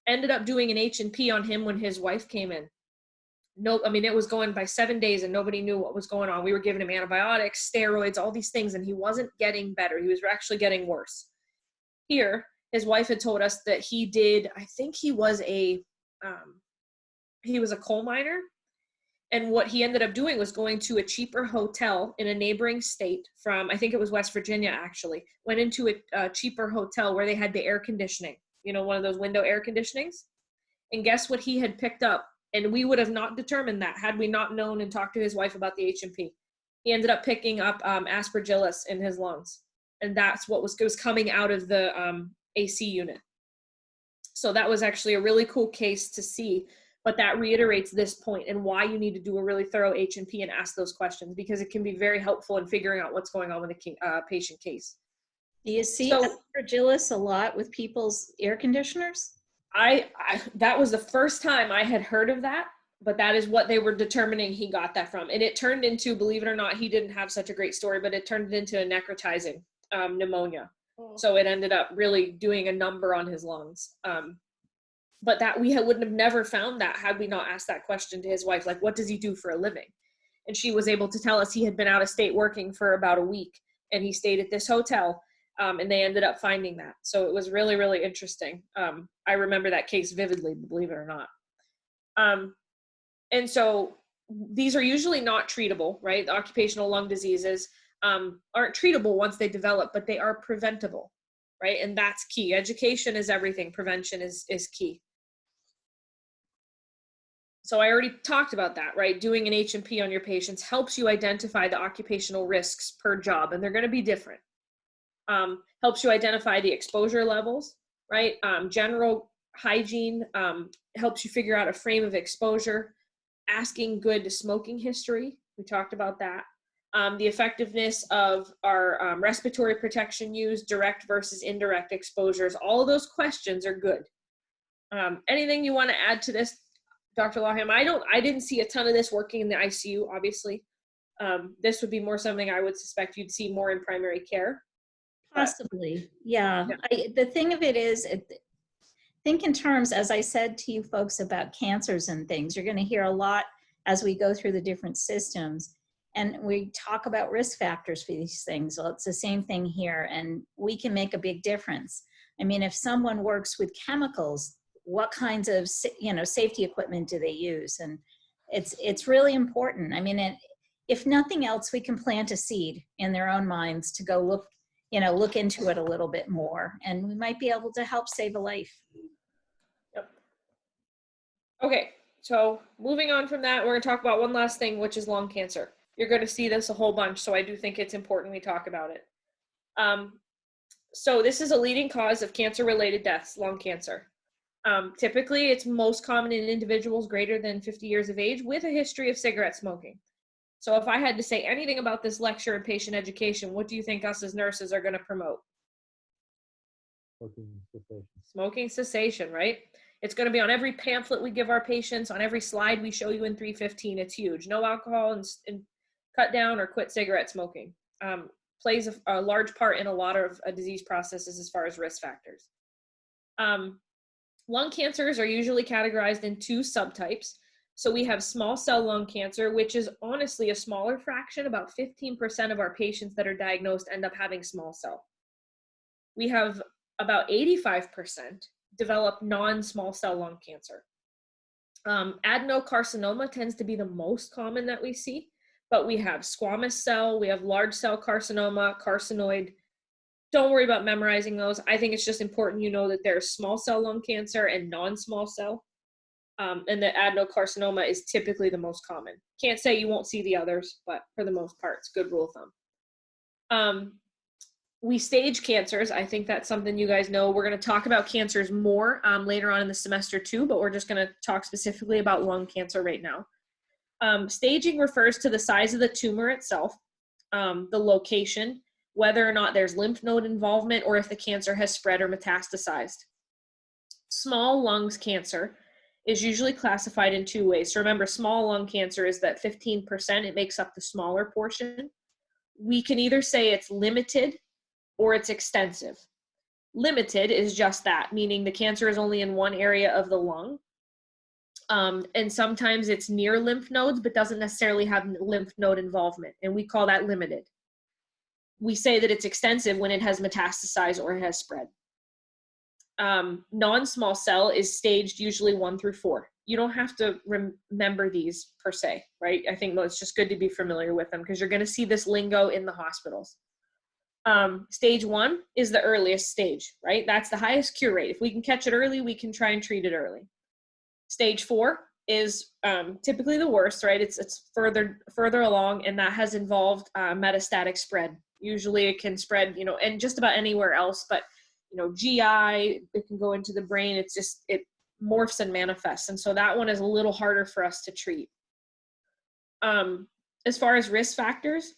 Ended up doing an H&P on him when his wife came in. Nope, I mean, it was going by 7 days and nobody knew what was going on. We were giving him antibiotics, steroids, all these things, and he wasn't getting better. He was actually getting worse. Here, his wife had told us that he did, I think he was a coal miner. And what he ended up doing was going to a cheaper hotel in a neighboring state from, I think it was West Virginia actually, went into a cheaper hotel where they had the air conditioning, one of those window air conditionings. And guess what he had picked up? And we would have not determined that had we not known and talked to his wife about the H&P. He ended up picking up aspergillus in his lungs. And that's what was coming out of the AC unit. So that was actually a really cool case to see. But that reiterates this point and why you need to do a really thorough H&P and ask those questions, because it can be very helpful in figuring out what's going on with a patient case.
Do you see aspergillus a lot with people's air conditioners?
That was the first time I had heard of that, but that is what they were determining he got that from. And it turned into, believe it or not, he didn't have such a great story, but it turned into a necrotizing pneumonia. Oh. So it ended up really doing a number on his lungs. But that wouldn't have never found that had we not asked that question to his wife, like, what does he do for a living? And she was able to tell us he had been out of state working for about a week, and he stayed at this hotel, and they ended up finding that. So it was really, really interesting. I remember that case vividly, believe it or not. And so these are usually not treatable, right? The occupational lung diseases aren't treatable once they develop, but they are preventable, right? And that's key. Education is everything. Prevention is key. So I already talked about that, right? Doing an H&P on your patients helps you identify the occupational risks per job, and they're going to be different. Helps you identify the exposure levels, right? General hygiene helps you figure out a frame of exposure. Asking good smoking history, we talked about that. The effectiveness of our respiratory protection use, direct versus indirect exposures, all of those questions are good. Anything you want to add to this, Dr. Lawham? I didn't see a ton of this working in the ICU, obviously. This would be more something I would suspect you'd see more in primary care.
Possibly, yeah. The thing of it is, think in terms, as I said to you folks about cancers and things, you're going to hear a lot as we go through the different systems. And we talk about risk factors for these things. Well, it's the same thing here, and we can make a big difference. I mean, if someone works with chemicals, what kinds of, safety equipment do they use? And it's really important. I mean, if nothing else, we can plant a seed in their own minds to go look into it a little bit more, and we might be able to help save a life.
Yep. Okay, so moving on from that, we're going to talk about one last thing, which is lung cancer. You're going to see this a whole bunch, so I do think it's important we talk about it. So this is a leading cause of cancer-related deaths, lung cancer. Typically, it's most common in individuals greater than 50 years of age with a history of cigarette smoking. So if I had to say anything about this lecture in patient education, what do you think us as nurses are going to promote?
Smoking cessation.
Smoking cessation, right? It's going to be on every pamphlet we give our patients, on every slide we show you in 315. It's huge. No alcohol and cut down or quit cigarette smoking. Plays a large part in a lot of disease processes as far as risk factors. Lung cancers are usually categorized in two subtypes. So we have small cell lung cancer, which is honestly a smaller fraction. About 15% of our patients that are diagnosed end up having small cell. We have about 85% develop non-small cell lung cancer. Adenocarcinoma tends to be the most common that we see, but we have squamous cell, we have large cell carcinoma, carcinoid. Don't worry about memorizing those. I think it's just important you know that there's small cell lung cancer and non-small cell. And the adenocarcinoma is typically the most common. Can't say you won't see the others, but for the most part, it's a good rule of thumb. We stage cancers. I think that's something you guys know. We're going to talk about cancers more later on in the semester too, but we're just going to talk specifically about lung cancer right now. Staging refers to the size of the tumor itself, the location, whether or not there's lymph node involvement, or if the cancer has spread or metastasized. Small lungs cancer is usually classified in two ways. So remember, small lung cancer is that 15%, it makes up the smaller portion. We can either say it's limited or it's extensive. Limited is just that, meaning the cancer is only in one area of the lung. And sometimes it's near lymph nodes, but doesn't necessarily have lymph node involvement. And we call that limited. We say that it's extensive when it has metastasized or it has spread. Non-small cell is staged usually 1 through 4. You don't have to remember these per se, right? I think it's just good to be familiar with them because you're going to see this lingo in the hospitals. Stage 1 is the earliest stage, right? That's the highest cure rate. If we can catch it early, we can try and treat it early. Stage 4 is typically the worst, right? It's further along, and that has involved metastatic spread. Usually it can spread, and just about anywhere else, but GI, it can go into the brain. It morphs and manifests. And so that one is a little harder for us to treat. As far as risk factors,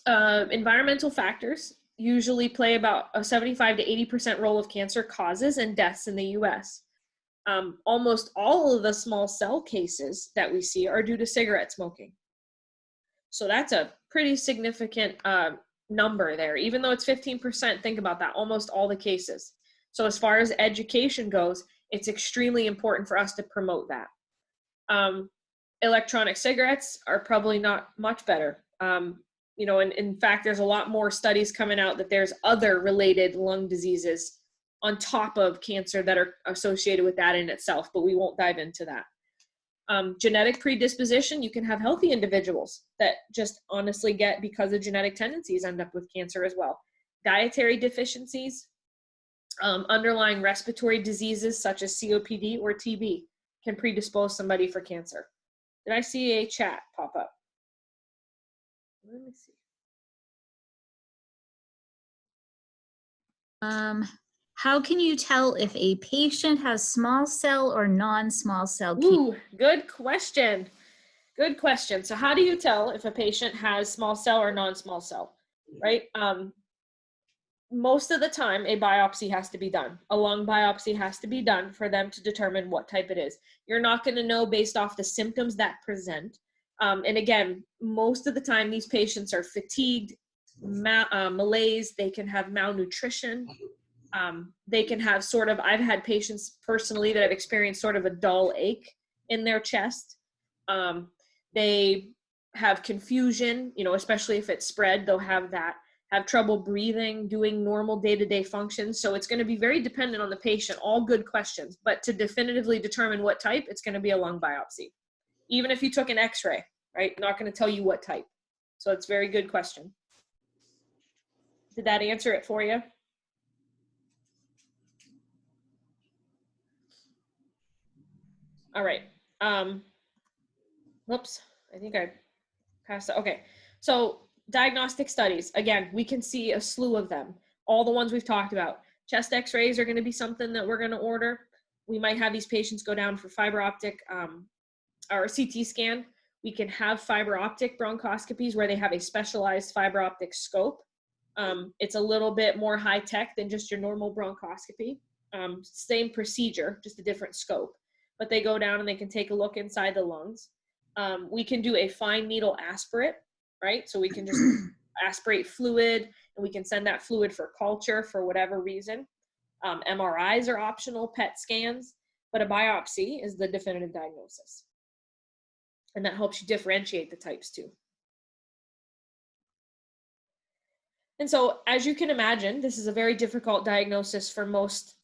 environmental factors usually play about a 75 to 80% role of cancer causes and deaths in the US. Almost all of the small cell cases that we see are due to cigarette smoking. So that's a pretty significant number there. Even though it's 15%, think about that, almost all the cases. So as far as education goes, it's extremely important for us to promote that. electronic cigarettes are probably not much better. You know, and in fact, there's a lot more studies coming out that there's other related lung diseases on top of cancer that are associated with that in itself, but we won't dive into that. Genetic predisposition, you can have healthy individuals that just honestly get, because of genetic tendencies, end up with cancer as well. Dietary deficiencies, underlying respiratory diseases such as COPD or TB can predispose somebody for cancer. Did I see a chat pop up? Let me see.
How can you tell if a patient has small cell or non-small cell cancer?
Ooh, good question. Good question. So how do you tell if a patient has small cell or non-small cell, right? Most of the time, a biopsy has to be done. A lung biopsy has to be done for them to determine what type it is. You're not going to know based off the symptoms that present. And again, most of the time, these patients are fatigued, malaise, they can have malnutrition. They can have sort of, I've had patients personally that have experienced sort of a dull ache in their chest. They have confusion, you know, especially if it's spread, they'll have that, have trouble breathing, doing normal day-to-day functions. So it's going to be very dependent on the patient, all good questions, but to definitively determine what type, it's going to be a lung biopsy. Even if you took an x-ray, right? Not going to tell you what type. So it's a very good question. Did that answer it for you? All right. Whoops, I think I passed it. Okay, so diagnostic studies, again, we can see a slew of them. All the ones we've talked about. Chest x-rays are gonna be something that we're gonna order. We might have these patients go down for fiber optic or CT scan. We can have fiber optic bronchoscopies where they have a specialized fiber optic scope. It's a little bit more high tech than just your normal bronchoscopy. Same procedure, just a different scope. But they go down and they can take a look inside the lungs. We can do a fine needle aspirate, right? So we can just aspirate fluid and we can send that fluid for culture for whatever reason. MRIs are optional, PET scans, but a biopsy is the definitive diagnosis. And that helps you differentiate the types too. And so, as you can imagine, this is a very difficult diagnosis for most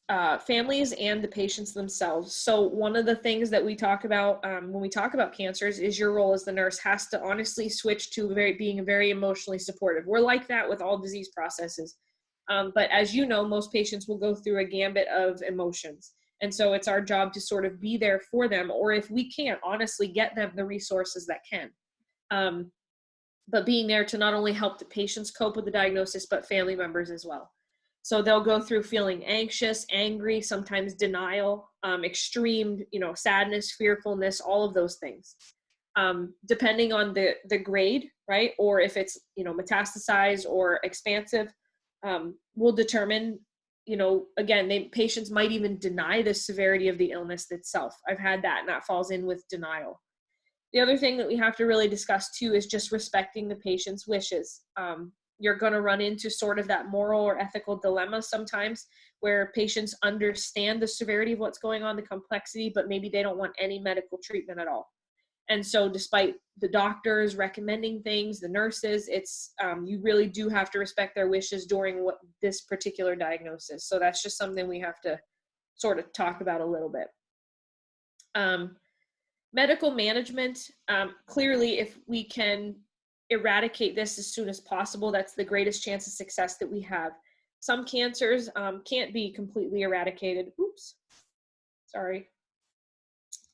families and the patients themselves. So one of the things that we talk about when we talk about cancers is your role as the nurse has to honestly switch to being very emotionally supportive. We're like that with all disease processes. But as you know, most patients will go through a gambit of emotions. And so it's our job to sort of be there for them, or if we can't, honestly get them the resources that can. But being there to not only help the patients cope with the diagnosis, but family members as well. So they'll go through feeling anxious, angry, sometimes denial, extreme, sadness, fearfulness, all of those things. Depending on the grade, right? Or if it's, metastasized or expansive, will determine, again, patients might even deny the severity of the illness itself. I've had that, and that falls in with denial. The other thing that we have to really discuss too is just respecting the patient's wishes. You're going to run into sort of that moral or ethical dilemma sometimes where patients understand the severity of what's going on, the complexity, but maybe they don't want any medical treatment at all. And so despite the doctors recommending things, the nurses, you really do have to respect their wishes during this particular diagnosis. So that's just something we have to sort of talk about a little bit. Medical management, clearly, if we can eradicate this as soon as possible, that's the greatest chance of success that we have. Some cancers can't be completely eradicated. Oops, sorry.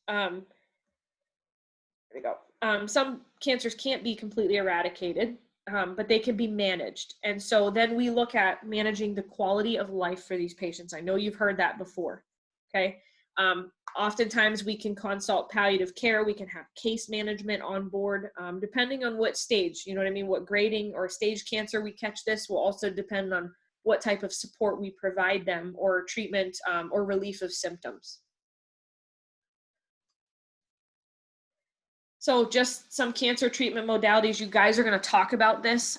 There we go. Some cancers can't be completely eradicated, but they can be managed. And so then we look at managing the quality of life for these patients. I know you've heard that before, okay? Oftentimes we can consult palliative care, we can have case management on board, depending on what stage, what grading or stage cancer we catch. This will also depend on what type of support we provide them, or treatment or relief of symptoms. So just some cancer treatment modalities. You guys are going to talk about this,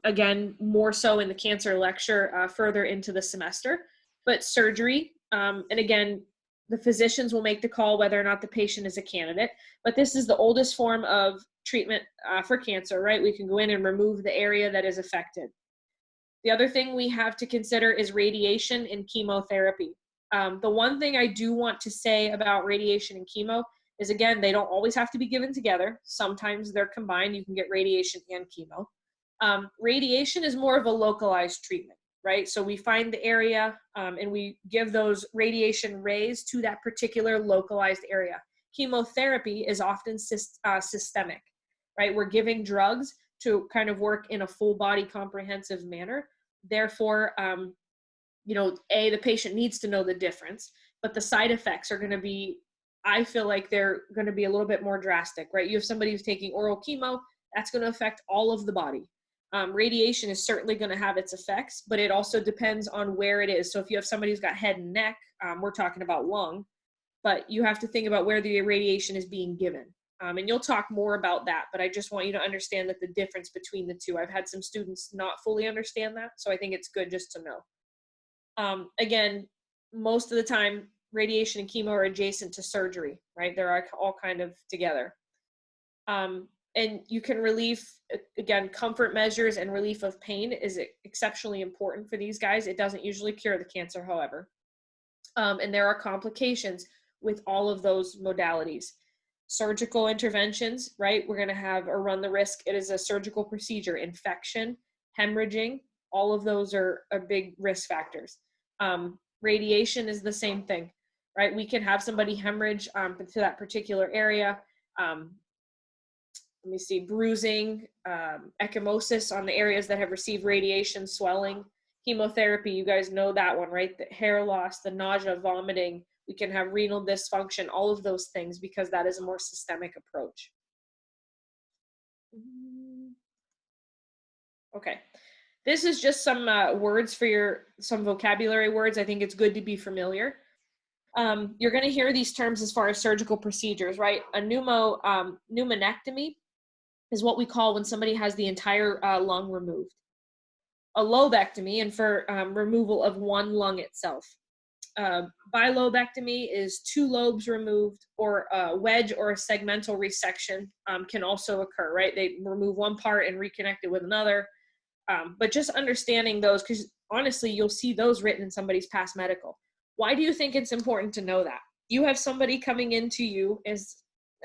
again, more so in the cancer lecture further into the semester, but surgery, and again, the physicians will make the call whether or not the patient is a candidate, but this is the oldest form of treatment for cancer, right? We can go in and remove the area that is affected. The other thing we have to consider is radiation and chemotherapy. The one thing I do want to say about radiation and chemo is, again, they don't always have to be given together. Sometimes they're combined. You can get radiation and chemo. Radiation is more of a localized treatment, right? So we find the area and we give those radiation rays to that particular localized area. Chemotherapy is often systemic, right? We're giving drugs to kind of work in a full body comprehensive manner. Therefore, the patient needs to know the difference, but the side effects are going to be, I feel like they're going to be a little bit more drastic, right? You have somebody who's taking oral chemo, that's going to affect all of the body. Radiation is certainly going to have its effects, but it also depends on where it is. So if you have somebody who's got head and neck, we're talking about lung, but you have to think about where the radiation is being given. And you'll talk more about that, but I just want you to understand that the difference between the two. I've had some students not fully understand that, so I think it's good just to know. Again, most of the time, radiation and chemo are adjacent to surgery, right? They're all kind of together. And you can relieve, again, comfort measures and relief of pain is exceptionally important for these guys. It doesn't usually cure the cancer, however. And there are complications with all of those modalities. Surgical interventions, right? We're going to have or run the risk. It is a surgical procedure. Infection, hemorrhaging, all of those are big risk factors. Radiation is the same thing, right? We can have somebody hemorrhage to that particular area. Let me see, bruising, ecchymosis on the areas that have received radiation, swelling. Chemotherapy, you guys know that one, right? The hair loss, the nausea, vomiting. We can have renal dysfunction, all of those things, because that is a more systemic approach. Okay. This is just some words for some vocabulary words. I think it's good to be familiar. You're going to hear these terms as far as surgical procedures, right? A pneumonectomy is what we call when somebody has the entire lung removed. A lobectomy, and for removal of one lung itself. Bilobectomy is 2 lobes removed, or a wedge or a segmental resection can also occur, right? They remove one part and reconnect it with another. But just understanding those, because honestly, you'll see those written in somebody's past medical. Why do you think it's important to know that? You have somebody coming into you as,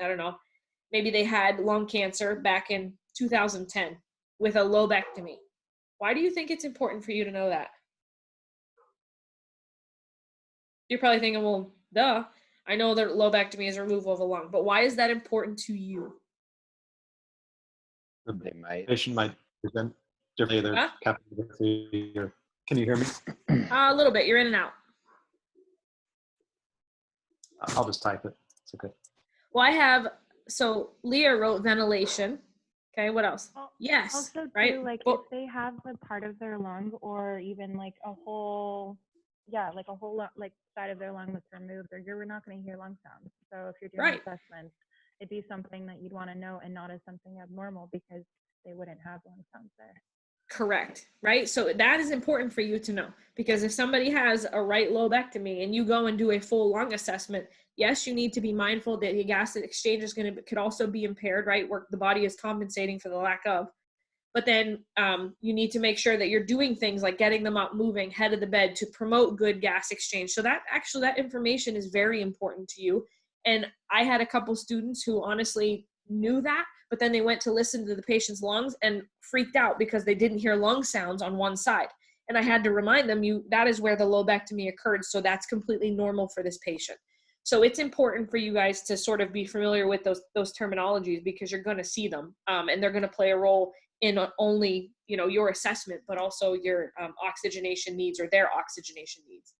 I don't know, maybe they had lung cancer back in 2010 with a lobectomy. Why do you think it's important for you to know that? You're probably thinking, well, duh. I know that lobectomy is removal of a lung, but why is that important to you?
The patient might present differently. Their capillary, or can you hear me?
A little bit. You're in and out.
I'll just type it. It's okay.
Well, so Leah wrote ventilation. Okay, what else? Yes,
also
right?
too, like if they have a part of their lung, or even like a whole, like side of their lung that's removed, or you're not going to hear lung sounds. So if you're doing assessments, it'd be something that you'd want to know, and not as something abnormal, because they wouldn't have lung sounds there.
Correct, right? So that is important for you to know, because if somebody has a right lobectomy and you go and do a full lung assessment, yes, you need to be mindful that the gas exchange could also be impaired, right? Where the body is compensating for the lack of. But then you need to make sure that you're doing things like getting them up, moving, head of the bed to promote good gas exchange. So that information is very important to you. And I had a couple students who honestly knew that, but then they went to listen to the patient's lungs and freaked out because they didn't hear lung sounds on one side. And I had to remind them, that is where the lobectomy occurred. So that's completely normal for this patient. So it's important for you guys to sort of be familiar with those terminologies, because you're going to see them and they're going to play a role in not only, your assessment, but also your oxygenation needs, or their oxygenation needs.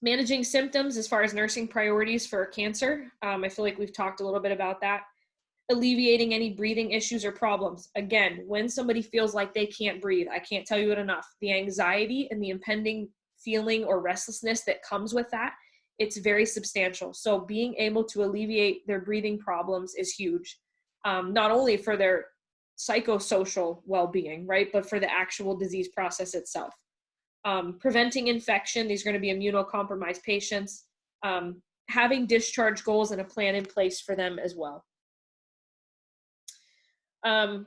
Managing symptoms as far as nursing priorities for cancer. I feel like we've talked a little bit about that. Alleviating any breathing issues or problems. Again, when somebody feels like they can't breathe, I can't tell you it enough. The anxiety and the impending feeling or restlessness that comes with that, it's very substantial. So being able to alleviate their breathing problems is huge. Not only for their psychosocial well-being, right, but for the actual disease process itself. preventing infection. These are going to be immunocompromised patients. Having discharge goals and a plan in place for them as well.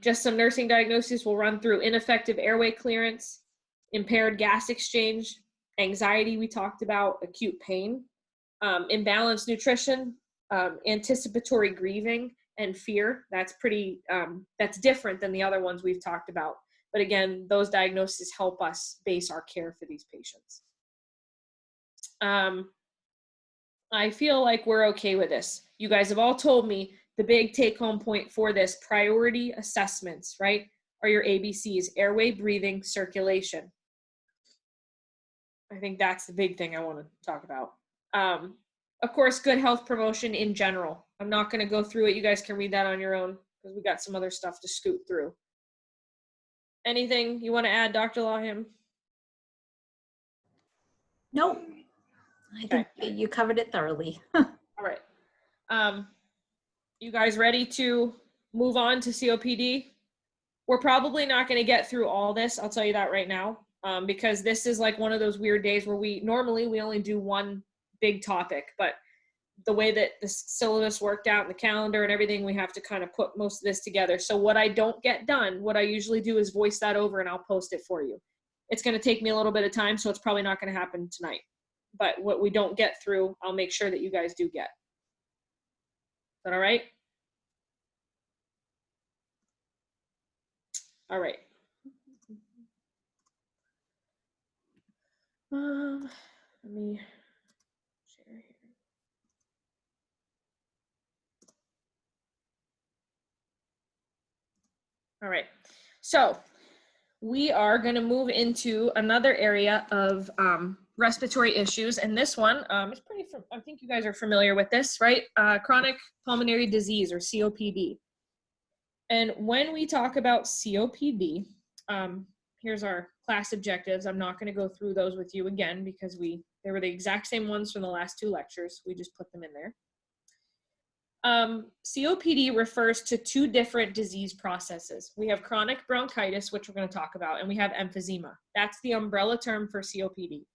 Just some nursing diagnoses we'll run through: ineffective airway clearance, impaired gas exchange, anxiety we talked about, acute pain, imbalanced nutrition, anticipatory grieving, and fear. That's pretty, that's different than the other ones we've talked about. But again, those diagnoses help us base our care for these patients. I feel like we're okay with this. You guys have all told me the big take-home point for this: priority assessments, right, are your ABCs: airway, breathing, circulation. I think that's the big thing I want to talk about. Of course, good health promotion in general. I'm not going to go through it. You guys can read that on your own because we got some other stuff to scoot through. Anything you want to add, Dr. Lahim?
Nope. I think you covered it thoroughly.
All right. You guys ready to move on to COPD? We're probably not going to get through all this. I'll tell you that right now, because this is like one of those weird days where we only do one big topic, but the way that the syllabus worked out and the calendar and everything, we have to kind of put most of this together. So what I don't get done, what I usually do is voice that over and I'll post it for you. It's going to take me a little bit of time, so it's probably not going to happen tonight. But what we don't get through, I'll make sure that you guys do get. Is that all right? All right. Let me share here. All right. So we are going to move into another area of respiratory issues, and this one is pretty. I think you guys are familiar with this, right? Chronic pulmonary disease, or COPD. And when we talk about COPD, here's our class objectives. I'm not going to go through those with you again because they were the exact same ones from the last two lectures. We just put them in there. COPD refers to two different disease processes. We have chronic bronchitis, which we're going to talk about, and we have emphysema. That's the umbrella term for COPD.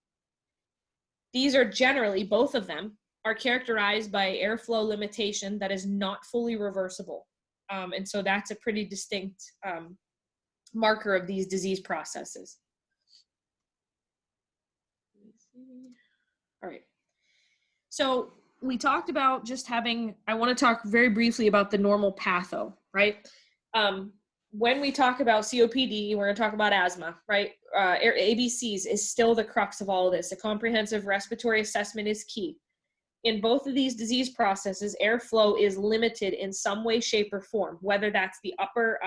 These are generally, both of them, are characterized by airflow limitation that is not fully reversible. And so that's a pretty distinct marker of these disease processes. All right. So we talked about just having, I want to talk very briefly about the normal patho, right? When we talk about COPD, we're going to talk about asthma, right? ABCs is still the crux of all of this. A comprehensive respiratory assessment is key. In both of these disease processes, airflow is limited in some way, shape, or form, whether that's the upper,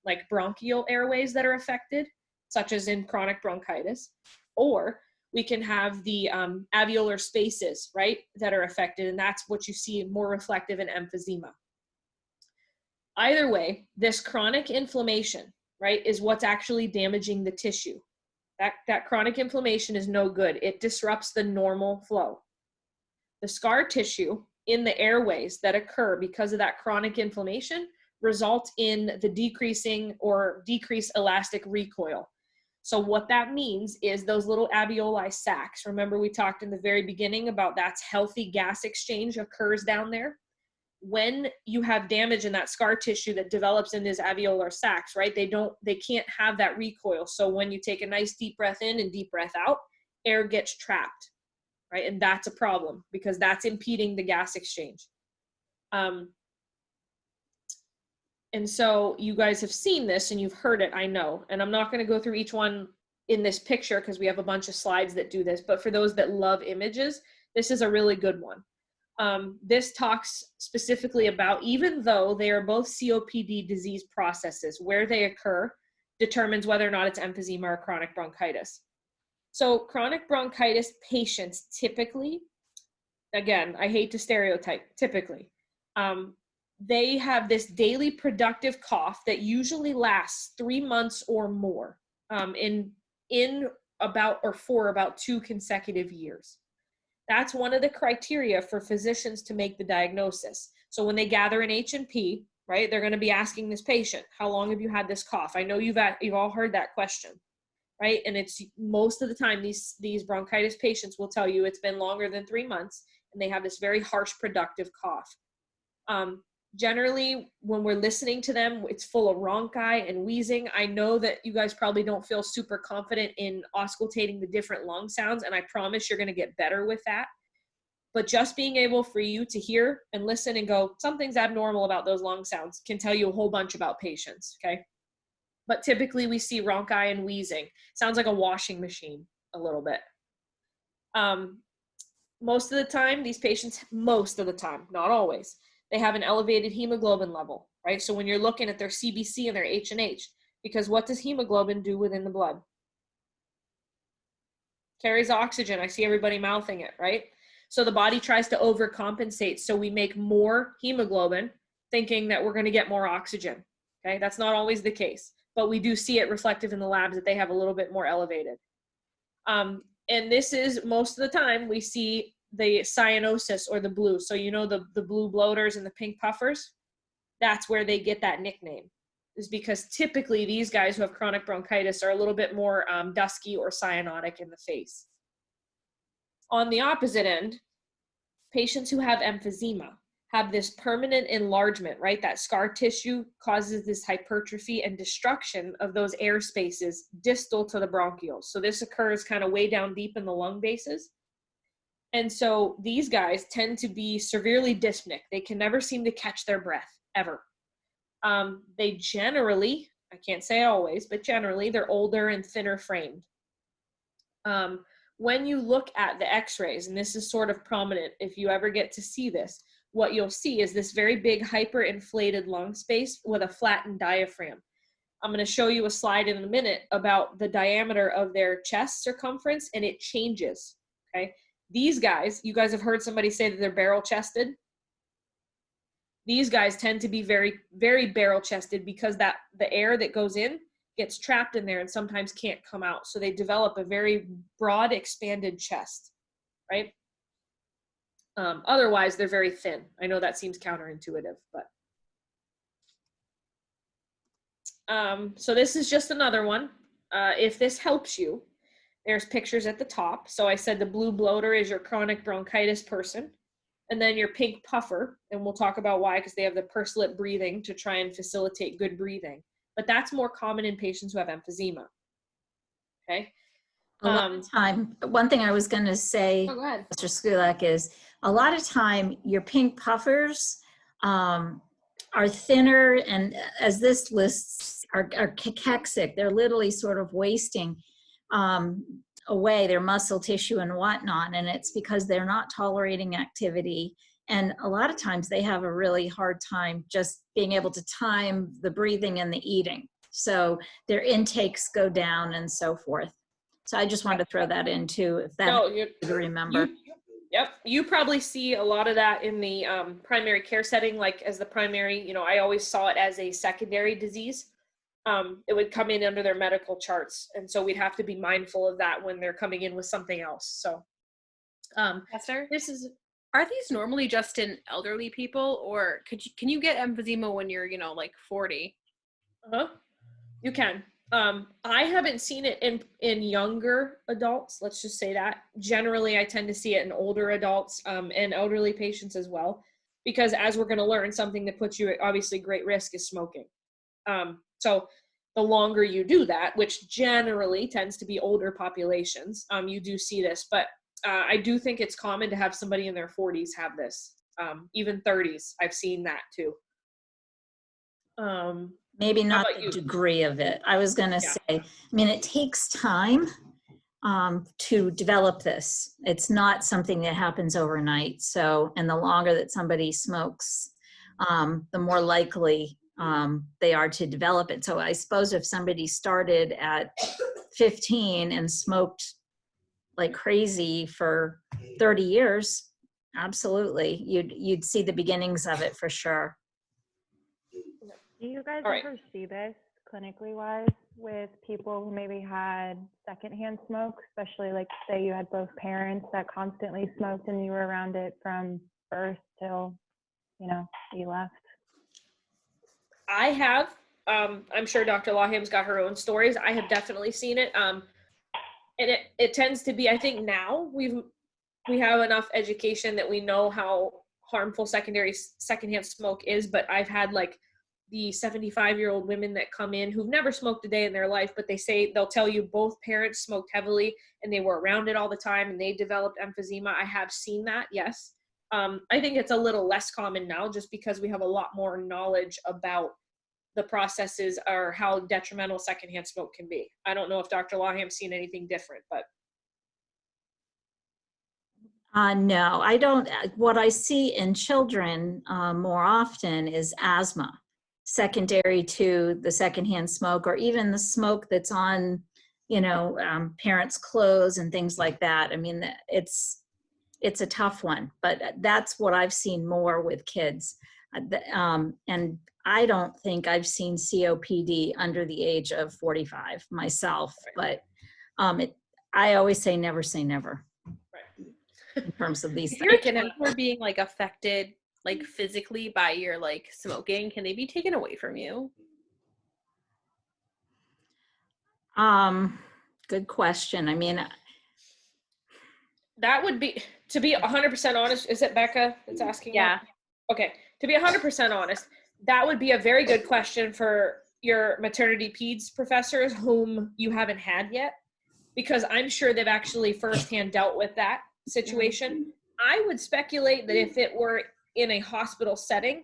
like bronchial airways that are affected, such as in chronic bronchitis, or we can have the alveolar spaces, right, that are affected, and that's what you see more reflective in emphysema. Either way, this chronic inflammation, right, is what's actually damaging the tissue. That chronic inflammation is no good. It disrupts the normal flow. The scar tissue in the airways that occur because of that chronic inflammation result in the decreased elastic recoil. So what that means is those little alveoli sacs, remember we talked in the very beginning about that's healthy gas exchange occurs down there. When you have damage in that scar tissue that develops in these alveolar sacs, right, they can't have that recoil. So when you take a nice deep breath in and deep breath out, air gets trapped. Right, and that's a problem because that's impeding the gas exchange. And so you guys have seen this and you've heard it, I know. And I'm not going to go through each one in this picture because we have a bunch of slides that do this. But for those that love images, this is a really good one. This talks specifically about, even though they are both COPD disease processes, where they occur determines whether or not it's emphysema or chronic bronchitis. So chronic bronchitis patients typically, again, I hate to stereotype, typically, they have this daily productive cough that usually lasts 3 months or more for about 2 consecutive years. That's one of the criteria for physicians to make the diagnosis. So when they gather an H&P, right, they're going to be asking this patient, how long have you had this cough? I know you've all heard that question. right? And it's most of the time, these bronchitis patients will tell you it's been longer than 3 months, and they have this very harsh, productive cough. Generally, when we're listening to them, it's full of rhonchi and wheezing. I know that you guys probably don't feel super confident in auscultating the different lung sounds, and I promise you're going to get better with that. But just being able for you to hear and listen and go, something's abnormal about those lung sounds, can tell you a whole bunch about patients, okay? But typically we see rhonchi and wheezing. Sounds like a washing machine a little bit. Most of the time, these patients, most of the time, not always, they have an elevated hemoglobin level, right? So when you're looking at their CBC and their H&H, because what does hemoglobin do within the blood? Carries oxygen. I see everybody mouthing it, right? So the body tries to overcompensate. So we make more hemoglobin thinking that we're going to get more oxygen. Okay. That's not always the case, but we do see it reflective in the labs that they have a little bit more elevated. And this is most of the time we see the cyanosis or the blue. So, you know, the blue bloaters and the pink puffers, that's where they get that nickname, is because typically these guys who have chronic bronchitis are a little bit more dusky or cyanotic in the face. On the opposite end, patients who have emphysema have this permanent enlargement, right? That scar tissue causes this hypertrophy and destruction of those air spaces distal to the bronchioles. So this occurs kind of way down deep in the lung bases. And so these guys tend to be severely dyspneic. They can never seem to catch their breath, ever. They generally, I can't say always, but generally they're older and thinner framed. When you look at the x-rays, and this is sort of prominent if you ever get to see this, what you'll see is this very big hyperinflated lung space with a flattened diaphragm. I'm going to show you a slide in a minute about the diameter of their chest circumference, and it changes, okay? These guys, you guys have heard somebody say that they're barrel chested. These guys tend to be very, very barrel chested because the air that goes in gets trapped in there and sometimes can't come out. So they develop a very broad, expanded chest, right? Otherwise, they're very thin. I know that seems counterintuitive, but. So this is just another one. If this helps you, there's pictures at the top. So I said the blue bloater is your chronic bronchitis person. And then your pink puffer, and we'll talk about why, because they have the pursed lip breathing to try and facilitate good breathing. But that's more common in patients who have emphysema. Okay.
A lot of time, one thing I was going to say,
go ahead.
Mr. Skulak, is a lot of time your pink puffers are thinner, and as this lists, are cachexic. They're literally sort of wasting away their muscle tissue and whatnot, and it's because they're not tolerating activity. And a lot of times they have a really hard time just being able to time the breathing and the eating. So their intakes go down and so forth. So I just wanted to throw that in too, if that helps you to remember.
Yep, you probably see a lot of that in the primary care setting, like as the primary, you know, I always saw it as a secondary disease. It would come in under their medical charts. And so we'd have to be mindful of that when they're coming in with something else. So
Esther,
this is,
are these normally just in elderly people, or can you get emphysema when you're, you know, like 40?
You can. I haven't seen it in younger adults. Let's just say that. Generally, I tend to see it in older adults and elderly patients as well, because as we're going to learn, something that puts you at obviously great risk is smoking. So the longer you do that, which generally tends to be older populations, you do see this. But I do think it's common to have somebody in their 40s have this. Even 30s, I've seen that too.
Maybe not the degree of it. I was going to say, I mean, it takes time to develop this. It's not something that happens overnight. So, and the longer that somebody smokes, the more likely they are to develop it. So I suppose if somebody started at 15 and smoked like crazy for 30 years, absolutely, you'd see the beginnings of it for sure.
Do you guys ever see this clinically wise with people who maybe had secondhand smoke, especially like say you had both parents that constantly smoked and you were around it from birth till, you know, you left?
I have, I'm sure Dr. Lawham's got her own stories. I have definitely seen it. And it tends to be, I think now we have enough education that we know how harmful secondhand smoke is, but I've had like the 75-year-old women that come in who've never smoked a day in their life, but they'll tell you both parents smoked heavily and they were around it all the time and they developed emphysema. I have seen that, yes. I think it's a little less common now just because we have a lot more knowledge about the processes or how detrimental secondhand smoke can be. I don't know if Dr. Lawham's seen anything different, but.
No, I don't. What I see in children more often is asthma, secondary to the secondhand smoke, or even the smoke that's on, parents' clothes and things like that. I mean, it's a tough one, but that's what I've seen more with kids. And I don't think I've seen COPD under the age of 45 myself, but I always say never say never. In terms of these
if your kids are being like affected like physically by your like smoking, can they be taken away from you?
Good question. I mean,
that would be, to be 100% honest, is it Becca that's asking?
Yeah.
That? Okay, to be 100% honest, that would be a very good question for your maternity peds professors whom you haven't had yet, because I'm sure they've actually firsthand dealt with that situation. I would speculate that if it were in a hospital setting,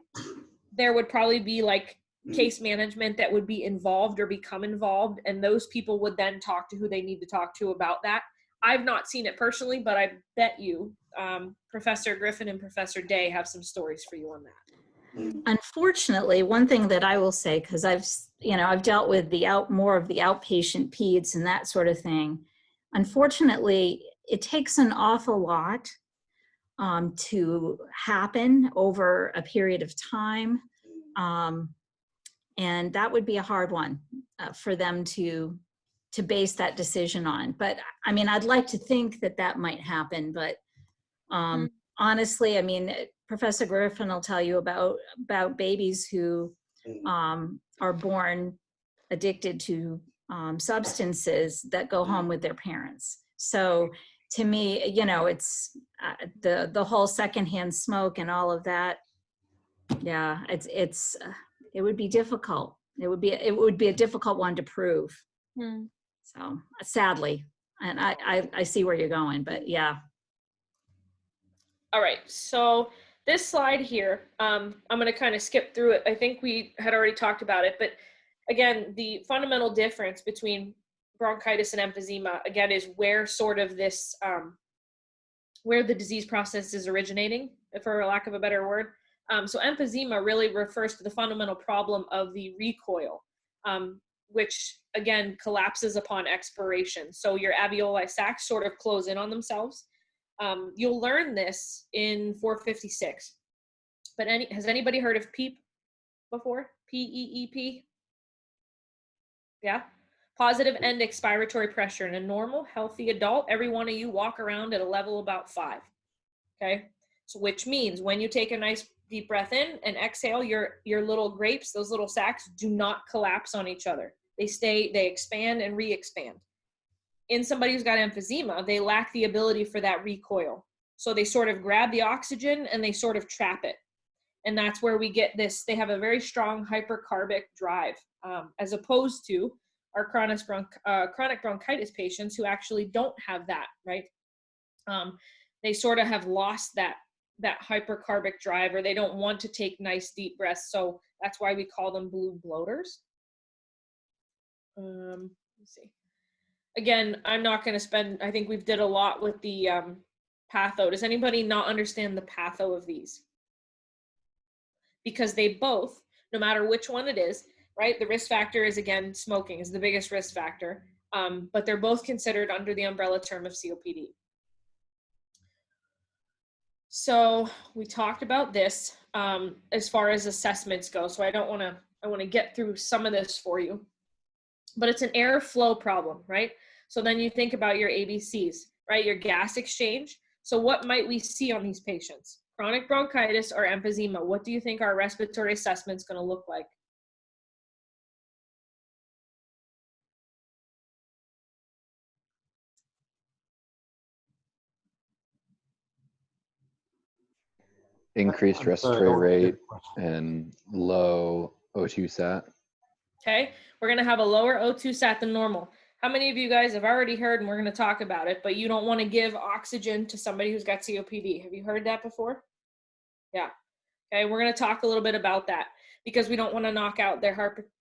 there would probably be like case management that would be involved or become involved, and those people would then talk to who they need to talk to about that. I've not seen it personally, but I bet you Professor Griffin and Professor Day have some stories for you on that.
Unfortunately, one thing that I will say, because I've dealt with more of the outpatient peds and that sort of thing. Unfortunately, it takes an awful lot to happen over a period of time. And that would be a hard one for them to base that decision on. But I mean, I'd like to think that might happen, but honestly, I mean, Professor Griffin will tell you about babies who are born addicted to substances that go home with their parents. So to me, it's the whole secondhand smoke and all of that. Yeah, it would be difficult. It would be a difficult one to prove. So sadly, and I see where you're going, but yeah.
All right, so this slide here, I'm going to kind of skip through it. I think we had already talked about it, but again, the fundamental difference between bronchitis and emphysema, again, is where sort of this, where the disease process is originating, for lack of a better word. So emphysema really refers to the fundamental problem of the recoil, which again collapses upon expiration. So your alveoli sacs sort of close in on themselves. You'll learn this in 456. But has anybody heard of PEEP before? PEEP? Yeah? Positive end expiratory pressure. In a normal, healthy adult, every one of you walk around at a level about 5. Okay? So which means when you take a nice deep breath in and exhale, your little grapes, those little sacs, do not collapse on each other. They expand and re-expand. In somebody who's got emphysema, they lack the ability for that recoil. So they sort of grab the oxygen and they sort of trap it. And that's where we get this, they have a very strong hypercarbic drive, as opposed to our chronic bronchitis patients who actually don't have that, right? They sort of have lost that hypercarbic drive, or they don't want to take nice deep breaths. So that's why we call them blue bloaters. Let's see. Again, I'm not going to spend, I think we've did a lot with the patho. Does anybody not understand the patho of these? Because they both, no matter which one it is, right? The risk factor is, again, smoking is the biggest risk factor, but they're both considered under the umbrella term of COPD. So we talked about this as far as assessments go. So I want to get through some of this for you, but it's an air flow problem, right? So then you think about your ABCs, right? Your gas exchange. So what might we see on these patients? Chronic bronchitis or emphysema. What do you think our respiratory assessment is going to look like?
increased
I'm sorry,
respiratory
what was your
rate
question?
and low O2 sat.
Okay, we're gonna have a lower O2 sat than normal. How many of you guys have already heard, and we're gonna talk about it, but you don't wanna give oxygen to somebody who's got COPD? Have you heard that before? Yeah. Okay, we're gonna talk a little bit about that because we don't wanna knock out their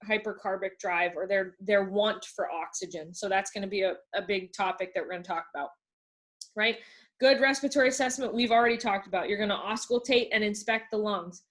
hypercarbic drive or their want for oxygen. So that's gonna be a big topic that we're gonna talk about, right? Good respiratory assessment, we've already talked about. You're gonna auscultate and inspect the lungs.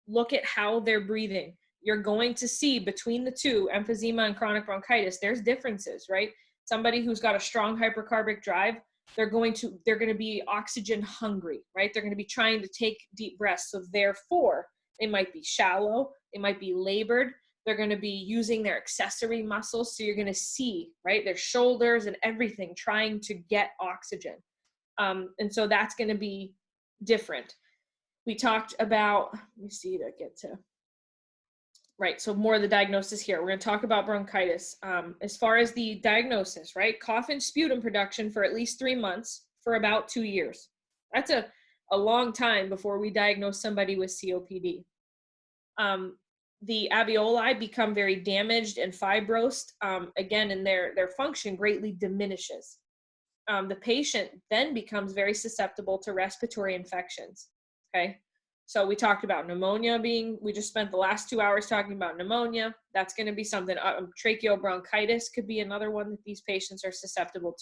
Look at how they're breathing. You're going to see between the two, emphysema and chronic bronchitis, there's differences, right? Somebody who's got a strong hypercarbic drive, they're going to be oxygen hungry, right? They're going to be trying to take deep breaths. So therefore, they might be shallow, they might be labored, they're going to be using their accessory muscles. So you're going to see, right, their shoulders and everything trying to get oxygen. And so that's going to be different. We talked about, let me see to get to, right, so more of the diagnosis here. We're going to talk about bronchitis. As far as the diagnosis, right, cough and sputum production for at least 3 months for about 2 years. That's a long time before we diagnose somebody with COPD. The alveoli become very damaged and fibrosed, again, and their function greatly diminishes. The patient then becomes very susceptible to respiratory infections, okay? So we talked about pneumonia we just spent the last 2 hours talking about pneumonia. That's going to be something. Tracheobronchitis could be another one that these patients are susceptible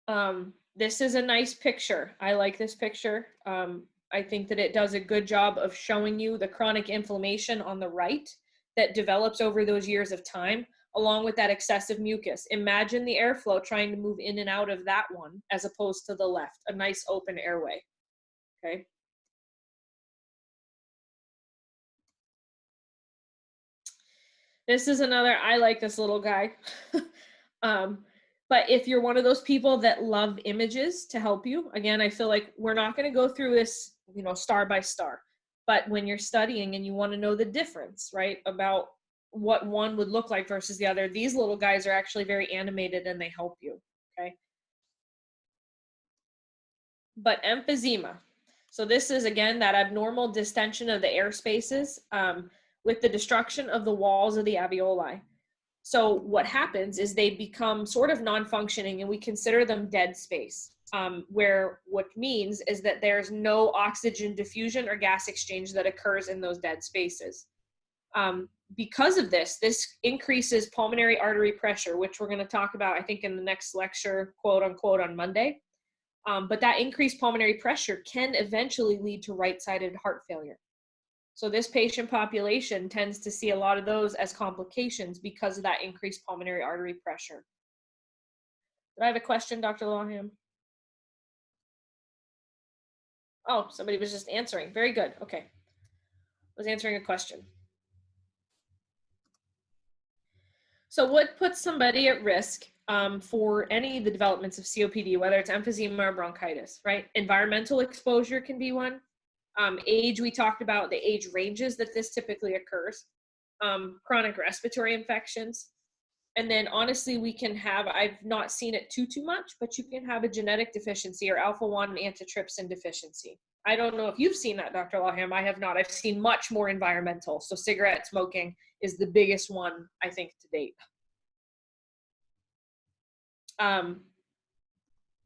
to. This is a nice picture. I like this picture. I think that it does a good job of showing you the chronic inflammation on the right that develops over those years of time, along with that excessive mucus. Imagine the airflow trying to move in and out of that one as opposed to the left, a nice open airway, okay? This is another, I like this little guy. But if you're one of those people that love images to help you, again, I feel like we're not gonna go through this, star by star, but when you're studying and you wanna know the difference, right, about what one would look like versus the other, these little guys are actually very animated and they help you, okay? But emphysema. So this is, again, that abnormal distension of the air spaces with the destruction of the walls of the alveoli. So what happens is they become sort of non-functioning and we consider them dead space, where what means is that there's no oxygen diffusion or gas exchange that occurs in those dead spaces. Because of this increases pulmonary artery pressure, which we're going to talk about, I think, in the next lecture, quote unquote, on Monday. But that increased pulmonary pressure can eventually lead to right-sided heart failure. So this patient population tends to see a lot of those as complications because of that increased pulmonary artery pressure. Did I have a question, Dr. Lawham? Oh, somebody was just answering. Very good. Okay. Was answering a question. So what puts somebody at risk for any of the developments of COPD, whether it's emphysema or bronchitis, right? Environmental exposure can be one. Age, we talked about the age ranges that this typically occurs. Chronic respiratory infections. And then honestly, we can have, I've not seen it too much, but you can have a genetic deficiency or alpha-1 antitrypsin deficiency. I don't know if you've seen that, Dr. Lawham. I have not. I've seen much more environmental. So cigarette smoking is the biggest one, I think, to date.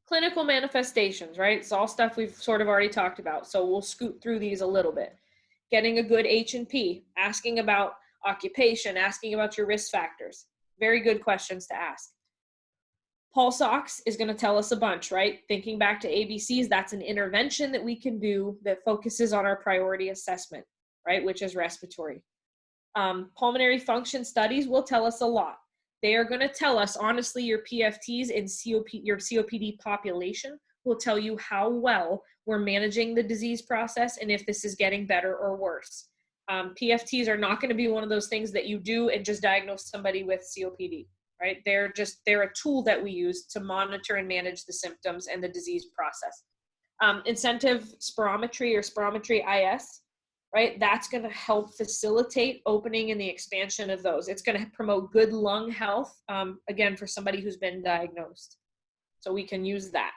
Clinical manifestations, right? It's all stuff we've sort of already talked about. So we'll scoot through these a little bit. Getting a good H&P, asking about occupation, asking about your risk factors. Very good questions to ask. Pulse ox is going to tell us a bunch, right? Thinking back to ABCs, that's an intervention that we can do that focuses on our priority assessment, right? Which is respiratory. Pulmonary function studies will tell us a lot. They are going to tell us, honestly, your PFTs in your COPD population will tell you how well we're managing the disease process and if this is getting better or worse. PFTs are not going to be one of those things that you do and just diagnose somebody with COPD, right? They're a tool that we use to monitor and manage the symptoms and the disease process. Incentive spirometry or spirometry IS, right? That's going to help facilitate opening and the expansion of those. It's going to promote good lung health, again, for somebody who's been diagnosed. So we can use that.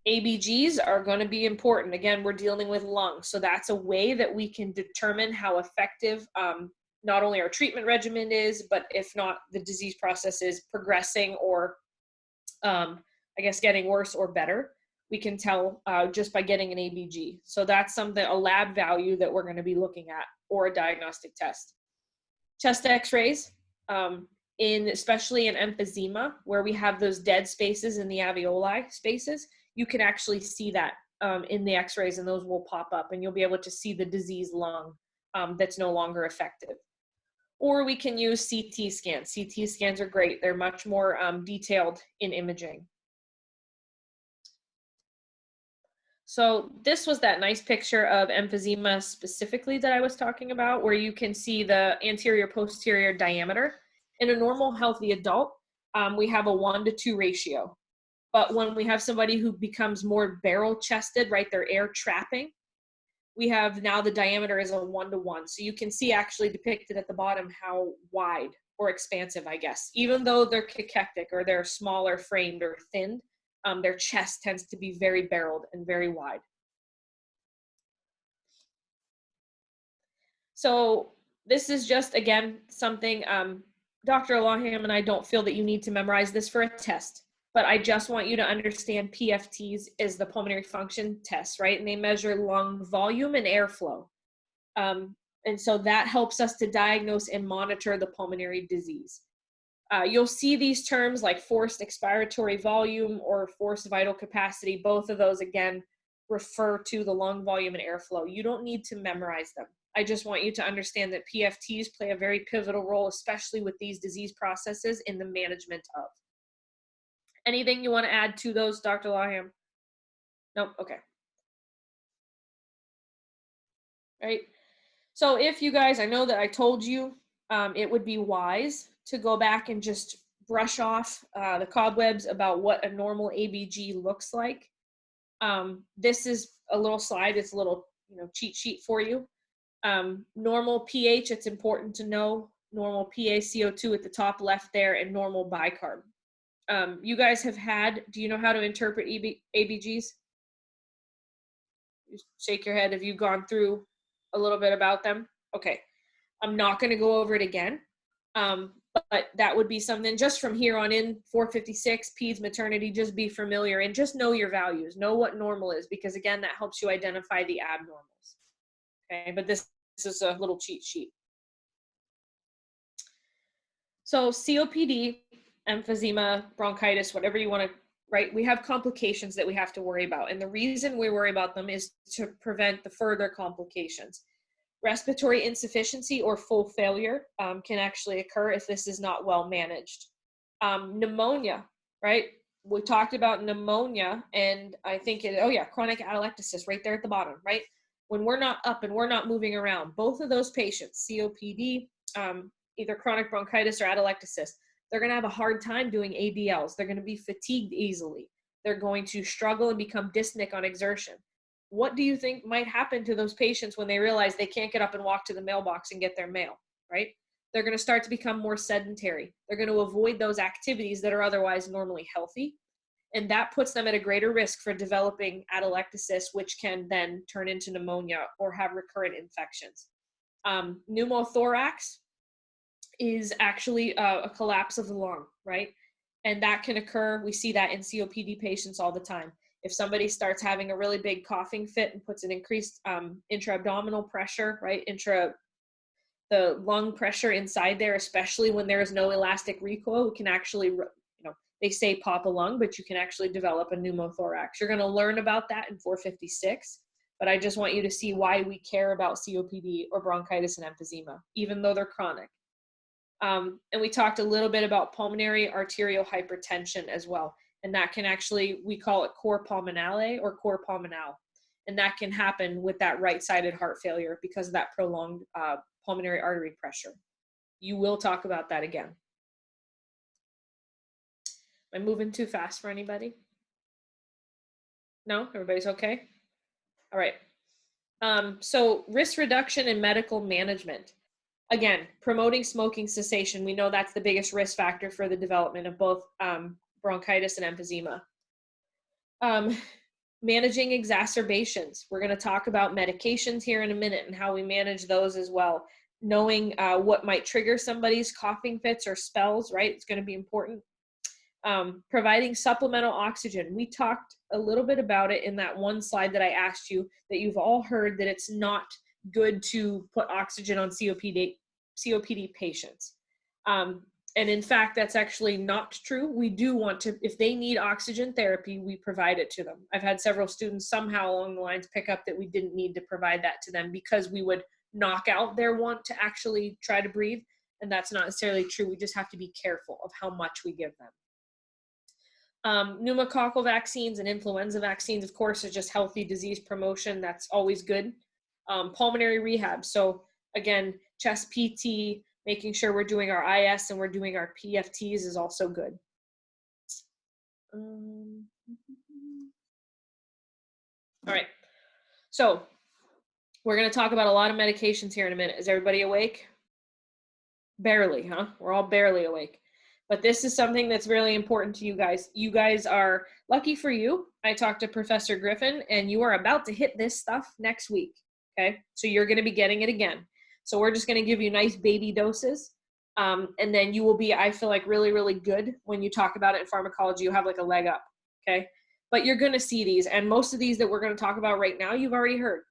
ABGs are going to be important. Again, we're dealing with lungs, so that's a way that we can determine how effective not only our treatment regimen is, but if not, the disease process is progressing or I guess getting worse or better. We can tell just by getting an ABG. So that's something, a lab value that we're going to be looking at, or a diagnostic test. Chest x-rays, especially in emphysema, where we have those dead spaces in the alveoli spaces, you can actually see that in the x-rays, and those will pop up, and you'll be able to see the diseased lung that's no longer effective. Or we can use CT scans. CT scans are great. They're much more detailed in imaging. So this was that nice picture of emphysema specifically that I was talking about, where you can see the anterior posterior diameter. In a normal healthy adult, we have a 1-to-2 ratio. But when we have somebody who becomes more barrel chested, right, they're air trapping, we have now the diameter is a 1-to-1. So you can see actually depicted at the bottom how wide or expansive, I guess, even though they're cachectic or they're smaller framed or thinned, their chest tends to be very barreled and very wide. So this is just, again, something, Dr. Allaham and I don't feel that you need to memorize this for a test, but I just want you to understand PFTs is the pulmonary function test, right? And they measure lung volume and airflow. And so that helps us to diagnose and monitor the pulmonary disease. You'll see these terms like forced expiratory volume or forced vital capacity. Both of those, again, refer to the lung volume and airflow. You don't need to memorize them. I just want you to understand that PFTs play a very pivotal role, especially with these disease processes, in the management of. Anything you want to add to those, Dr. Laham? Nope, okay. All right. So if you guys, I know that I told you it would be wise to go back and just brush off the cobwebs about what a normal ABG looks like. This is a little slide. It's a little, cheat sheet for you. Normal pH, it's important to know. Normal PaCO2 at the top left there, and normal bicarb. You guys have had, do you know how to interpret ABGs? You shake your head. Have you gone through a little bit about them? Okay. I'm not going to go over it again. But that would be something just from here on in, 456, peds maternity, just be familiar and just know your values. Know what normal is, because again, that helps you identify the abnormals. Okay, but this is a little cheat sheet. So COPD, emphysema, bronchitis, whatever you want to, right? We have complications that we have to worry about. And the reason we worry about them is to prevent the further complications. Respiratory insufficiency or full failure can actually occur if this is not well managed. Pneumonia, right? We talked about pneumonia, and I think, chronic atelectasis right there at the bottom, right? When we're not up and we're not moving around, both of those patients, COPD, either chronic bronchitis or atelectasis, they're going to have a hard time doing ADLs. They're going to be fatigued easily. They're going to struggle and become dyspneic on exertion. What do you think might happen to those patients when they realize they can't get up and walk to the mailbox and get their mail, right? They're going to start to become more sedentary. They're going to avoid those activities that are otherwise normally healthy. And that puts them at a greater risk for developing atelectasis, which can then turn into pneumonia or have recurrent infections. Pneumothorax is actually a collapse of the lung, right? And that can occur. We see that in COPD patients all the time. If somebody starts having a really big coughing fit and puts an increased intra-abdominal pressure, right, the lung pressure inside there, especially when there is no elastic recoil, we can actually, they say pop a lung, but you can actually develop a pneumothorax. You're going to learn about that in 456, but I just want you to see why we care about COPD or bronchitis and emphysema, even though they're chronic. And we talked a little bit about pulmonary arterial hypertension as well. And that can actually, we call it cor pulmonale or cor pulmonale. And that can happen with that right-sided heart failure because of that prolonged pulmonary artery pressure. You will talk about that again. Am I moving too fast for anybody? No? Everybody's okay? All right. So risk reduction and medical management. Again, promoting smoking cessation. We know that's the biggest risk factor for the development of both bronchitis and emphysema. managing exacerbations. We're going to talk about medications here in a minute and how we manage those as well. Knowing what might trigger somebody's coughing fits or spells, right? It's going to be important. Providing supplemental oxygen. We talked a little bit about it in that one slide that I asked you, that you've all heard that it's not good to put oxygen on COPD patients. And in fact, that's actually not true. We do want to, if they need oxygen therapy, we provide it to them. I've had several students somehow along the lines pick up that we didn't need to provide that to them because we would knock out their want to actually try to breathe. And that's not necessarily true. We just have to be careful of how much we give them. Pneumococcal vaccines and influenza vaccines, of course, is just healthy disease promotion. That's always good. Pulmonary rehab. So again, chest PT, making sure we're doing our IS and we're doing our PFTs is also good. All right. So we're going to talk about a lot of medications here in a minute. Is everybody awake? Barely, huh? We're all barely awake. But this is something that's really important to you guys. You guys are lucky for you. I talked to Professor Griffin, and you are about to hit this stuff next week, okay? So you're going to be getting it again. So we're just going to give you nice baby doses, and then you will be, I feel like, really, really good when you talk about it in pharmacology. You have like a leg up, okay? But you're going to see these, and most of these that we're going to talk about right now, you've already heard.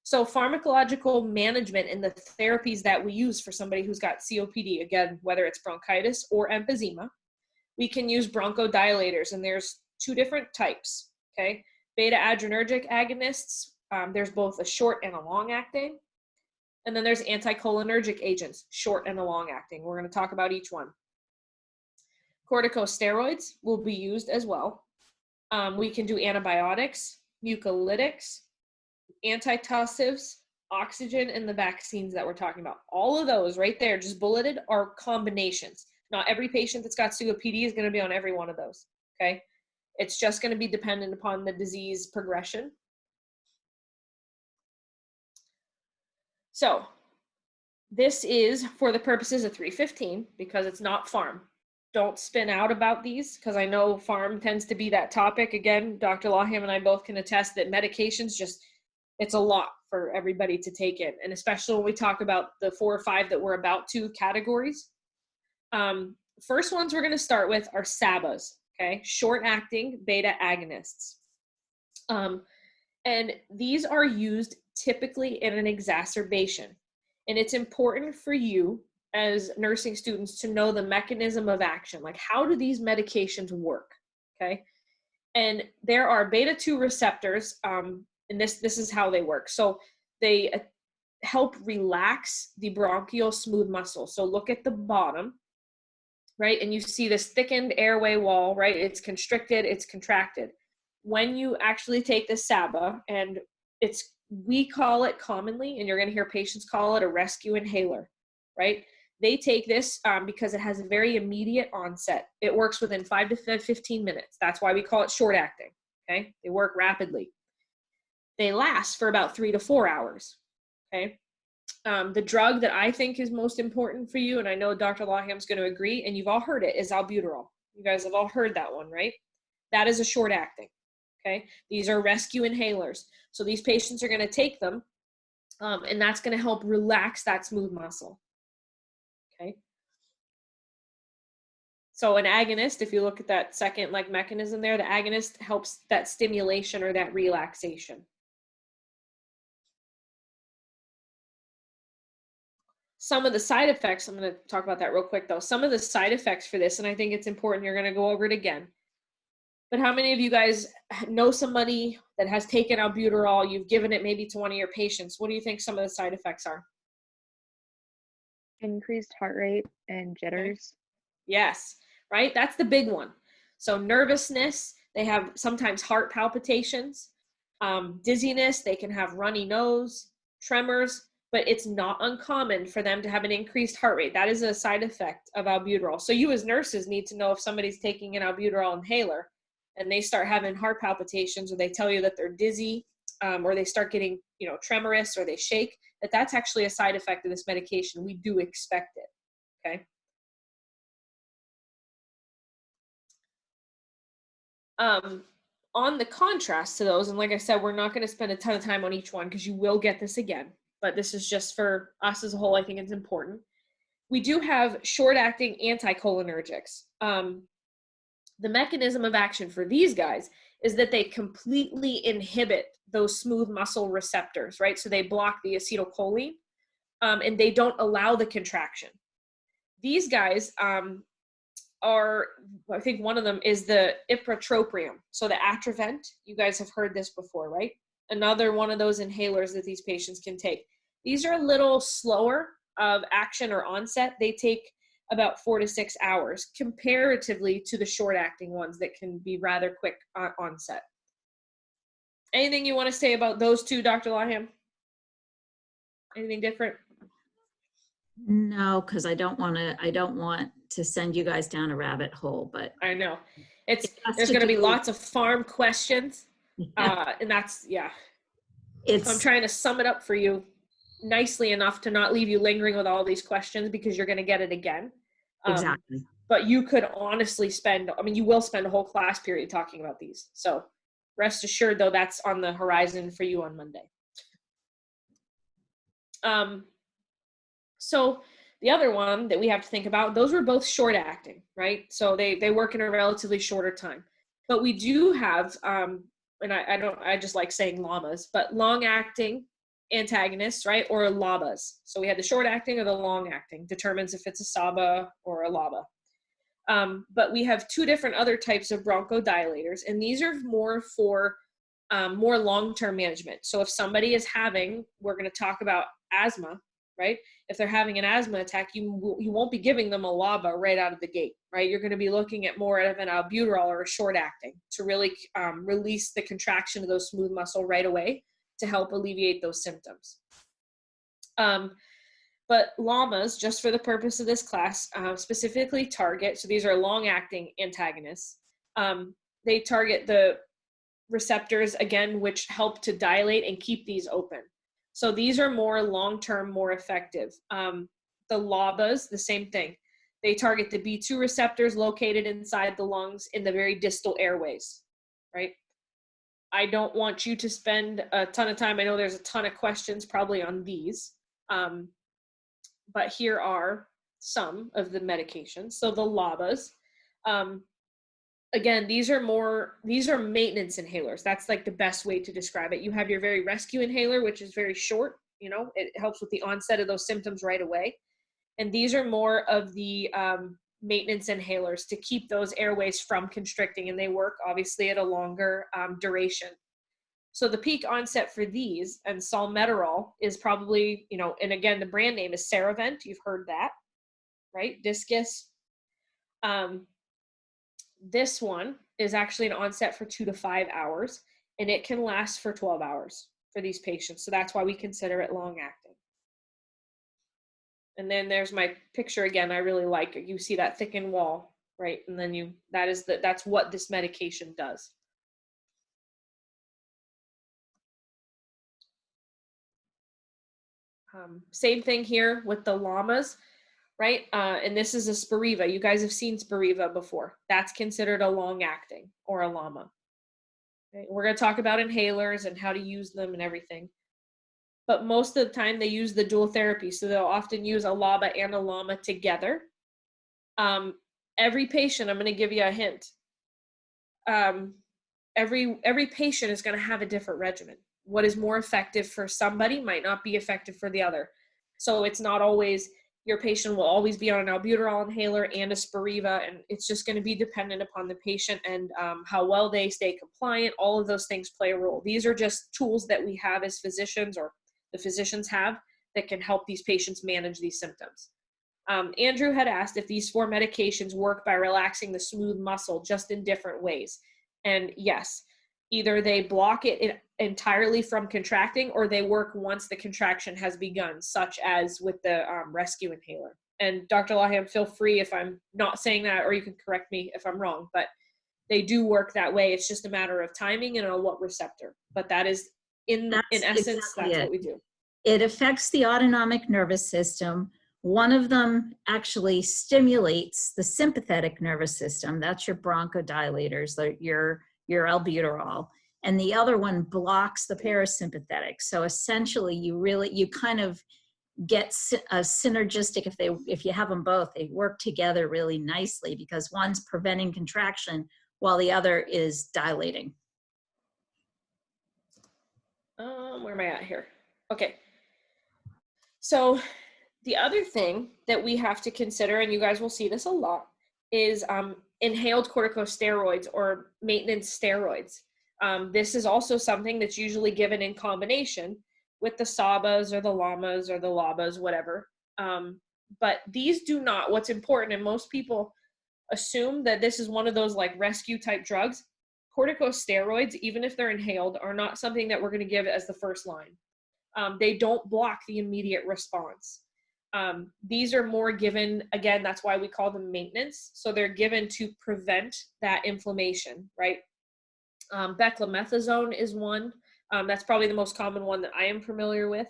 So pharmacological management and the therapies that we use for somebody who's got COPD, again, whether it's bronchitis or emphysema, we can use bronchodilators, and there's two different types, okay? Beta adrenergic agonists, there's both a short and a long acting, and then there's anticholinergic agents, short and a long acting. We're going to talk about each one. Corticosteroids will be used as well. We can do antibiotics, mucolytics, antitussives, oxygen, and the vaccines that we're talking about. All of those right there, just bulleted, are combinations. Not every patient that's got COPD is going to be on every one of those, okay? It's just going to be dependent upon the disease progression. So this is for the purposes of 315 because it's not pharm. Don't spin out about these because I know pharm tends to be that topic. Again, Dr. Lawham and I both can attest that medications just, it's a lot for everybody to take in. And especially when we talk about the 4 or 5 that we're about to categories. First ones we're going to start with are SABAs, okay? Short-acting beta agonists. And these are used typically in an exacerbation. And it's important for you as nursing students to know the mechanism of action. Like, how do these medications work, okay? And there are beta-2 receptors, and this is how they work. So they help relax the bronchial smooth muscle. So look at the bottom, right? And you see this thickened airway wall, right? It's constricted, it's contracted. When you actually take the SABA, and we call it commonly, and you're going to hear patients call it a rescue inhaler, right? They take this because it has a very immediate onset. It works within 5 to 15 minutes. That's why we call it short acting, okay? They work rapidly. They last for about 3 to 4 hours, okay? The drug that I think is most important for you, and I know Dr. Lawham's going to agree, and you've all heard it, is albuterol. You guys have all heard that one, right? That is a short acting, okay? These are rescue inhalers. So these patients are going to take them, and that's going to help relax that smooth muscle, okay? So an agonist, if you look at that second mechanism there, the agonist helps that stimulation or that relaxation. Some of the side effects, I'm going to talk about that real quick though. Some of the side effects for this, and I think it's important, you're going to go over it again. But how many of you guys know somebody that has taken albuterol, you've given it maybe to one of your patients? What do you think some of the side effects are?
Increased heart rate and jitters.
Yes, right? That's the big one. So nervousness, they have sometimes heart palpitations, dizziness, they can have runny nose, tremors, but it's not uncommon for them to have an increased heart rate. That is a side effect of albuterol. So you as nurses need to know if somebody's taking an albuterol inhaler and they start having heart palpitations, or they tell you that they're dizzy, or they start getting, tremorous, or they shake, that's actually a side effect of this medication. We do expect it, okay? on the contrast to those, and like I said, we're not going to spend a ton of time on each one because you will get this again, but this is just for us as a whole. I think it's important. We do have short-acting anticholinergics. The mechanism of action for these guys is that they completely inhibit those smooth muscle receptors, right? So they block the acetylcholine, and they don't allow the contraction. These guys are, I think one of them is the ipratropium. So the Atrovent, you guys have heard this before, right? Another one of those inhalers that these patients can take. These are a little slower of action or onset. They take about 4 to 6 hours comparatively to the short-acting ones that can be rather quick onset. Anything you want to say about those two, Dr. Laham? Anything different?
No, because I don't want to send you guys down a rabbit hole, but
I know. There's going to be lots of farm questions. And that's, yeah. So I'm trying to sum it up for you nicely enough to not leave you lingering with all these questions because you're going to get it again.
Exactly.
But you could honestly you will spend a whole class period talking about these. So rest assured, though, that's on the horizon for you on Monday. So the other one that we have to think about, those were both short acting, right? So they work in a relatively shorter time. But we do have, and I just like saying LAMAs, but long acting antagonists, right? Or LABAs. So we had the short acting or the long acting, determines if it's a SABA or a LABA. But we have two different other types of bronchodilators, and these are more for more long-term management. So if somebody is having, we're going to talk about asthma, right? If they're having an asthma attack, you won't be giving them a LABA right out of the gate, right? You're going to be looking at more of an albuterol or a short-acting to really release the contraction of those smooth muscle right away to help alleviate those symptoms. But LAMAs, just for the purpose of this class, specifically target, so these are long-acting antagonists. They target the receptors, again, which help to dilate and keep these open. So these are more long-term, more effective. The LABAs, the same thing. They target the B2 receptors located inside the lungs in the very distal airways, right? I don't want you to spend a ton of time. I know there's a ton of questions probably on these, but here are some of the medications. So the LABAs, again, these are maintenance inhalers. That's like the best way to describe it. You have your very rescue inhaler, which is very short, it helps with the onset of those symptoms right away. And these are more of the maintenance inhalers to keep those airways from constricting, and they work obviously at a longer duration. So the peak onset for these, and salmeterol is probably, and again, the brand name is Ceravent. You've heard that, right? Discus. This one is actually an onset for 2 to 5 hours, and it can last for 12 hours for these patients. So that's why we consider it long acting. And then there's my picture again. I really like it. You see that thickened wall, right? And then that's what this medication does. Same thing here with the LAMAs, right? And this is a Spiriva. You guys have seen Spiriva before. That's considered a long-acting or a LAMA. Okay? We're going to talk about inhalers and how to use them and everything. But most of the time they use the dual therapy. So they'll often use a LABA and a LAMA together. Every patient, I'm going to give you a hint. Every patient is going to have a different regimen. What is more effective for somebody might not be effective for the other. So it's not always, your patient will always be on an albuterol inhaler and a Spiriva, and it's just going to be dependent upon the patient and how well they stay compliant. All of those things play a role. These are just tools that we have as physicians, or the physicians have, that can help these patients manage these symptoms. Andrew had asked if these 4 medications work by relaxing the smooth muscle just in different ways. And yes, either they block it entirely from contracting, or they work once the contraction has begun, such as with the rescue inhaler. And Dr. Laham, feel free if I'm not saying that, or you can correct me if I'm wrong, but they do work that way. It's just a matter of timing and on what receptor. But that is, in essence, exactly that's what we do.
It affects the autonomic nervous system. One of them actually stimulates the sympathetic nervous system. That's your bronchodilators, your your albuterol, and the other one blocks the parasympathetic. So essentially, you kind of get a synergistic, if you have them both, they work together really nicely because one's preventing contraction while the other is dilating.
Where am I at here? Okay. So the other thing that we have to consider, and you guys will see this a lot, is inhaled corticosteroids or maintenance steroids. This is also something that's usually given in combination with the SABAs or the LAMAs or the LABAs, whatever. But these do not, what's important, and most people assume that this is one of those like rescue type drugs. Corticosteroids, even if they're inhaled, are not something that we're going to give as the first line. They don't block the immediate response. These are more given, again, that's why we call them maintenance. So they're given to prevent that inflammation, right? Beclomethasone is one. That's probably the most common one that I am familiar with.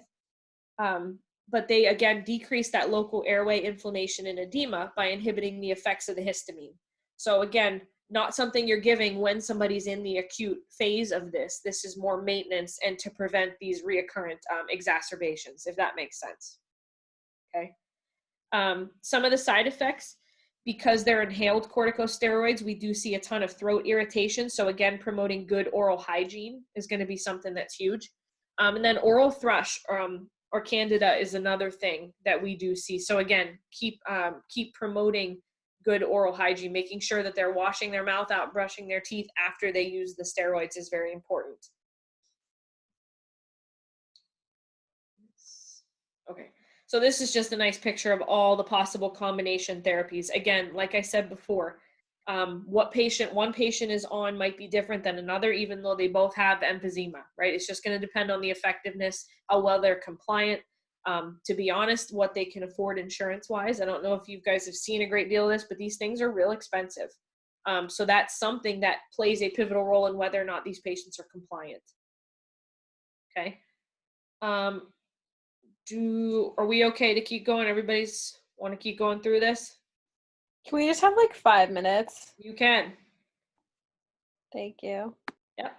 But they, again, decrease that local airway inflammation and edema by inhibiting the effects of the histamine. So again, not something you're giving when somebody's in the acute phase of this. This is more maintenance and to prevent these reoccurrent exacerbations, if that makes sense. Okay. Some of the side effects, because they're inhaled corticosteroids, we do see a ton of throat irritation. So again, promoting good oral hygiene is going to be something that's huge. And then oral thrush or candida is another thing that we do see. So again, keep promoting good oral hygiene, making sure that they're washing their mouth out, brushing their teeth after they use the steroids is very important. Okay, so this is just a nice picture of all the possible combination therapies. Again, like I said before, what one patient is on might be different than another, even though they both have emphysema, right? It's just going to depend on the effectiveness, how well they're compliant. To be honest, what they can afford insurance-wise. I don't know if you guys have seen a great deal of this, but these things are real expensive. So that's something that plays a pivotal role in whether or not these patients are compliant. Okay. Are we okay to keep going? Everybody's want to keep going through this?
Can we just have like 5 minutes?
You can.
Thank you.
Yep.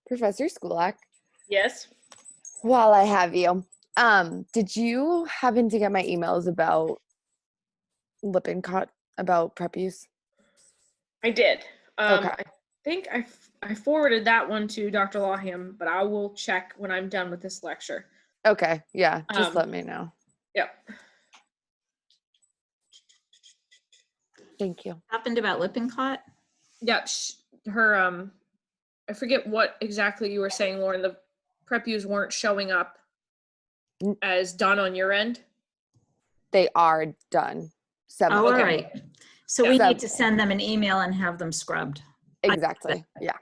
Professor Skulak,
Yes.
while I have you, did you happen to get my emails about Lippincott, about prep use?
I did.
Okay.
I think I forwarded that one to Dr. Lawham, but I will check when I'm done with this lecture.
Okay. Yeah. Just let me know.
Yep.
Thank you.
Happened about Lippincott?
Yeah. Her, I forget what exactly you were saying, Lauren. The prep views weren't showing up as done on your end.
They are done.
Oh, all
Okay.
right. So
Yeah.
we need to send them an email and have them scrubbed.
Exactly. Yeah.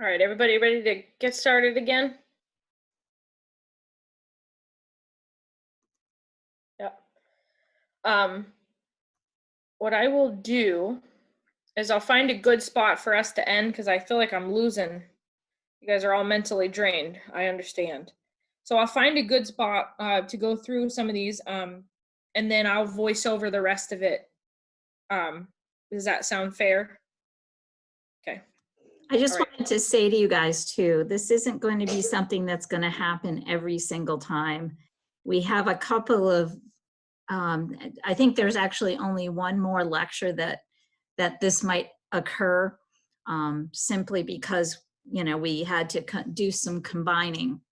All right, everybody ready to get started again? Yep. What I will do is I'll find a good spot for us to end because I feel like I'm losing. You guys are all mentally drained. I understand. So I'll find a good spot to go through some of these, and then I'll voice over the rest of it. Does that sound fair? Okay.
I just
All right.
wanted to say to you guys too, this isn't going to be something that's going to happen every single time. We have a couple of, I think there's actually only one more lecture that this might occur, simply because, you know, we had to do some combining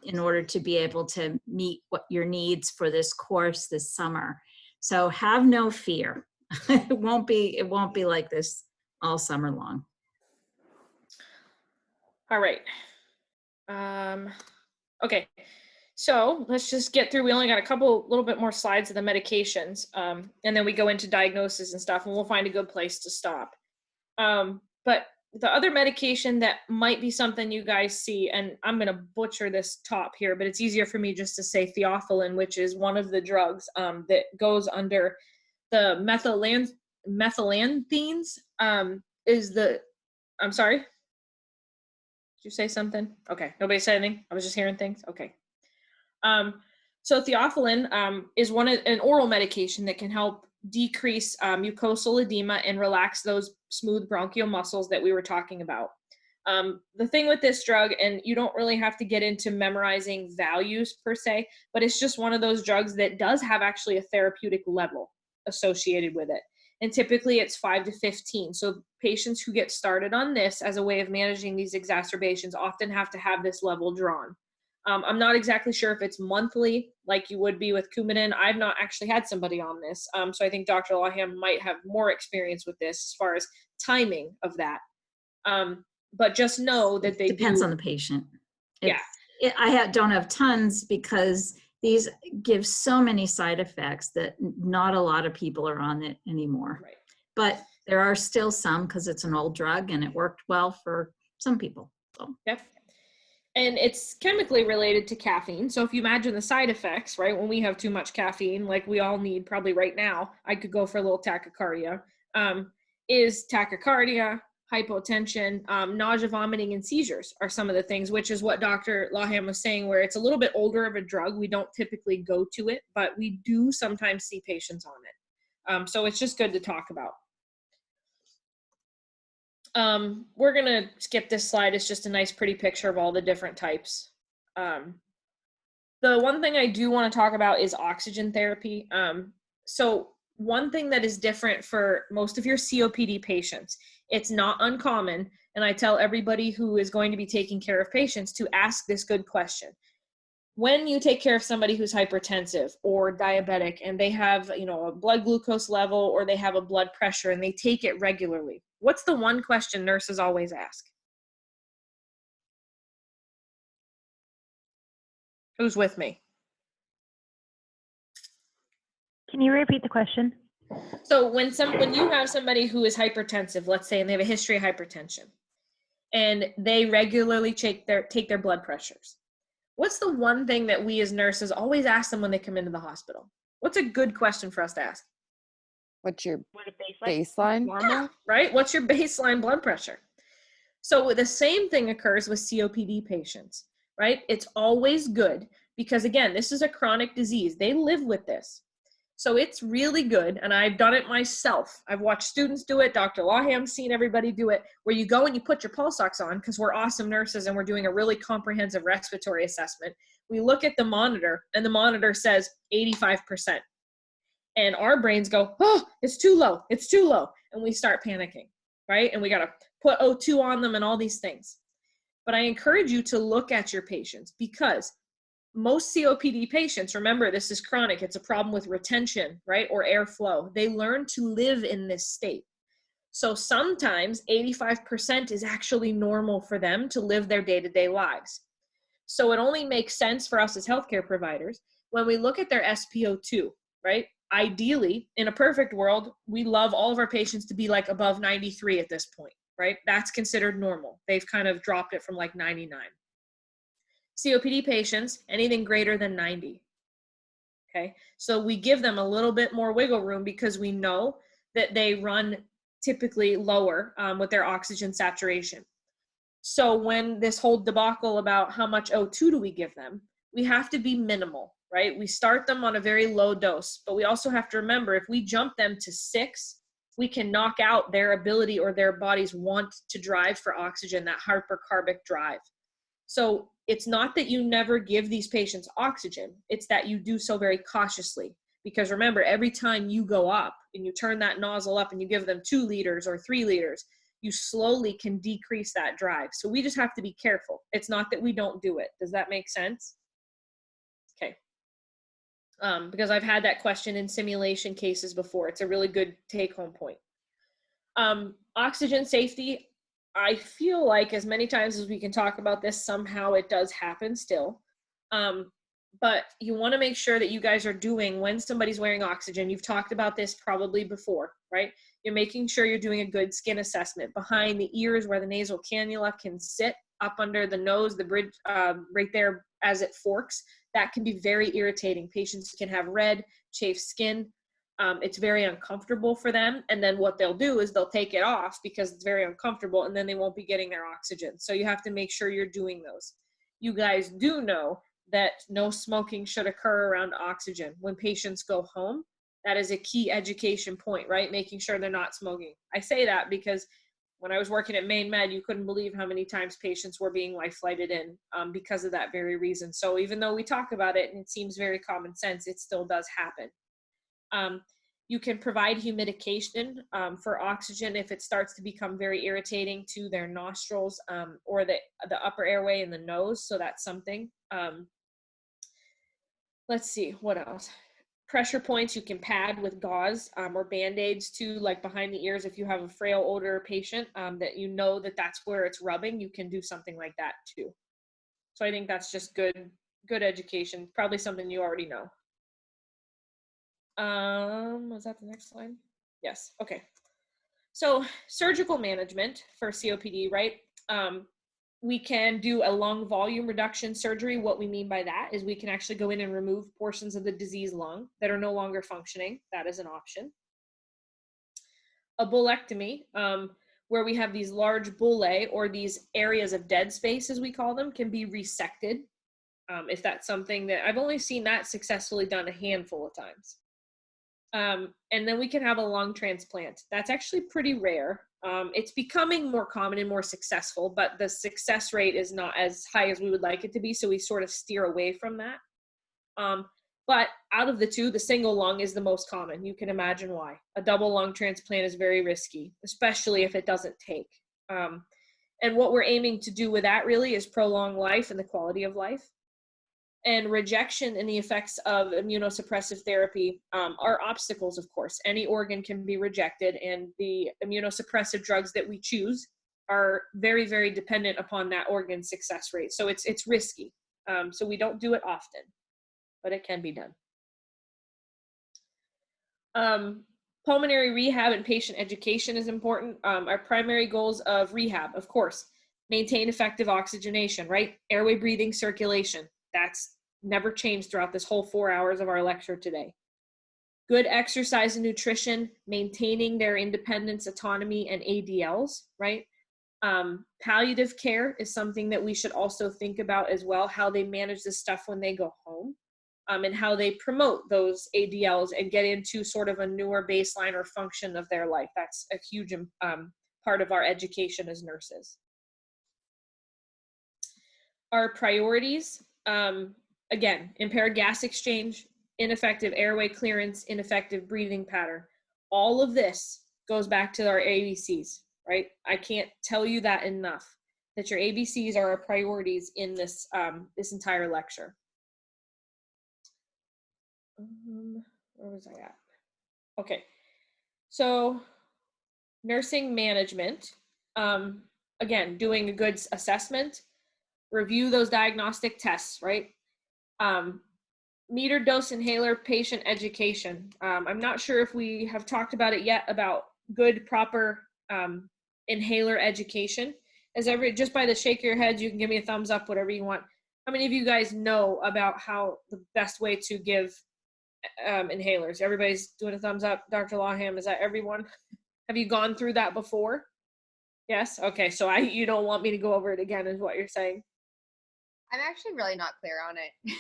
in order to be able to meet what your needs for this course this summer. So have no fear. It won't be like this all summer long.
All right. Okay. So let's just get through. We only got a little bit more slides of the medications, and then we go into diagnosis and stuff, and we'll find a good place to stop. But the other medication that might be something you guys see, and I'm going to butcher this top here, but it's easier for me just to say theophylline, which is one of the drugs that goes under the methylanthines, I'm sorry? Did you say something? Okay, nobody said anything? I was just hearing things? Okay. So theophylline is an oral medication that can help decrease mucosal edema and relax those smooth bronchial muscles that we were talking about. The thing with this drug, and you don't really have to get into memorizing values per se, but it's just one of those drugs that does have actually a therapeutic level associated with it. And typically it's 5 to 15. So patients who get started on this as a way of managing these exacerbations often have to have this level drawn. I'm not exactly sure if it's monthly, like you would be with Coumadin. I've not actually had somebody on this. So I think Dr. Lawham might have more experience with this as far as timing of that. But just know that they
depends on the patient.
Yeah.
Don't have tons because these give so many side effects that not a lot of people are on it anymore.
Right.
But there are still some because it's an old drug and it worked well for some people. So.
Yep. And it's chemically related to caffeine. So if you imagine the side effects, right, when we have too much caffeine, like we all need probably right now, I could go for a little tachycardia, is tachycardia, hypotension, nausea, vomiting, and seizures are some of the things, which is what Dr. Lawham was saying, where it's a little bit older of a drug. We don't typically go to it, but we do sometimes see patients on it. So it's just good to talk about. We're going to skip this slide. It's just a nice, pretty picture of all the different types. The one thing I do want to talk about is oxygen therapy. So one thing that is different for most of your COPD patients, it's not uncommon, and I tell everybody who is going to be taking care of patients to ask this good question. When you take care of somebody who's hypertensive or diabetic and they have, you know, a blood glucose level or they have a blood pressure and they take it regularly, what's the one question nurses always ask? Who's with me?
Can you repeat the question?
So when you have somebody who is hypertensive, let's say, and they have a history of hypertension, and they regularly take their blood pressures, what's the one thing that we as nurses always ask them when they come into the hospital? What's a good question for us to ask?
What's your baseline?
Yeah, right? What's your baseline blood pressure? So the same thing occurs with COPD patients, right? It's always good because, again, this is a chronic disease. They live with this. So it's really good, and I've done it myself. I've watched students do it. Dr. Lawham's seen everybody do it, where you go and you put your pulse ox on because we're awesome nurses and we're doing a really comprehensive respiratory assessment. We look at the monitor, and the monitor says 85%. And our brains go, oh, it's too low, it's too low. And we start panicking, right? And we got to put O2 on them and all these things. But I encourage you to look at your patients because most COPD patients, remember, this is chronic. It's a problem with retention, right? Or airflow. They learn to live in this state. So sometimes 85% is actually normal for them to live their day-to-day lives. So it only makes sense for us as healthcare providers when we look at their SpO2, right? Ideally, in a perfect world, we love all of our patients to be like above 93 at this point, right? That's considered normal. They've kind of dropped it from like 99. COPD patients, anything greater than 90. Okay, so we give them a little bit more wiggle room because we know that they run typically lower with their oxygen saturation. So when this whole debacle about how much O2 do we give them, we have to be minimal, right? We start them on a very low dose, but we also have to remember if we jump them to 6, we can knock out their ability or their body's want to drive for oxygen, that hypercarbic drive. So it's not that you never give these patients oxygen, it's that you do so very cautiously. Because remember, every time you go up and you turn that nozzle up and you give them 2 liters or 3 liters, you slowly can decrease that drive. So we just have to be careful. It's not that we don't do it. Does that make sense? Okay. Because I've had that question in simulation cases before. It's a really good take-home point. Oxygen safety, I feel like as many times as we can talk about this, somehow it does happen still. But you want to make sure that you guys are doing, when somebody's wearing oxygen, you've talked about this probably before, right? You're making sure you're doing a good skin assessment behind the ears where the nasal cannula can sit, up under the nose, the bridge right there as it forks. That can be very irritating. Patients can have red, chafed skin. It's very uncomfortable for them. And then what they'll do is they'll take it off because it's very uncomfortable and then they won't be getting their oxygen. So you have to make sure you're doing those. You guys do know that no smoking should occur around oxygen. When patients go home, that is a key education point, right? Making sure they're not smoking. I say that because when I was working at Maine Med, you couldn't believe how many times patients were being life flighted in because of that very reason. So even though we talk about it and it seems very common sense, it still does happen. You can provide humidification for oxygen if it starts to become very irritating to their nostrils or the upper airway and the nose. So that's something. Let's see, what else? Pressure points you can pad with gauze or Band-Aids too, like behind the ears. If you have a frail older patient that you know that that's where it's rubbing, you can do something like that too. So I think that's just good education, probably something you already know. Was that the next slide? Yes, okay. So surgical management for COPD, right? We can do a lung volume reduction surgery. What we mean by that is we can actually go in and remove portions of the diseased lung that are no longer functioning. That is an option. A bulectomy, where we have these large bullae, or these areas of dead space, as we call them, can be resected. If that's something that I've only seen that successfully done a handful of times. And then we can have a lung transplant. That's actually pretty rare. It's becoming more common and more successful, but the success rate is not as high as we would like it to be, so we sort of steer away from that. But out of the two, the single lung is the most common. You can imagine why. A double lung transplant is very risky, especially if it doesn't take. And what we're aiming to do with that really is prolong life and the quality of life. And rejection and the effects of immunosuppressive therapy are obstacles, of course. Any organ can be rejected, and the immunosuppressive drugs that we choose are very, very dependent upon that organ's success rate. So it's risky. So we don't do it often, but it can be done. Pulmonary rehab and patient education is important. Our primary goals of rehab, of course, maintain effective oxygenation, right? Airway, breathing, circulation. That's never changed throughout this whole 4 hours of our lecture today. Good exercise and nutrition, maintaining their independence, autonomy, and ADLs, right? Palliative care is something that we should also think about as well, how they manage this stuff when they go home, and how they promote those ADLs and get into sort of a newer baseline or function of their life. That's a huge part of our education as nurses. Our priorities, again, impaired gas exchange, ineffective airway clearance, ineffective breathing pattern. All of this goes back to our ABCs, right? I can't tell you that enough, that your ABCs are our priorities in this, this entire lecture. Where was I at? Okay, so nursing management, again, doing a good assessment, review those diagnostic tests, right? Meter dose inhaler patient education. I'm not sure if we have talked about it yet, about good, proper inhaler education. Just by the shake of your head, you can give me a thumbs up, whatever you want. How many of you guys know about how the best way to give inhalers? Everybody's doing a thumbs up. Dr. Lawham, is that everyone? Have you gone through that before? Yes? Okay, so you don't want me to go over it again, is what you're saying.
I'm actually really not clear on it.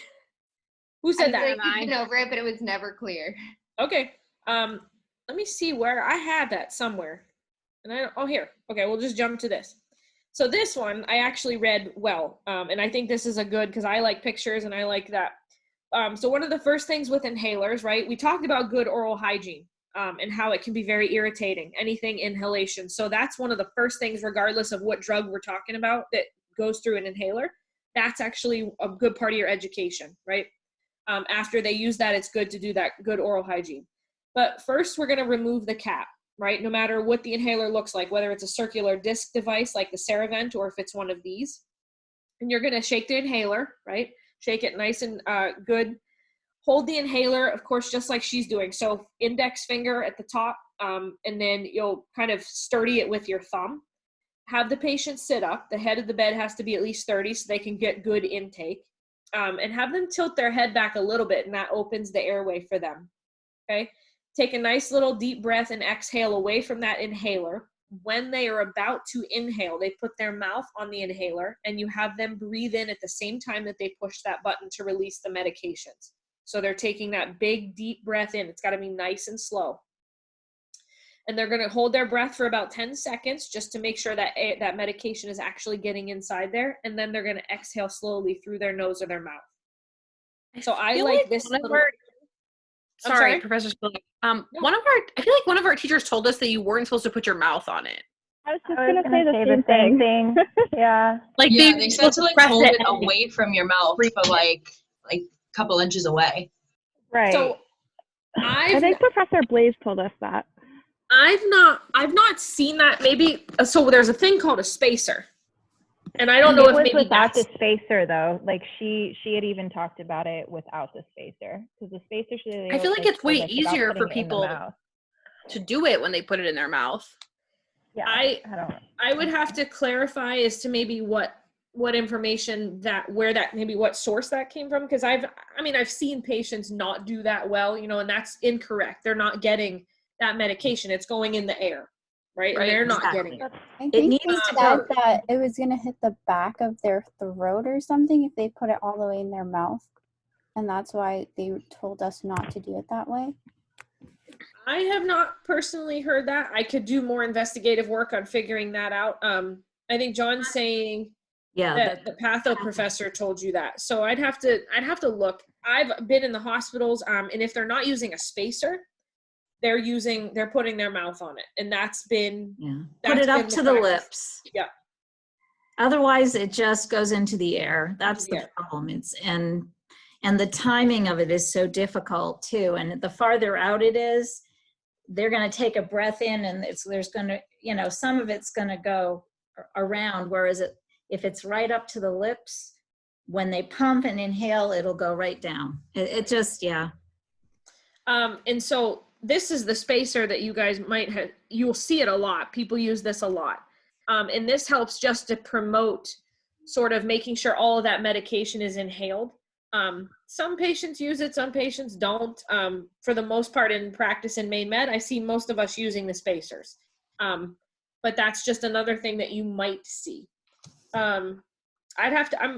Who said that?
I've been over it, but it was never clear.
Okay. Let me see where I had that somewhere. And oh, here. Okay, we'll just jump to this. So this one I actually read well, and I think this is a good, because I like pictures and I like that. So one of the first things with inhalers, right? We talked about good oral hygiene and how it can be very irritating, anything inhalation. So that's one of the first things, regardless of what drug we're talking about, that goes through an inhaler. That's actually a good part of your education, right? After they use that, it's good to do that good oral hygiene. But first, we're going to remove the cap, right? No matter what the inhaler looks like, whether it's a circular disc device like the Ceravent, or if it's one of these. And you're going to shake the inhaler, right? Shake it nice and good. Hold the inhaler, of course, just like she's doing. So index finger at the top, and then you'll kind of sturdy it with your thumb. Have the patient sit up. The head of the bed has to be at least 30 so they can get good intake. And have them tilt their head back a little bit, and that opens the airway for them, okay? Take a nice little deep breath and exhale away from that inhaler. When they are about to inhale, they put their mouth on the inhaler, and you have them breathe in at the same time that they push that button to release the medications. So they're taking that big, deep breath in. It's got to be nice and slow. And they're going to hold their breath for about 10 seconds just to make sure that that medication is actually getting inside there. And then they're going to exhale slowly through their nose or their mouth. So I like this little...
Sorry, Professor Spillick. I feel like one of our teachers told us that you weren't supposed to put your mouth on it.
I was just going to say the same thing. Yeah.
They said to hold it away from your mouth, but like a couple inches away.
Right.
So
I think Professor Blaze told us that.
I've not seen that. Maybe so. There's a thing called a spacer, and I don't know if maybe
without the spacer though. Like she had even talked about it without the spacer, because the spacer should.
I feel like it's way easier for people to do it when they put it in their mouth.
Yeah,
I would have to clarify as to maybe what information what source that came from, because I've seen patients not do that well, and that's incorrect. They're not getting that medication. It's going in the air. right? And they're not getting it.
I think they said that it was going to hit the back of their throat or something if they put it all the way in their mouth. And that's why they told us not to do it that way.
I have not personally heard that. I could do more investigative work on figuring that out. I think John's saying that the patho professor told you that. So I'd have to look. I've been in the hospitals, and if they're not using a spacer, they're putting their mouth on it, and that's been
Put it up to the lips.
Yeah.
Otherwise, it just goes into the air. That's the problem. And the timing of it is so difficult too. And the farther out it is, they're going to take a breath in, and there's going to, some of it's going to go around. Whereas if it's right up to the lips, when they pump and inhale, it'll go right down. It just,
And so this is the spacer that you guys might have, you'll see it a lot. People use this a lot. And this helps just to promote sort of making sure all of that medication is inhaled. Some patients use it, some patients don't. For the most part in practice in main med, I see most of us using the spacers. But that's just another thing that you might see. I'm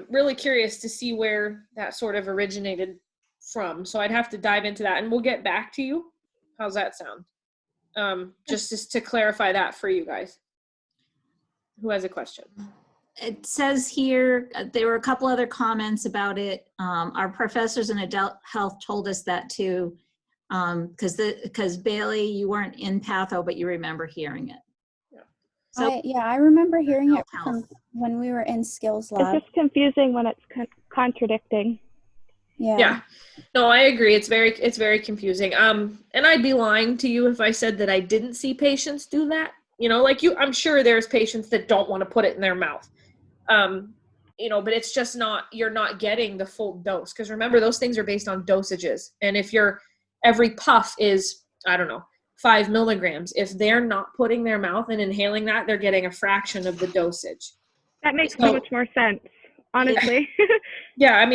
really curious to see where that sort of originated from. So I'd have to dive into that, and we'll get back to you. How's that sound? Just to clarify that for you guys. Who has a question?
It says here, there were a couple other comments about it. Our professors in adult health told us that too, because Bailey, you weren't in patho, but you remember hearing it. So,
I remember hearing it from when we were in skills lab.
It's just confusing when it's contradicting.
Yeah. No, I agree. It's very confusing. And I'd be lying to you if I said that I didn't see patients do that. I'm sure there's patients that don't want to put it in their mouth. But it's just you're not getting the full dose. Because remember, those things are based on dosages. And if every puff is, 5 milligrams, if they're not putting their mouth and inhaling that, they're getting a fraction of the dosage.
That makes so much more sense, honestly.
Yeah,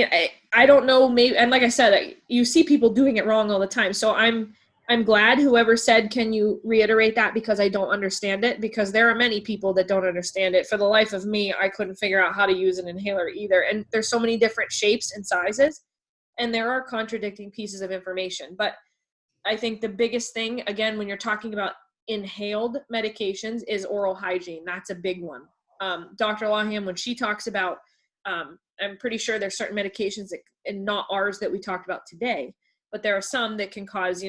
I don't know, maybe, and like I said, you see people doing it wrong all the time. So I'm glad whoever said, can you reiterate that, because I don't understand it, because there are many people that don't understand it. For the life of me, I couldn't figure out how to use an inhaler either. And there's so many different shapes and sizes, and there are contradicting pieces of information. But I think the biggest thing, again, when you're talking about inhaled medications, is oral hygiene. That's a big one. Dr. Laham, when she talks about, I'm pretty sure there's certain medications and not ours that we talked about today, but there are some that can cause,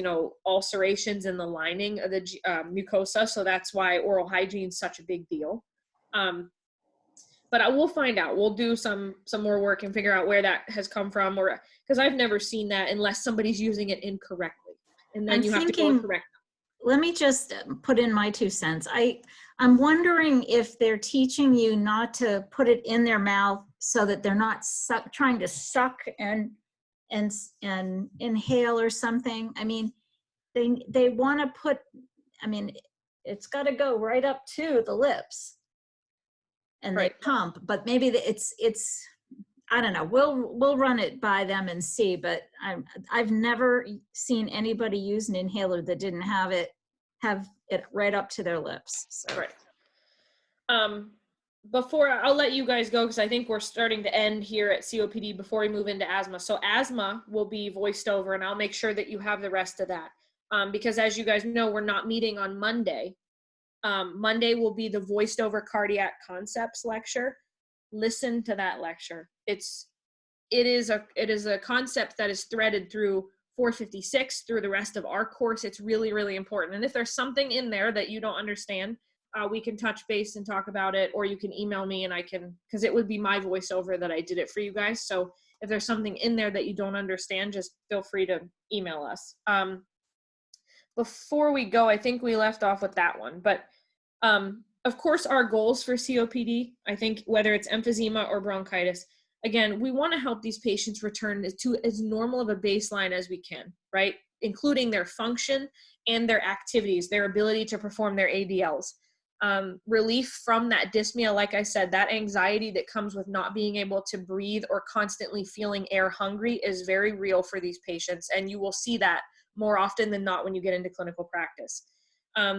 ulcerations in the lining of the mucosa. So that's why oral hygiene is such a big deal. But I will find out. We'll do some more work and figure out where that has come from, or because I've never seen that unless somebody's using it incorrectly, and then you have to go and correct them.
Let me just put in my 2 cents. I'm wondering if they're teaching you not to put it in their mouth so that they're not trying to suck and inhale or something. They want to put, it's got to go right up to the lips, and they pump. But maybe it's I don't know. We'll run it by them and see. But I've never seen anybody use an inhaler that didn't have it right up to their lips. So.
Right. Before I'll let you guys go, because I think we're starting to end here at COPD before we move into asthma. So asthma will be voiced over, and I'll make sure that you have the rest of that. Because as you guys know, we're not meeting on Monday. Monday will be the voiced over cardiac concepts lecture. Listen to that lecture. It is a concept that is threaded through 456 through the rest of our course. It's really, really important. And if there's something in there that you don't understand, we can touch base and talk about it, or you can email me and because it would be my voiceover that I did it for you guys. So if there's something in there that you don't understand, just feel free to email us. Before we go, I think we left off with that one, but of course our goals for COPD, I think whether it's emphysema or bronchitis, again, we want to help these patients return to as normal of a baseline as we can, right? Including their function and their activities, their ability to perform their ADLs. Relief from that dyspnea, like I said, that anxiety that comes with not being able to breathe or constantly feeling air hungry is very real for these patients. And you will see that more often than not when you get into clinical practice.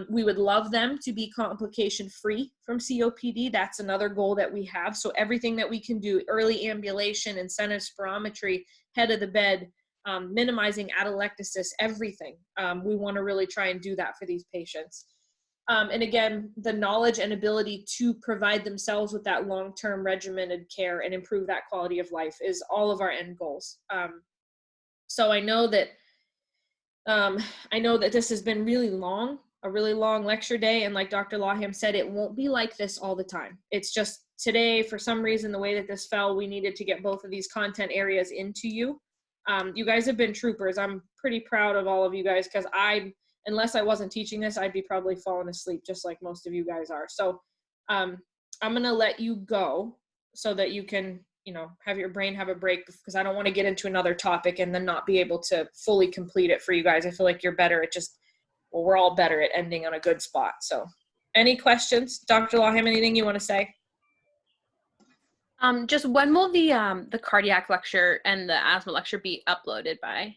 We would love them to be complication free from COPD. That's another goal that we have. So everything that we can do, early ambulation, incentive spirometry, head of the bed, minimizing atelectasis, everything. We want to really try and do that for these patients. And again, the knowledge and ability to provide themselves with that long-term regimented care and improve that quality of life is all of our end goals. So I know that this has been a really long lecture day. And like Dr. Lawham said, it won't be like this all the time. It's just today, for some reason, the way that this fell, we needed to get both of these content areas into you. You guys have been troopers. I'm pretty proud of all of you guys, because unless I wasn't teaching this, I'd be probably falling asleep just like most of you guys are. So I'm going to let you go so that you can, have your brain have a break, because I don't want to get into another topic and then not be able to fully complete it for you guys. I feel like you're better at we're all better at ending on a good spot. So any questions? Dr. Lawham, anything you want to say?
Just when will the cardiac lecture and the asthma lecture be uploaded by?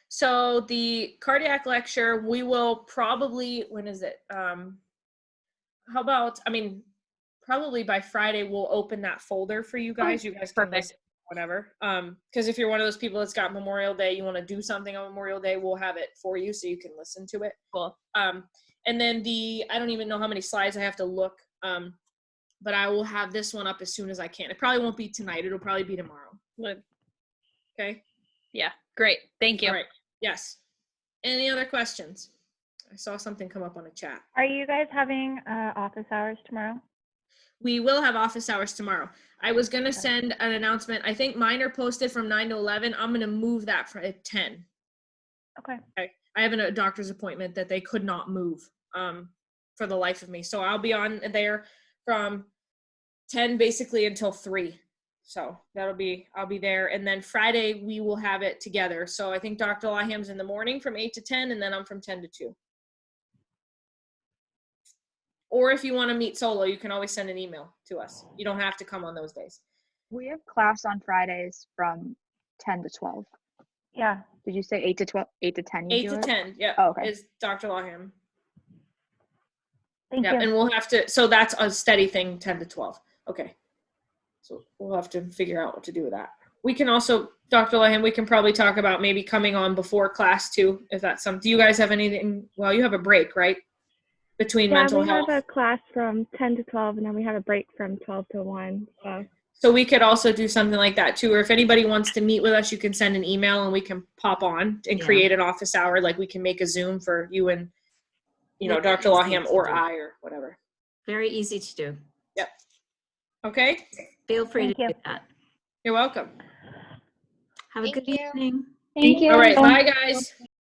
So the cardiac lecture, we will probably, when is it? Probably by Friday, we'll open that folder for you guys. You guys can listen whenever. Because if you're one of those people that's got Memorial Day, you want to do something on Memorial Day, we'll have it for you so you can listen to it.
Cool.
And then I don't even know how many slides I have to look, but I will have this one up as soon as I can. It probably won't be tonight. It'll probably be tomorrow.
Good.
Okay.
Yeah. Great. Thank you.
All right. Yes. Any other questions? I saw something come up on a chat.
Are you guys having office hours tomorrow?
We will have office hours tomorrow. I was going to send an announcement. I think mine are posted from 9 to 11. I'm going to move that at 10.
Okay.
I have a doctor's appointment that they could not move for the life of me. So I'll be on there from 10 basically until 3. So I'll be there. And then Friday we will have it together. So I think Dr. Laham's in the morning from 8 to 10, and then I'm from 10 to 2. Or if you want to meet solo, you can always send an email to us. You don't have to come on those days.
We have class on Fridays from 10 to 12.
Yeah.
Did you say 8 to 12? 8 to 10?
8 to 10. Yeah.
Oh, okay.
Is Dr. Lawham.
Thank you.
And we'll have to, so that's a steady thing, 10 to 12. Okay. So we'll have to figure out what to do with that. We can also, Dr. Lawham, we can probably talk about maybe coming on before class too, if that's something. Do you guys have anything? Well, you have a break, right? Between mental health.
We have a class from 10 to 12, and then we have a break from 12 to 1.
So we could also do something like that too. Or if anybody wants to meet with us, you can send an email and we can pop on and create an office hour. Like we can make a Zoom for you and, Dr. Lawham or I or whatever.
Very easy to do.
Yep. Okay.
Feel free to do that.
You're welcome.
Have a good evening.
Thank you.
All right. Bye, guys.